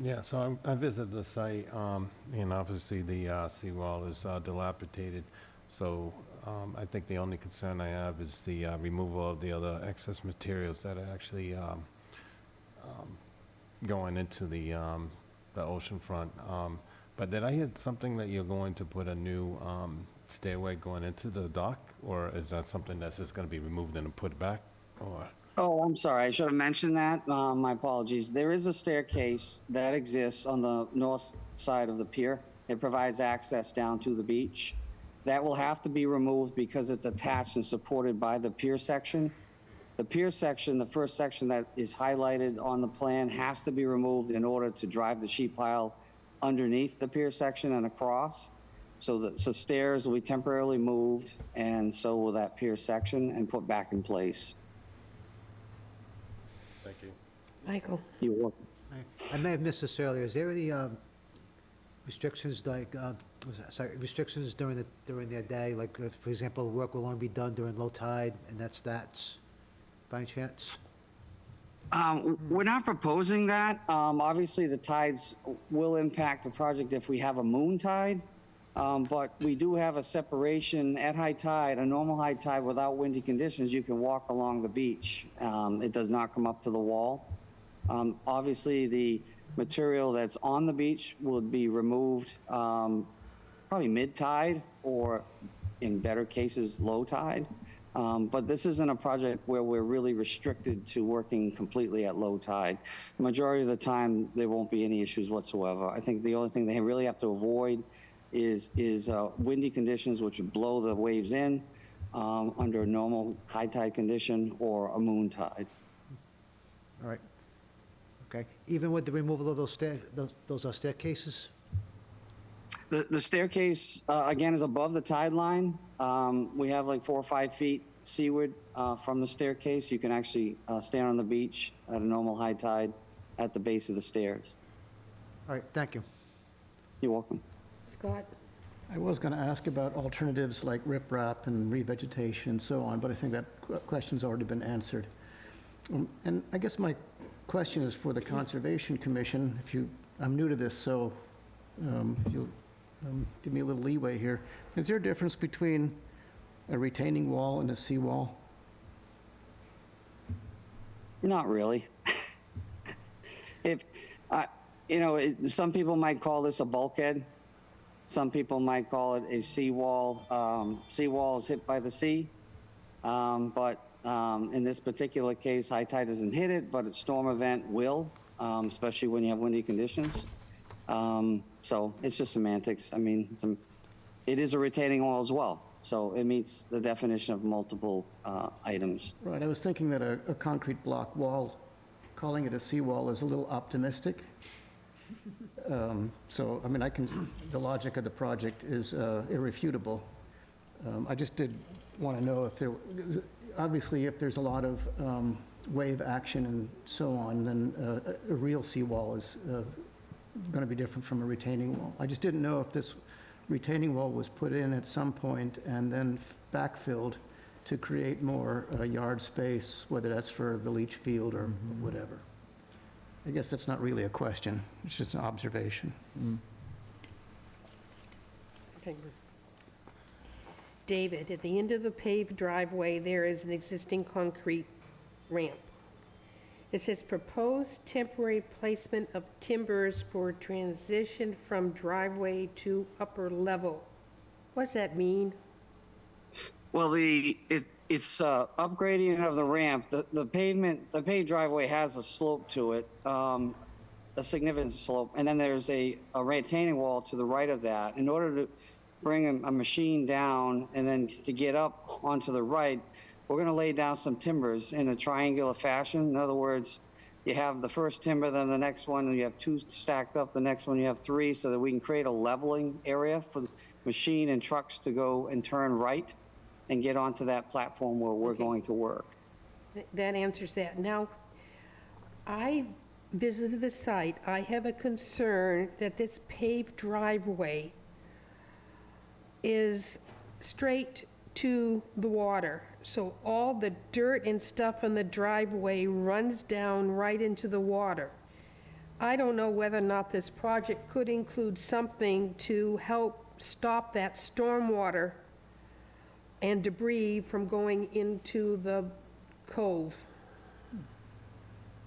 S5: Yeah, so I visited the site, and obviously the seawall is dilapidated. So I think the only concern I have is the removal of the other excess materials that are actually going into the ocean front. But did I hear something that you're going to put a new stairway going into the dock, or is that something that's just going to be removed and put back, or?
S22: Oh, I'm sorry. I should have mentioned that. My apologies. There is a staircase that exists on the north side of the pier. It provides access down to the beach. That will have to be removed because it's attached and supported by the pier section. The pier section, the first section that is highlighted on the plan, has to be removed in order to drive the sheet pile underneath the pier section and across. So the stairs will be temporarily moved, and so will that pier section, and put back in place.
S5: Thank you.
S1: Michael?
S22: You're welcome.
S6: I may have missed this earlier. Is there any restrictions, like, restrictions during their day? Like, for example, work will only be done during low tide, and that's by any chance?
S22: We're not proposing that. Obviously, the tides will impact the project if we have a moon tide, but we do have a separation at high tide, a normal high tide without windy conditions. You can walk along the beach. It does not come up to the wall. Obviously, the material that's on the beach would be removed probably mid-tide or, in better cases, low tide. But this isn't a project where we're really restricted to working completely at low tide. The majority of the time, there won't be any issues whatsoever. I think the only thing they really have to avoid is windy conditions, which would blow the waves in under a normal high tide condition or a moon tide.
S6: All right. Okay. Even with the removal of those staircases?
S22: The staircase, again, is above the tide line. We have like 4 or 5 feet seaward from the staircase. You can actually stand on the beach at a normal high tide at the base of the stairs.
S6: All right, thank you.
S22: You're welcome.
S1: Scott?
S12: I was going to ask about alternatives like riprap and revegetation and so on, but I think that question's already been answered. And I guess my question is for the Conservation Commission. I'm new to this, so if you'll give me a little leeway here. Is there a difference between a retaining wall and a seawall?
S22: Not really. Some people might call this a bulkhead. Some people might call it a seawall. Seawall is hit by the sea, but in this particular case, high tide doesn't hit it, but a storm event will, especially when you have windy conditions. So it's just semantics. I mean, it is a retaining wall as well, so it meets the definition of multiple items.
S12: Right, I was thinking that a concrete block wall, calling it a seawall is a little optimistic. So, I mean, the logic of the project is irrefutable. I just did want to know if obviously, if there's a lot of wave action and so on, then a real seawall is going to be different from a retaining wall. I just didn't know if this retaining wall was put in at some point and then backfilled to create more yard space, whether that's for the leach field or whatever. I guess that's not really a question, it's just an observation.
S1: Okay. David, at the end of the paved driveway, there is an existing concrete ramp. It says proposed temporary placement of timbers for transition from driveway to upper level. What does that mean?
S22: Well, it's upgrading of the ramp. The paved driveway has a slope to it, a significant slope, and then there's a retaining wall to the right of that. In order to bring a machine down and then to get up onto the right, we're going to lay down some timbers in a triangular fashion. In other words, you have the first timber, then the next one, and you have two stacked up. The next one, you have three, so that we can create a leveling area for the machine and trucks to go and turn right and get onto that platform where we're going to work.
S1: That answers that. Now, I visited the site. I have a concern that this paved driveway is straight to the water. So all the dirt and stuff on the driveway runs down right into the water. I don't know whether or not this project could include something to help stop that stormwater and debris from going into the cove.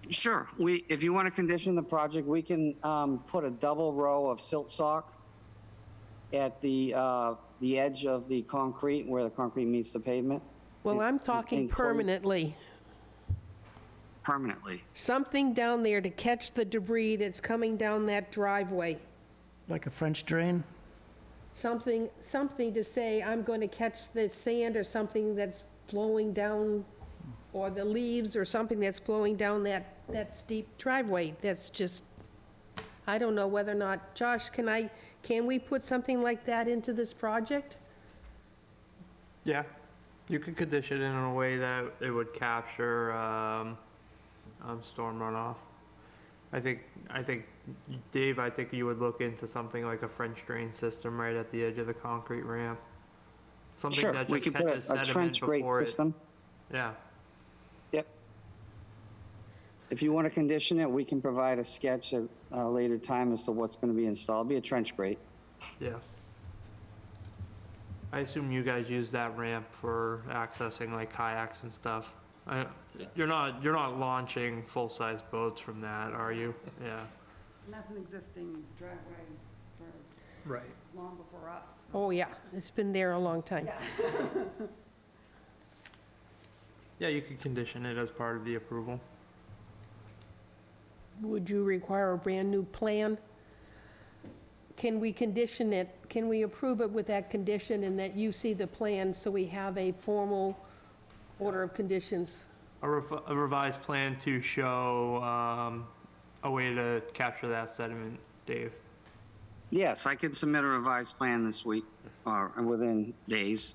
S22: Sure. If you want to condition the project, we can put a double row of silt sock at the edge of the concrete where the concrete meets the pavement.
S1: Well, I'm talking permanently.
S22: Permanently.
S1: Something down there to catch the debris that's coming down that driveway.
S12: Like a French drain?
S1: Something to say, I'm going to catch the sand or something that's flowing down, or the leaves or something that's flowing down that steep driveway. That's just, I don't know whether or not, Josh, can we put something like that into this project?
S9: Yeah, you could condition it in a way that it would capture storm runoff. I think, Dave, I think you would look into something like a French drain system right at the edge of the concrete ramp. Something
S22: Sure,
S9: that
S22: we
S9: just
S22: could put
S9: catches
S22: a trench
S9: sediment
S22: grate
S9: before it.
S22: system.
S9: Yeah,
S22: Yep. If you want to condition it, we can provide a sketch at a later time as to what's going to be installed. Be a trench grate.
S9: yeah. I assume you guys use that ramp for accessing like kayaks and stuff. You're not launching full-size boats from that, are you? Yeah.
S10: And that's an existing driveway for
S9: Right.
S10: long before us.
S1: Oh, yeah, it's been there a long time.
S9: Yeah, you could condition it as part of the approval.
S1: Would you require a brand-new plan? Can we condition it, can we approve it with that condition and that you see the plan so we have a formal order of conditions?
S9: A revised plan to show a way to capture that sediment, Dave.
S22: Yes, I can submit a revised plan this week or within days.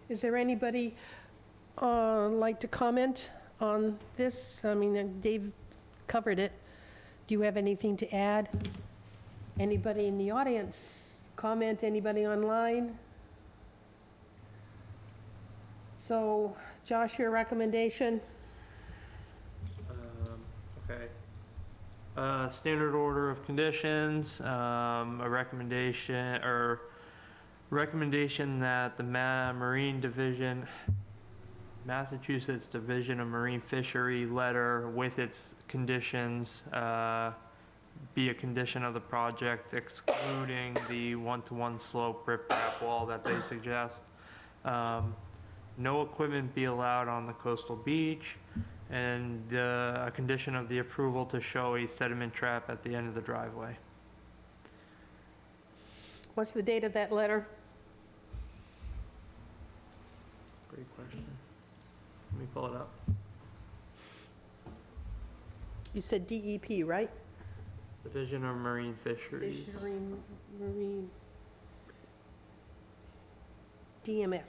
S1: Is there anybody like to comment on this? I mean, Dave covered it. Do you have anything to add? Anybody in the audience comment? Anybody online? So, Josh, your recommendation?
S9: Okay. Standard order of conditions, a recommendation that the Massachusetts Division of Marine Fishery letter with its conditions be a condition of the project, excluding the one-to-one slope riprap wall that they suggest. No equipment be allowed on the coastal beach, and a condition of the approval to show a sediment trap at the end of the driveway.
S1: What's the date of that letter?
S9: Great question. Let me pull it up.
S1: You said DEP, right?
S9: Division of Marine Fisheries.
S1: Marine. DMF.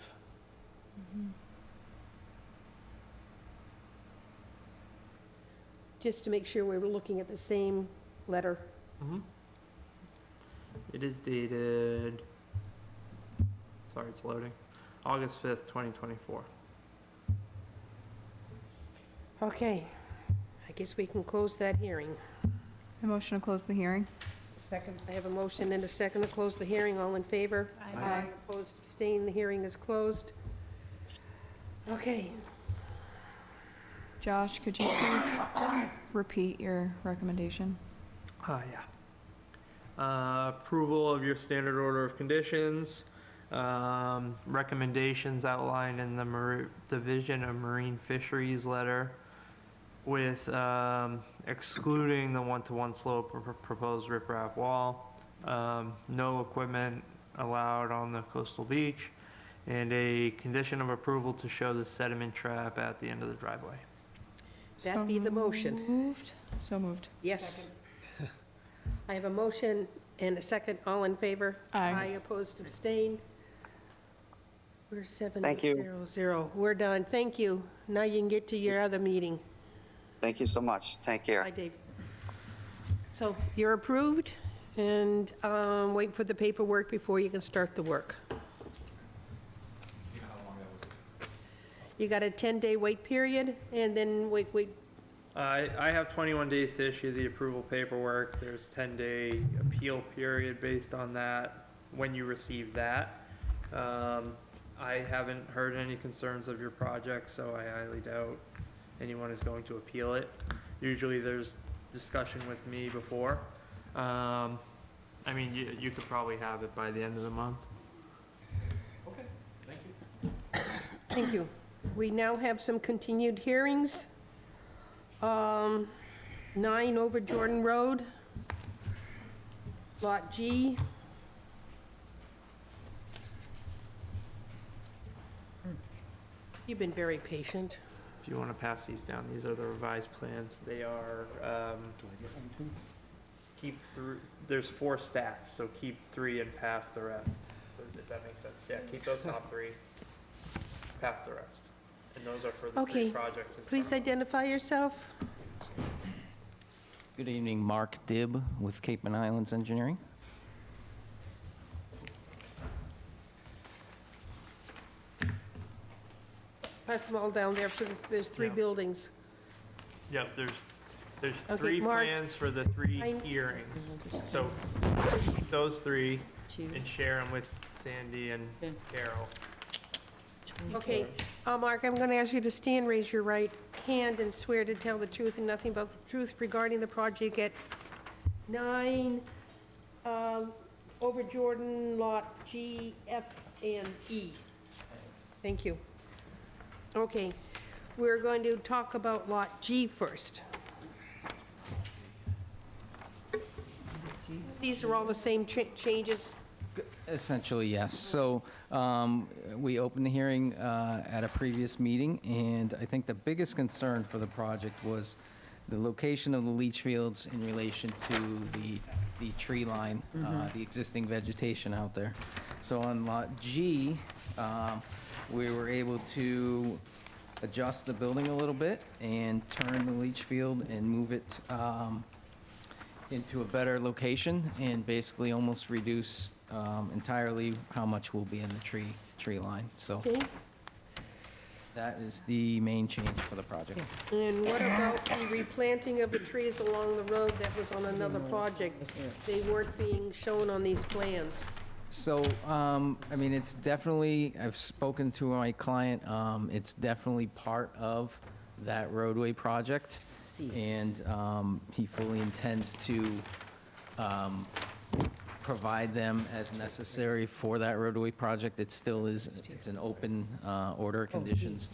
S1: Just to make sure we were looking at the same letter.
S9: It is dated, sorry, it's loading, August 5th, 2024.
S1: Okay, I guess we can close that hearing.
S2: A motion to close the hearing?
S1: Second. I have a motion and a second to close the hearing. All in favor?
S2: Aye.
S1: Opposed, abstained, the hearing is closed. Okay,
S2: Josh, could you please repeat your recommendation?
S9: Approval of your standard order of conditions, recommendations outlined in the Division of Marine Fisheries letter with excluding the one-to-one slope proposed riprap wall, no equipment allowed on the coastal beach, and a condition of approval to show the sediment trap at the end of the driveway.
S1: that be the motion.
S2: Moved? So moved.
S1: Yes. I have a motion and a second. All in favor?
S2: Aye.
S1: Opposed, abstained. We're 7-0-0.
S22: Thank you.
S1: We're done. Thank you. Now you can get to your other meeting.
S22: Thank you so much. Take care.
S1: Bye, Dave. So you're approved, and wait for the paperwork before you can start the work. You got a 10-day wait period, and then wait.
S9: I have 21 days to issue the approval paperwork. There's 10-day appeal period based on that, when you receive that. I haven't heard any concerns of your project, so I highly doubt anyone is going to appeal it. Usually there's discussion with me before. I mean, you could probably have it by the end of the month.
S20: Okay, thank you.
S1: Thank you. We now have some continued hearings. 9 over Jordan Road, Lot G. You've been very patient.
S9: If you want to pass these down, these are the revised plans. They are, there's 4 stacks, so keep 3 and pass the rest, if that makes sense. Yeah, keep those top 3, pass the rest. And those are for the 3
S1: Okay,
S9: projects. in
S1: please
S9: front of us.
S1: identify yourself.
S13: Good evening, Mark Dibb with Cape and Islands Engineering.
S1: Pass them all down there, so there's 3
S9: Yeah.
S1: buildings.
S9: Yep, there's
S1: Okay,
S9: 3
S1: Mark.
S9: plans for the 3
S1: I-
S9: hearings. So keep those 3 and share them with Sandy and Carol.
S1: Okay, Mark, I'm going to ask you to stand, raise your right hand, and swear to tell the truth and nothing but the truth regarding the project at 9 over Jordan, Lot G, F, and E. Thank you. Okay, we're going to talk about Lot G first. These are all the same changes?
S13: Essentially, yes. So we opened the hearing at a previous meeting, and I think the biggest concern for the project was the location of the leach fields in relation to the tree line, the existing vegetation out there. So on Lot G, we were able to adjust the building a little bit and turn the leach field and move it into a better location and basically almost reduce entirely how much will be in the tree line. So
S1: Okay,
S13: that is the main change for the project.
S1: and what about the replanting of the trees along the road that was on another project? They weren't being shown on these plans.
S13: So, I mean, it's definitely, I've spoken to my client, it's definitely part of that roadway project. And he fully intends to provide them as necessary for that roadway project. It still is, it's an open order of conditions.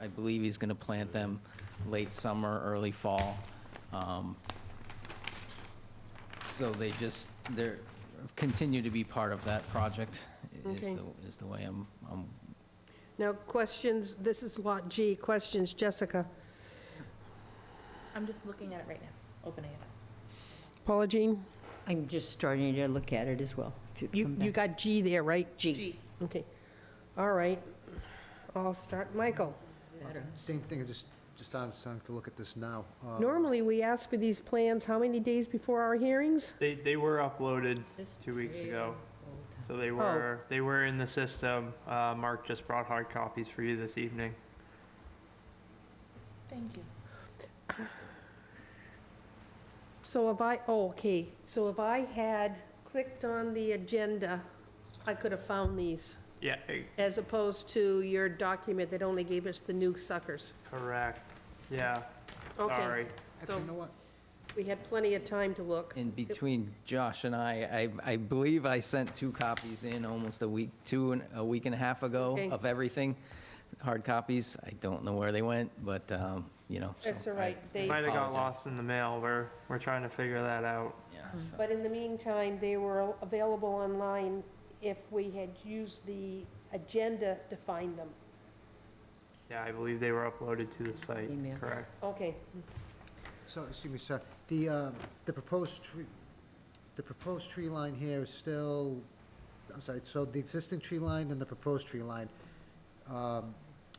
S13: I believe he's going to plant them late summer, early fall. So they're continue to be part of that project
S1: Okay.
S13: is the way I'm
S1: Now, questions, this is Lot G, questions, Jessica?
S18: I'm just looking at it right now, opening it up.
S1: Paula Jean,
S3: I'm just starting to look at it as well. If you come
S1: you
S3: back.
S1: got G there, right?
S3: G.
S1: Okay. All right. I'll start. Michael,
S6: Same thing, I just starting to look at this now.
S1: normally we ask for these plans how many days before our hearings?
S9: They were uploaded 2 weeks ago, so they were in the system. Mark just brought hard copies for you this evening.
S18: Thank you.
S1: So if if I had clicked on the agenda, I could have found these,
S9: Yeah,
S1: as opposed to your document that only gave us the new suckers.
S9: correct. Yeah,
S1: Okay.
S9: sorry.
S1: So
S6: You know what?
S1: we had plenty of time to look.
S13: In between Josh and I believe I sent 2 copies in almost a week and a half ago
S1: Okay.
S13: of everything, hard copies. I don't know where they went, but, you know. so
S1: That's all right. They,
S9: Might have got
S13: apologize.
S9: lost in the mail. We're trying to figure that out.
S13: Yeah, so-
S1: but in the meantime, they were available online if we had used the agenda to find them.
S9: Yeah, I believe they were uploaded to the site,
S3: Email.
S9: correct.
S1: Okay.
S6: So, excuse me, sir, the proposed tree line here is still, I'm sorry, so the existing tree line and the proposed tree line,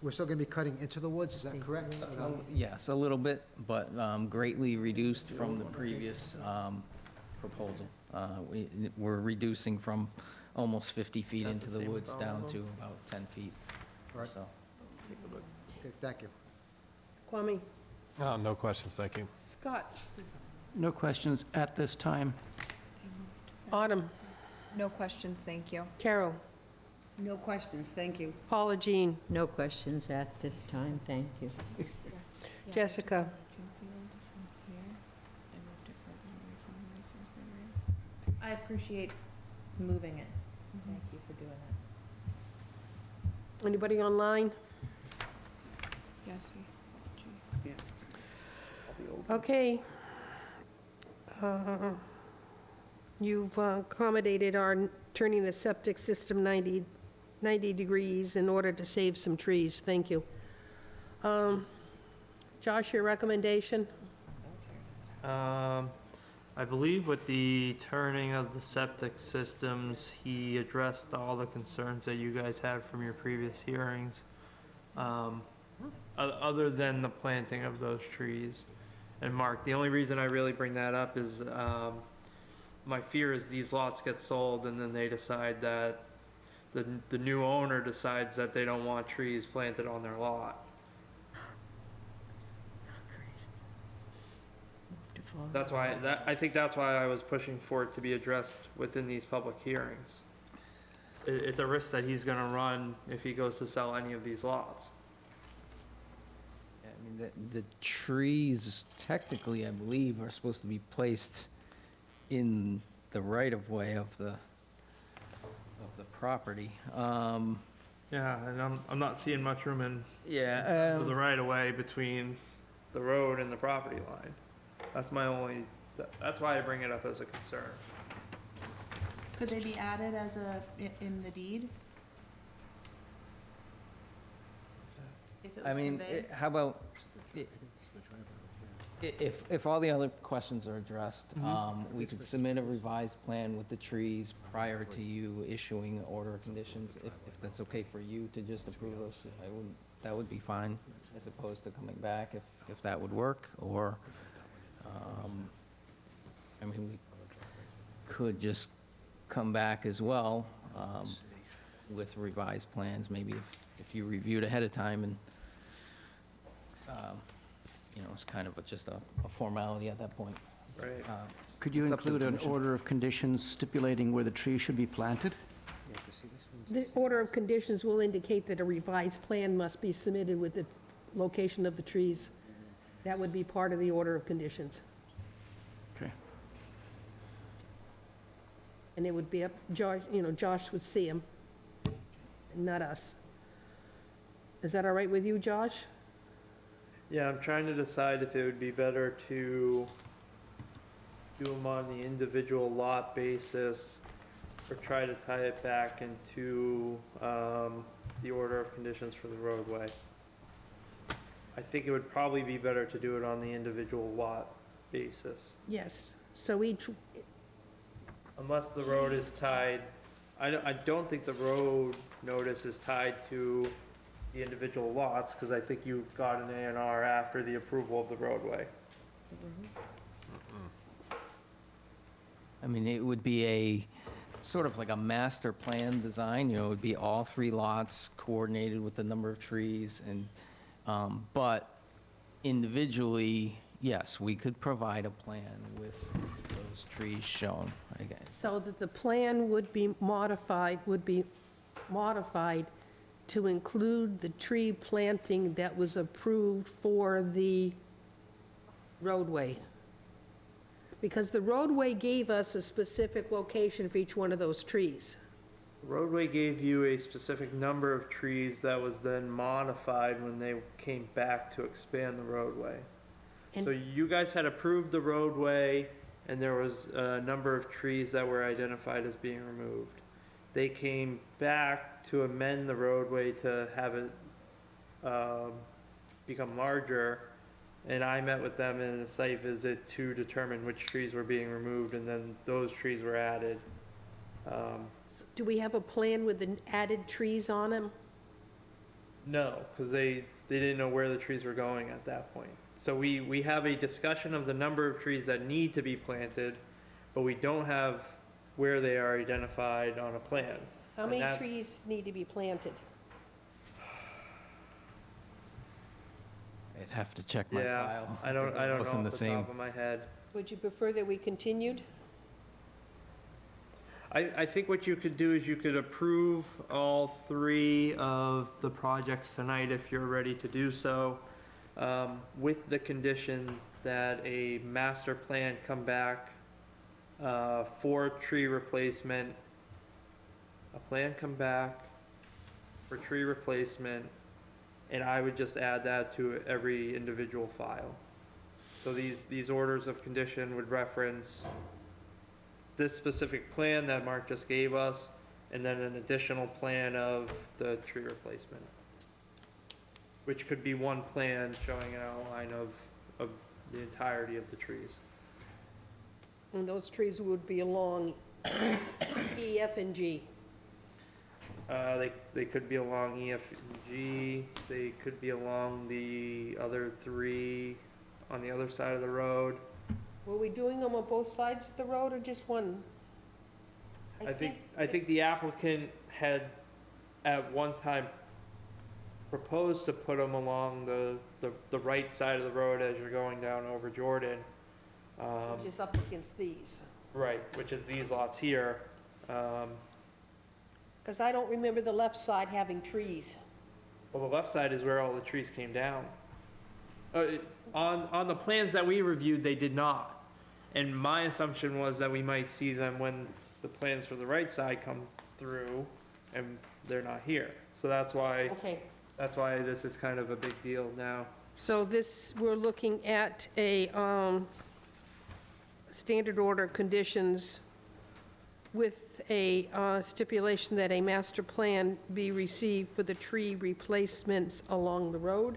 S6: we're still gonna be cutting into the woods, is that correct? Or no?
S13: Yes, a little bit, but greatly reduced from the previous proposal. We're reducing from almost 50 feet into the woods down to about 10 feet or
S6: Right.
S13: so.
S6: Okay, thank you.
S1: Kwame,
S5: No questions, thank you.
S1: Scott,
S12: No questions at this time.
S1: Autumn,
S2: No questions, thank you.
S1: Carol,
S4: No questions, thank you.
S1: Paula Jean,
S3: No questions at this time, thank you.
S1: Jessica.
S18: I appreciate moving it. Thank you for doing that.
S1: Anybody online?
S2: Yes.
S1: Okay. You've accommodated our turning the septic system 90 degrees in order to save some trees. Thank you. Josh, your recommendation?
S9: I believe with the turning of the septic systems, he addressed all the concerns that you guys had from your previous hearings, other than the planting of those trees. And Mark, the only reason I really bring that up is my fear is these lots get sold and then they decide that the new owner decides that they don't want trees planted on their lot. That's why, I think that's why I was pushing for it to be addressed within these public hearings. It's a risk that he's gonna run if he goes to sell any of these lots.
S13: Yeah, I mean, the trees technically, I believe, are supposed to be placed in the right-of-way of the property.
S9: Yeah, and I'm not seeing much room in
S13: Yeah,
S9: the right of way between the road and the property line. That's my only, that's why I bring it up as a concern.
S18: Could they be added as in the deed? If it
S13: I
S18: was
S13: mean,
S18: conveyed?
S13: how about, if all the other questions are addressed, we could submit a revised plan with the trees prior to you issuing order of conditions, if that's okay for you to just approve those. That would be fine, as opposed to coming back, if that would work, or, I mean, we could just come back as well with revised plans, maybe if you reviewed ahead of time and, you know, it's kind of just a formality at that point.
S9: Right.
S12: Could you
S13: It's up to the
S12: include an
S13: commission.
S12: order of conditions stipulating where the tree should be planted?
S6: Yeah, 'cause see, this one's-
S1: The order of conditions will indicate that a revised plan must be submitted with the location of the trees. That would be part of the order of conditions.
S12: Okay.
S1: And it would be up, Josh, Josh would see them, not us. Is that all right with you, Josh?
S9: Yeah, I'm trying to decide if it would be better to do them on the individual lot basis or try to tie it back into the order of conditions for the roadway. I think it would probably be better to do it on the individual lot basis.
S1: Yes, so each,
S9: Unless the road is tied, I don't think the road notice is tied to the individual lots, because I think you got an A&R after the approval of the roadway.
S13: I mean, it would be a, sort of like a master plan design, you know, it would be all 3 lots coordinated with the number of trees and, but individually, yes, we could provide a plan with those trees shown, I guess.
S1: so that the plan would be modified to include the tree planting that was approved for the roadway. Because the roadway gave us a specific location for each one of those trees.
S9: Roadway gave you a specific number of trees that was then modified when they came back to expand the roadway.
S1: And-
S9: So you guys had approved the roadway, and there was a number of trees that were identified as being removed. They came back to amend the roadway to have it become larger, and I met with them in a site visit to determine which trees were being removed, and then those trees were added.
S1: Do we have a plan with the added trees on them?
S9: No, because they didn't know where the trees were going at that point. So we have a discussion of the number of trees that need to be planted, but we don't have where they are identified on a plan.
S1: How
S9: And
S1: many
S9: that-
S1: trees need to be planted?
S13: I'd have to check my
S9: Yeah,
S13: file.
S9: I don't know
S13: Within
S9: off
S13: the
S9: the
S13: same-
S9: top of my head.
S1: Would you prefer that we continued?
S9: I think what you could do is you could approve all 3 of the projects tonight if you're ready to do so, with the condition that a master plan come back for tree replacement. A plan come back for tree replacement, and I would just add that to every individual file. So these orders of condition would reference this specific plan that Mark just gave us, and then an additional plan of the tree replacement, which could be one plan showing an outline of the entirety of the trees.
S1: And those trees would be along E, F, and G.
S9: They could be along E, F, and G, they could be along the other 3 on the other side of the road.
S1: Were we doing them on both sides of the road or just one?
S9: I think the applicant had at one time proposed to put them along the right side of the road as you're going down over Jordan.
S1: Which is up against these.
S9: Right, which is these lots here.
S1: Because I don't remember the left side having trees.
S9: Well, the left side is where all the trees came down. On the plans that we reviewed, they did not. And my assumption was that we might see them when the plans for the right side come through, and they're not here. So that's why this is kind of a big deal now.
S1: So this, we're looking at a standard order of conditions with a stipulation that a master plan be received for the tree replacements along the road.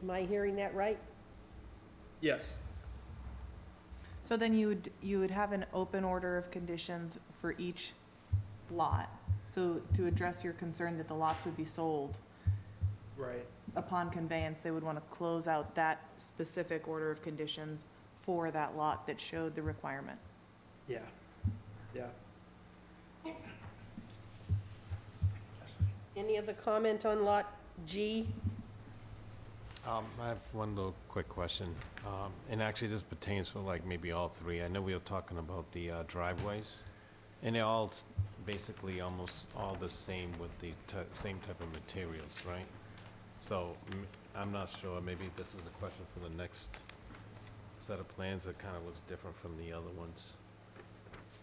S1: Am I hearing that right?
S9: Yes.
S18: So then you would have an open order of conditions for each lot. So to address your concern that the lots would be sold
S9: Right.
S18: upon conveyance, they would want to close out that specific order of conditions for that lot that showed the requirement.
S9: Yeah. Yeah.
S1: Any other comment on lot G?
S5: I have one little quick question, and actually this pertains for like maybe all 3. I know we were talking about the driveways, and they're all basically almost all the same with the same type of materials, right? So I'm not sure, maybe this is a question for the next set of plans that kind of looks different from the other ones.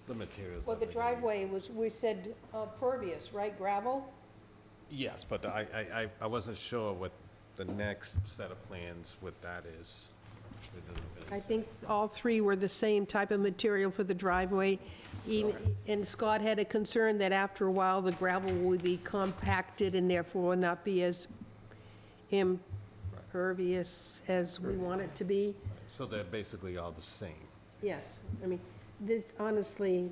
S5: The materials.
S1: Well,
S5: that
S1: the
S5: they're gonna use.
S1: driveway was, we said pervious, right, gravel?
S5: Yes, but I wasn't sure what the next set of plans, what that is. It doesn't really
S1: I
S5: say.
S1: think all 3 were the same type of material for the driveway. And Scott had a concern that after a while, the gravel would be compacted and therefore not be as pervious as we want it to be.
S5: So they're basically all the same.
S1: Yes, I mean, this honestly,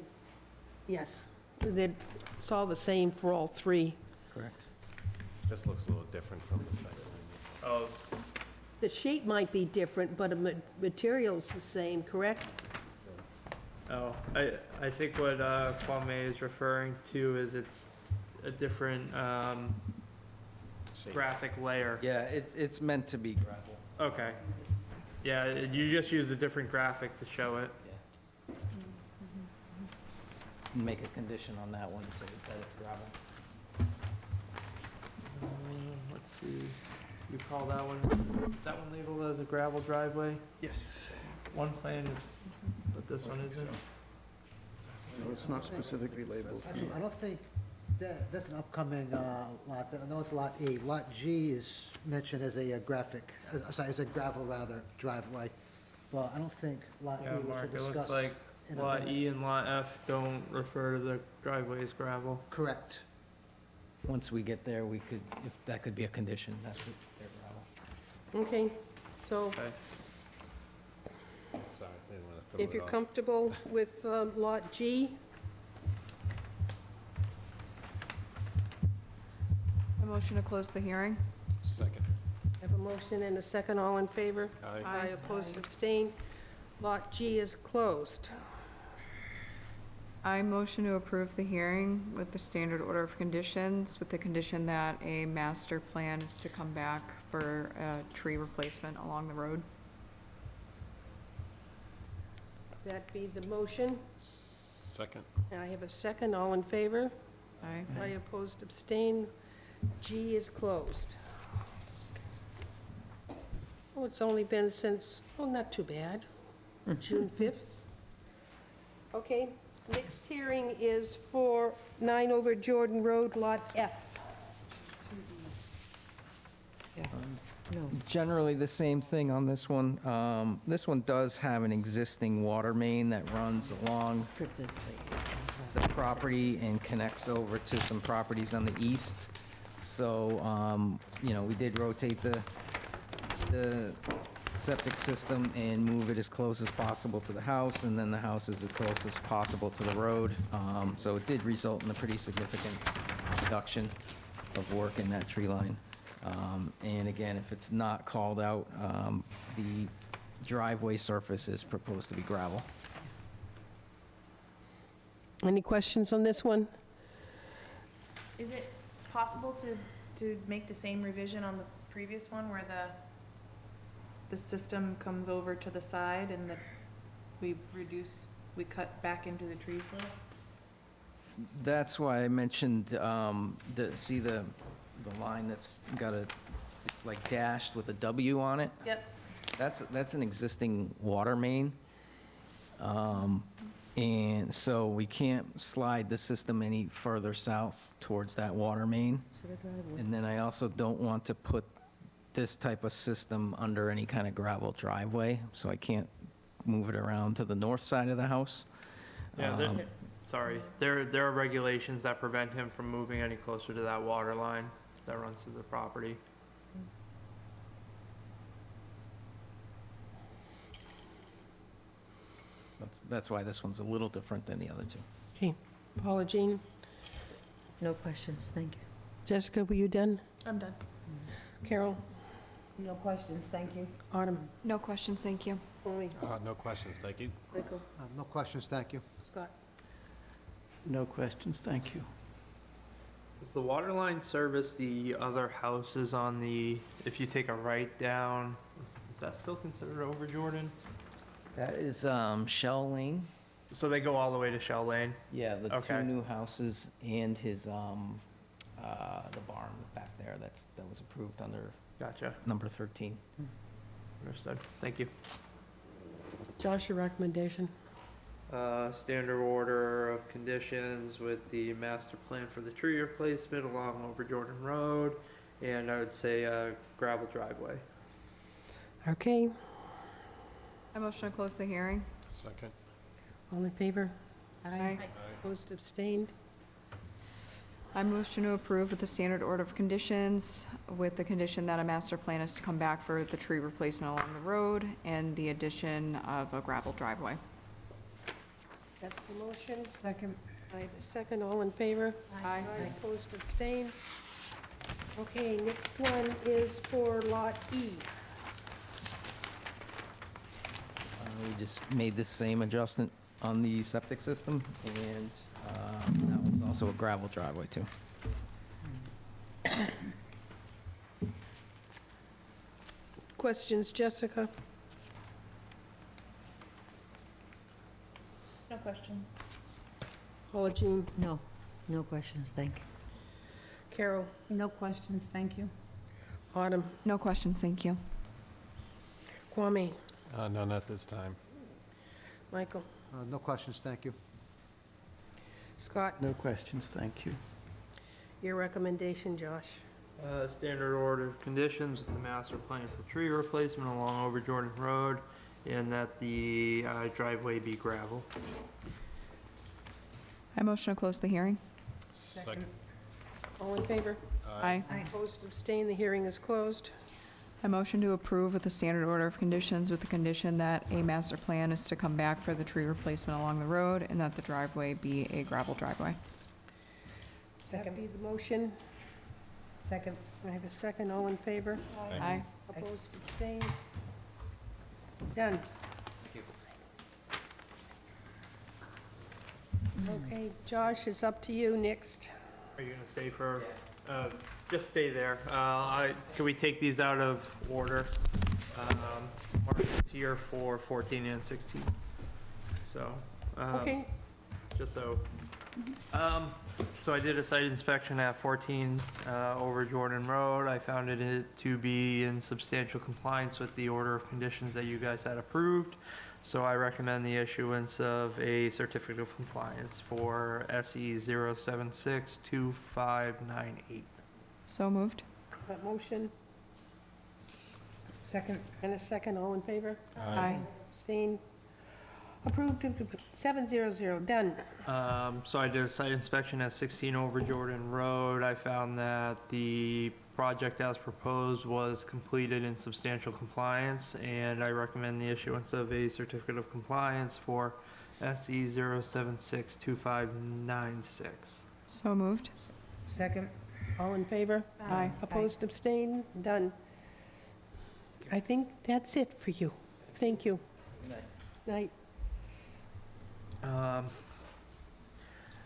S1: yes, it's all the same for all three.
S13: Correct.
S5: This looks a little different from the site.
S9: Oh,
S1: The shape might be different, but the material's the same, correct?
S9: oh, I think what Kwame is referring to is it's a different
S5: Shape.
S9: graphic layer.
S13: Yeah, it's meant to be gravel.
S9: Okay. Yeah, you just use a different graphic to show it.
S13: Make a condition on that one too, that it's gravel.
S9: Let's see, you call that one labeled as a gravel driveway?
S12: Yes.
S9: One plan is, but this one isn't?
S12: So it's not specifically labeled.
S6: Actually, I don't think that's an upcoming lot. I know it's Lot E. Lot G is mentioned as a graphic, as a gravel rather, driveway. But I don't think Lot E,
S9: Yeah,
S6: which we'll
S9: Mark, it
S6: discuss.
S9: looks like
S6: in a
S9: Lot
S6: minute.
S9: E and Lot F don't refer to the driveway as gravel.
S6: Correct.
S13: Once we get there, we could, if that could be a condition, that's what they're gravel.
S1: Okay, so
S9: Okay.
S5: Sorry, didn't want to throw
S1: if
S5: it
S1: you're
S5: off.
S1: comfortable with Lot G,
S2: A motion to close the hearing?
S5: Second.
S1: I have a motion and a second, all in favor?
S5: Aye.
S1: Aye, opposed, abstained. Lot G is closed.
S2: I motion to approve the hearing with the standard order of conditions, with the condition that a master plan is to come back for a tree replacement along the road.
S1: That be the motion,
S5: Second.
S1: and I have a second, all in favor?
S2: Aye.
S1: Aye, opposed, abstained. G is closed. Oh, it's only been since, oh, not too bad, June 5th. Okay, next hearing is for 9 over Jordan Road, Lot F.
S13: Generally, the same thing on this one. This one does have an existing water main that runs along the property and connects over to some properties on the east. So, you know, we did rotate the septic system and move it as close as possible to the house, and then the house is as close as possible to the road. So it did result in a pretty significant reduction of work in that tree line. And again, if it's not called out, the driveway surface is proposed to be gravel.
S1: Any questions on this one?
S18: Is it possible to make the same revision on the previous one where the system comes over to the side and we cut back into the trees list?
S13: That's why I mentioned, see the line that's got it's like dashed with a W on it?
S18: Yep.
S13: That's an existing water main. And so we can't slide the system any further south towards that water main. And then I also don't want to put this type of system under any kind of gravel driveway, so I can't move it around to the north side of the house.
S9: Yeah, there are regulations that prevent him from moving any closer to that water line that runs through the property.
S13: That's why this one's a little different than the other two.
S1: Okay, Paula Jean,
S3: No questions, thank you.
S1: Jessica, were you done?
S18: I'm done.
S1: Carol,
S4: No questions, thank you.
S1: Autumn,
S2: No questions, thank you.
S1: Amy,
S5: No questions, thank you.
S1: Michael,
S6: No questions, thank you.
S1: Scott.
S12: No questions, thank you.
S9: Does the water line service the other houses on if you take a right down, is that still considered over Jordan?
S13: That is Shell Lane.
S9: So they go all the way to Shell Lane?
S13: Yeah, the
S9: Okay.
S13: two new houses and his, the barn back there, that was approved under
S9: Gotcha,
S13: number 13.
S9: understood, thank you.
S1: Josh, your recommendation?
S9: Standard order of conditions with the master plan for the tree replacement along over Jordan Road, and I would say a gravel driveway.
S1: Okay,
S2: I motion to close the hearing?
S5: Second.
S1: all in favor?
S2: Aye.
S1: Opposed, abstained?
S2: I motion to approve with the standard order of conditions, with the condition that a master plan is to come back for the tree replacement along the road and the addition of a gravel driveway.
S1: That's the motion.
S10: Second.
S1: I have a second. All in favor?
S2: Aye.
S1: Opposed, abstained. Okay, next one is for Lot E.
S13: We just made the same adjustment on the septic system, and that one's also a gravel driveway, too.
S1: Questions, Jessica?
S18: No questions.
S1: Paula Jean?
S3: No, no questions, thank you.
S1: Carol?
S4: No questions, thank you.
S1: Autumn?
S2: No questions, thank you.
S1: Kwame?
S5: None at this time.
S1: Michael?
S6: No questions, thank you.
S1: Scott?
S12: No questions, thank you.
S1: Your recommendation, Josh?
S9: Standard order of conditions with the master plan for tree replacement along over Jordan Road, and that the driveway be gravel.
S2: I motion to close the hearing.
S5: Second.
S1: All in favor?
S2: Aye.
S1: Opposed, abstained, the hearing is closed.
S2: I motion to approve with the standard order of conditions with the condition that a master plan is to come back for the tree replacement along the road and that the driveway be a gravel driveway.
S1: That be the motion.
S4: Second.
S1: I have a second. All in favor?
S2: Aye.
S1: Opposed, abstained. Done. Okay, Josh, it's up to you next.
S9: Are you gonna stay for, just stay there. Can we take these out of order? Mark is here for 14 and 16. So,
S1: Okay,
S9: just so. So I did a site inspection at 14 over Jordan Road. I found it to be in substantial compliance with the order of conditions that you guys had approved. So I recommend the issuance of a certificate of compliance for SE 0762598.
S2: So moved.
S1: that motion.
S4: Second.
S1: And a second. All in favor?
S2: Aye.
S1: Abstained. Approved, 700, done.
S9: So I did a site inspection at 16 over Jordan Road. I found that the project as proposed was completed in substantial compliance, and I recommend the issuance of a certificate of compliance for SE 0762596.
S2: So moved.
S4: Second.
S1: All in favor?
S2: Aye.
S1: Opposed, abstained, done. I think that's it for you. Thank you. Night.
S9: I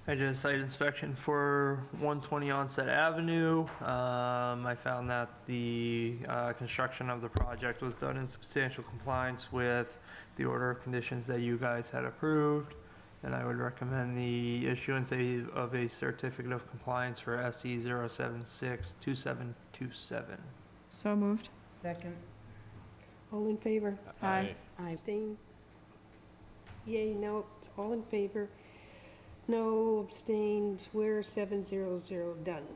S9: did a site inspection for 120 Onset Avenue. I found that the construction of the project was done in substantial compliance with the order of conditions that you guys had approved, and I would recommend the issuance of a certificate of compliance for SE 0762727.
S2: So moved.
S4: Second.
S1: All in favor?
S2: Aye.
S1: Abstained? Yay, no, all in favor. No, abstained, we're 700, done.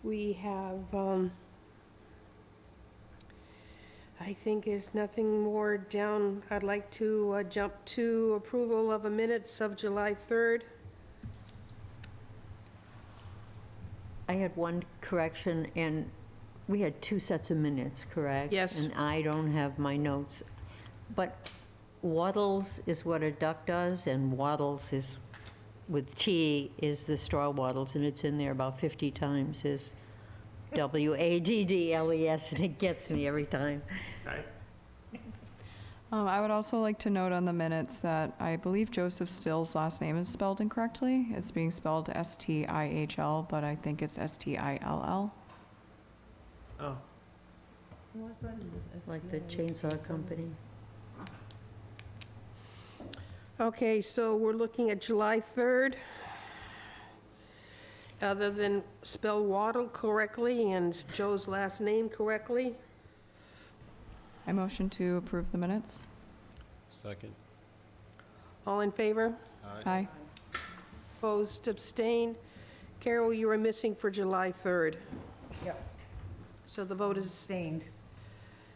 S1: We have, I think there's nothing more down. I'd like to jump to approval of the minutes of July 3rd.
S3: I had one correction, and we had two sets of minutes, correct?
S1: Yes.
S3: And I don't have my notes. But wattles is what a duck does, and waddles is, with T, is the straw wattles, and it's in there about 50 times, is WADDLES, and it gets me every time.
S9: Right?
S2: I would also like to note on the minutes that I believe Joseph Still's last name is spelled incorrectly. It's being spelled S-T-I-H-L, but I think it's S-T-I-L-L.
S9: Oh.
S3: Like the chainsaw company.
S1: Okay, so we're looking at July 3rd. Other than spell Waddle correctly and Joe's last name correctly.
S2: I motion to approve the minutes.
S5: Second.
S1: All in favor?
S2: Aye.
S1: Opposed, abstained. Carol, you were missing for July 3rd.
S4: Yep.
S1: So the vote is
S4: Abstained.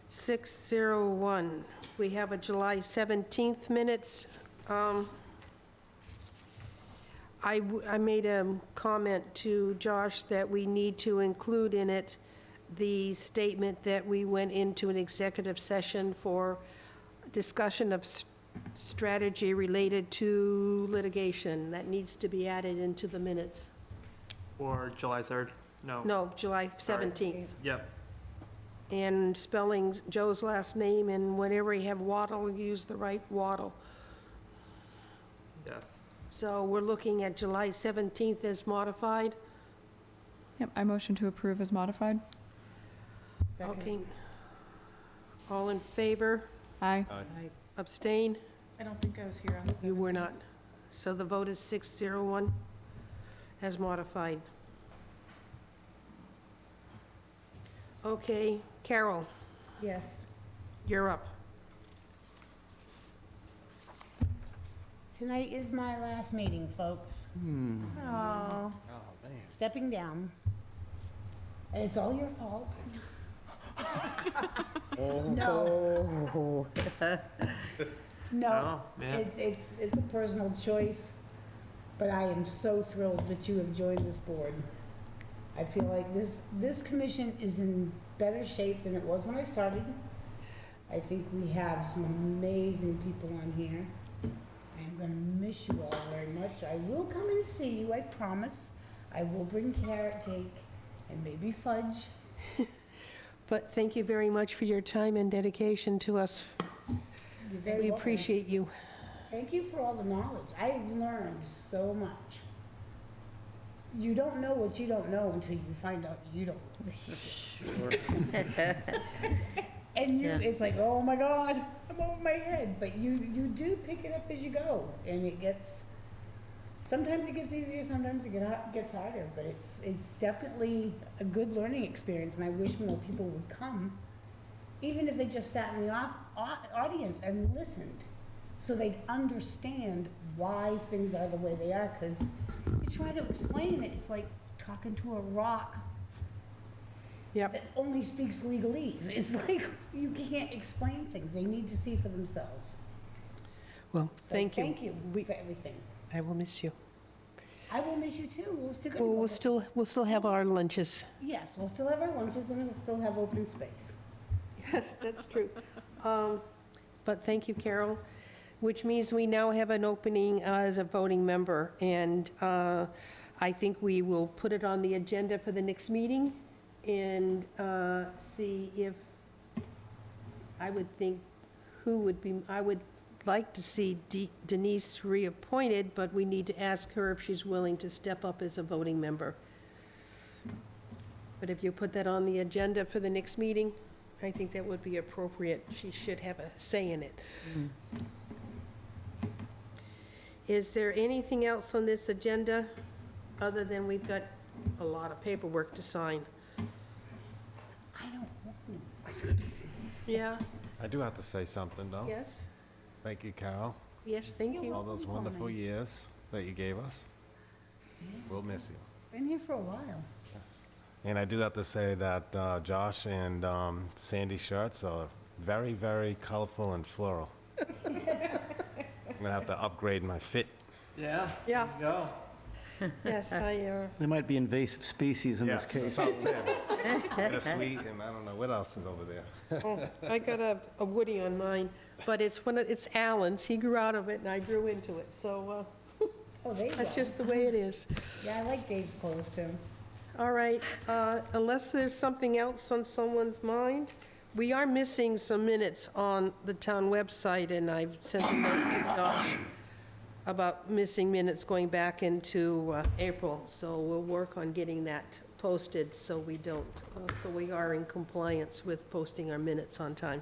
S1: 601. We have a July 17th minutes. I made a comment to Josh that we need to include in it the statement that we went into an executive session for discussion of strategy related to litigation. That needs to be added into the minutes.
S9: Or July 3rd? No.
S1: No, July
S9: Sorry.
S1: 17th.
S9: Yep.
S1: And spelling Joe's last name, and whenever you have Waddle, use the right Waddle.
S9: Yes.
S1: So we're looking at July 17th as modified?
S2: Yep, I motion to approve as modified.
S1: Okay. All in favor?
S2: Aye.
S1: Abstain?
S18: I don't think I was here on the 17th.
S1: You were not. So the vote is 601 as modified. Okay, Carol,
S4: Yes.
S1: you're up.
S4: Tonight is my last meeting, folks.
S18: Oh.
S4: Stepping down. And it's all your fault. No. No,
S9: Oh, yeah.
S4: it's a personal choice, but I am so thrilled that you have joined this board. I feel like this commission is in better shape than it was when I started. I think we have some amazing people on here. I'm gonna miss you all very much. I will come and see you, I promise. I will bring carrot cake and maybe fudge.
S1: But thank you very much for your time and dedication to us.
S4: You're very
S1: We
S4: welcome.
S1: appreciate you.
S4: Thank you for all the knowledge. I've learned so much. You don't know what you don't know until you find out you don't. And it's like, oh my God, I'm over my head. But you do pick it up as you go, and sometimes it gets easier, sometimes it gets harder. But it's definitely a good learning experience, and I wish more people would come, even if they just sat in the audience and listened, so they'd understand why things are the way they are. Because you try to explain it, it's like talking to a rock that only speaks legalese. It's like you can't explain things. They need to see for themselves.
S1: Well,
S4: So
S1: thank you.
S4: Thank you for everything.
S1: I will miss you.
S4: I will miss you too. We'll still
S1: Well, we'll still have our lunches.
S4: Yes, we'll still have our lunches and we'll still have open space.
S1: Yes, that's true. But thank you, Carol, which means we now have an opening as a voting member. And I think we will put it on the agenda for the next meeting and see if, I would think, I would like to see Denise reappointed, but we need to ask her if she's willing to step up as a voting member. But if you put that on the agenda for the next meeting, I think that would be appropriate. She should have a say in it. Is there anything else on this agenda, other than we've got a lot of paperwork to sign?
S4: I don't want to.
S1: Yeah,
S5: I do have to say something, though.
S1: yes,
S5: Thank you, Carol.
S1: yes, thank you.
S5: All those wonderful years that you gave us. We'll miss you.
S4: Been here for a while.
S5: Yes. And I do have to say that Josh and Sandy's shirts are very, very colorful and floral. I'm gonna have to upgrade my fit.
S9: Yeah.
S1: Yeah.
S9: There you go.
S1: Yes,
S12: There might be invasive species in this case.
S5: That's what I'm saying. Bittersweet, and I don't know what else is over there.
S1: I got a Woody on mine, but it's Alan's. He grew out of it and I grew into it, so
S4: Oh, there you go.
S1: that's just the way it is.
S4: Yeah, I like Dave's clothes too.
S1: All right, unless there's something else on someone's mind, we are missing some minutes on the town website, and I've sent a note to Josh about missing minutes going back into April, so we'll work on getting that posted so we don't, so we are in compliance with posting our minutes on time.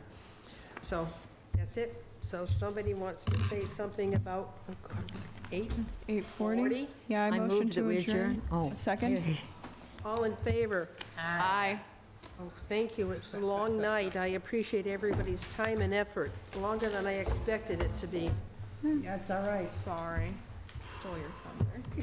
S1: So, that's it. So somebody wants to say something about,
S2: 8:40? Yeah, I
S3: I
S2: motion
S3: move that
S2: to
S3: we
S2: adjourn.
S3: adjourn. Oh.
S2: A second?
S1: All in favor?
S2: Aye.
S1: Oh, thank you. It was a long night. I appreciate everybody's time and effort, longer than I expected it to be.
S4: That's all right.
S2: Sorry. Stole your thunder.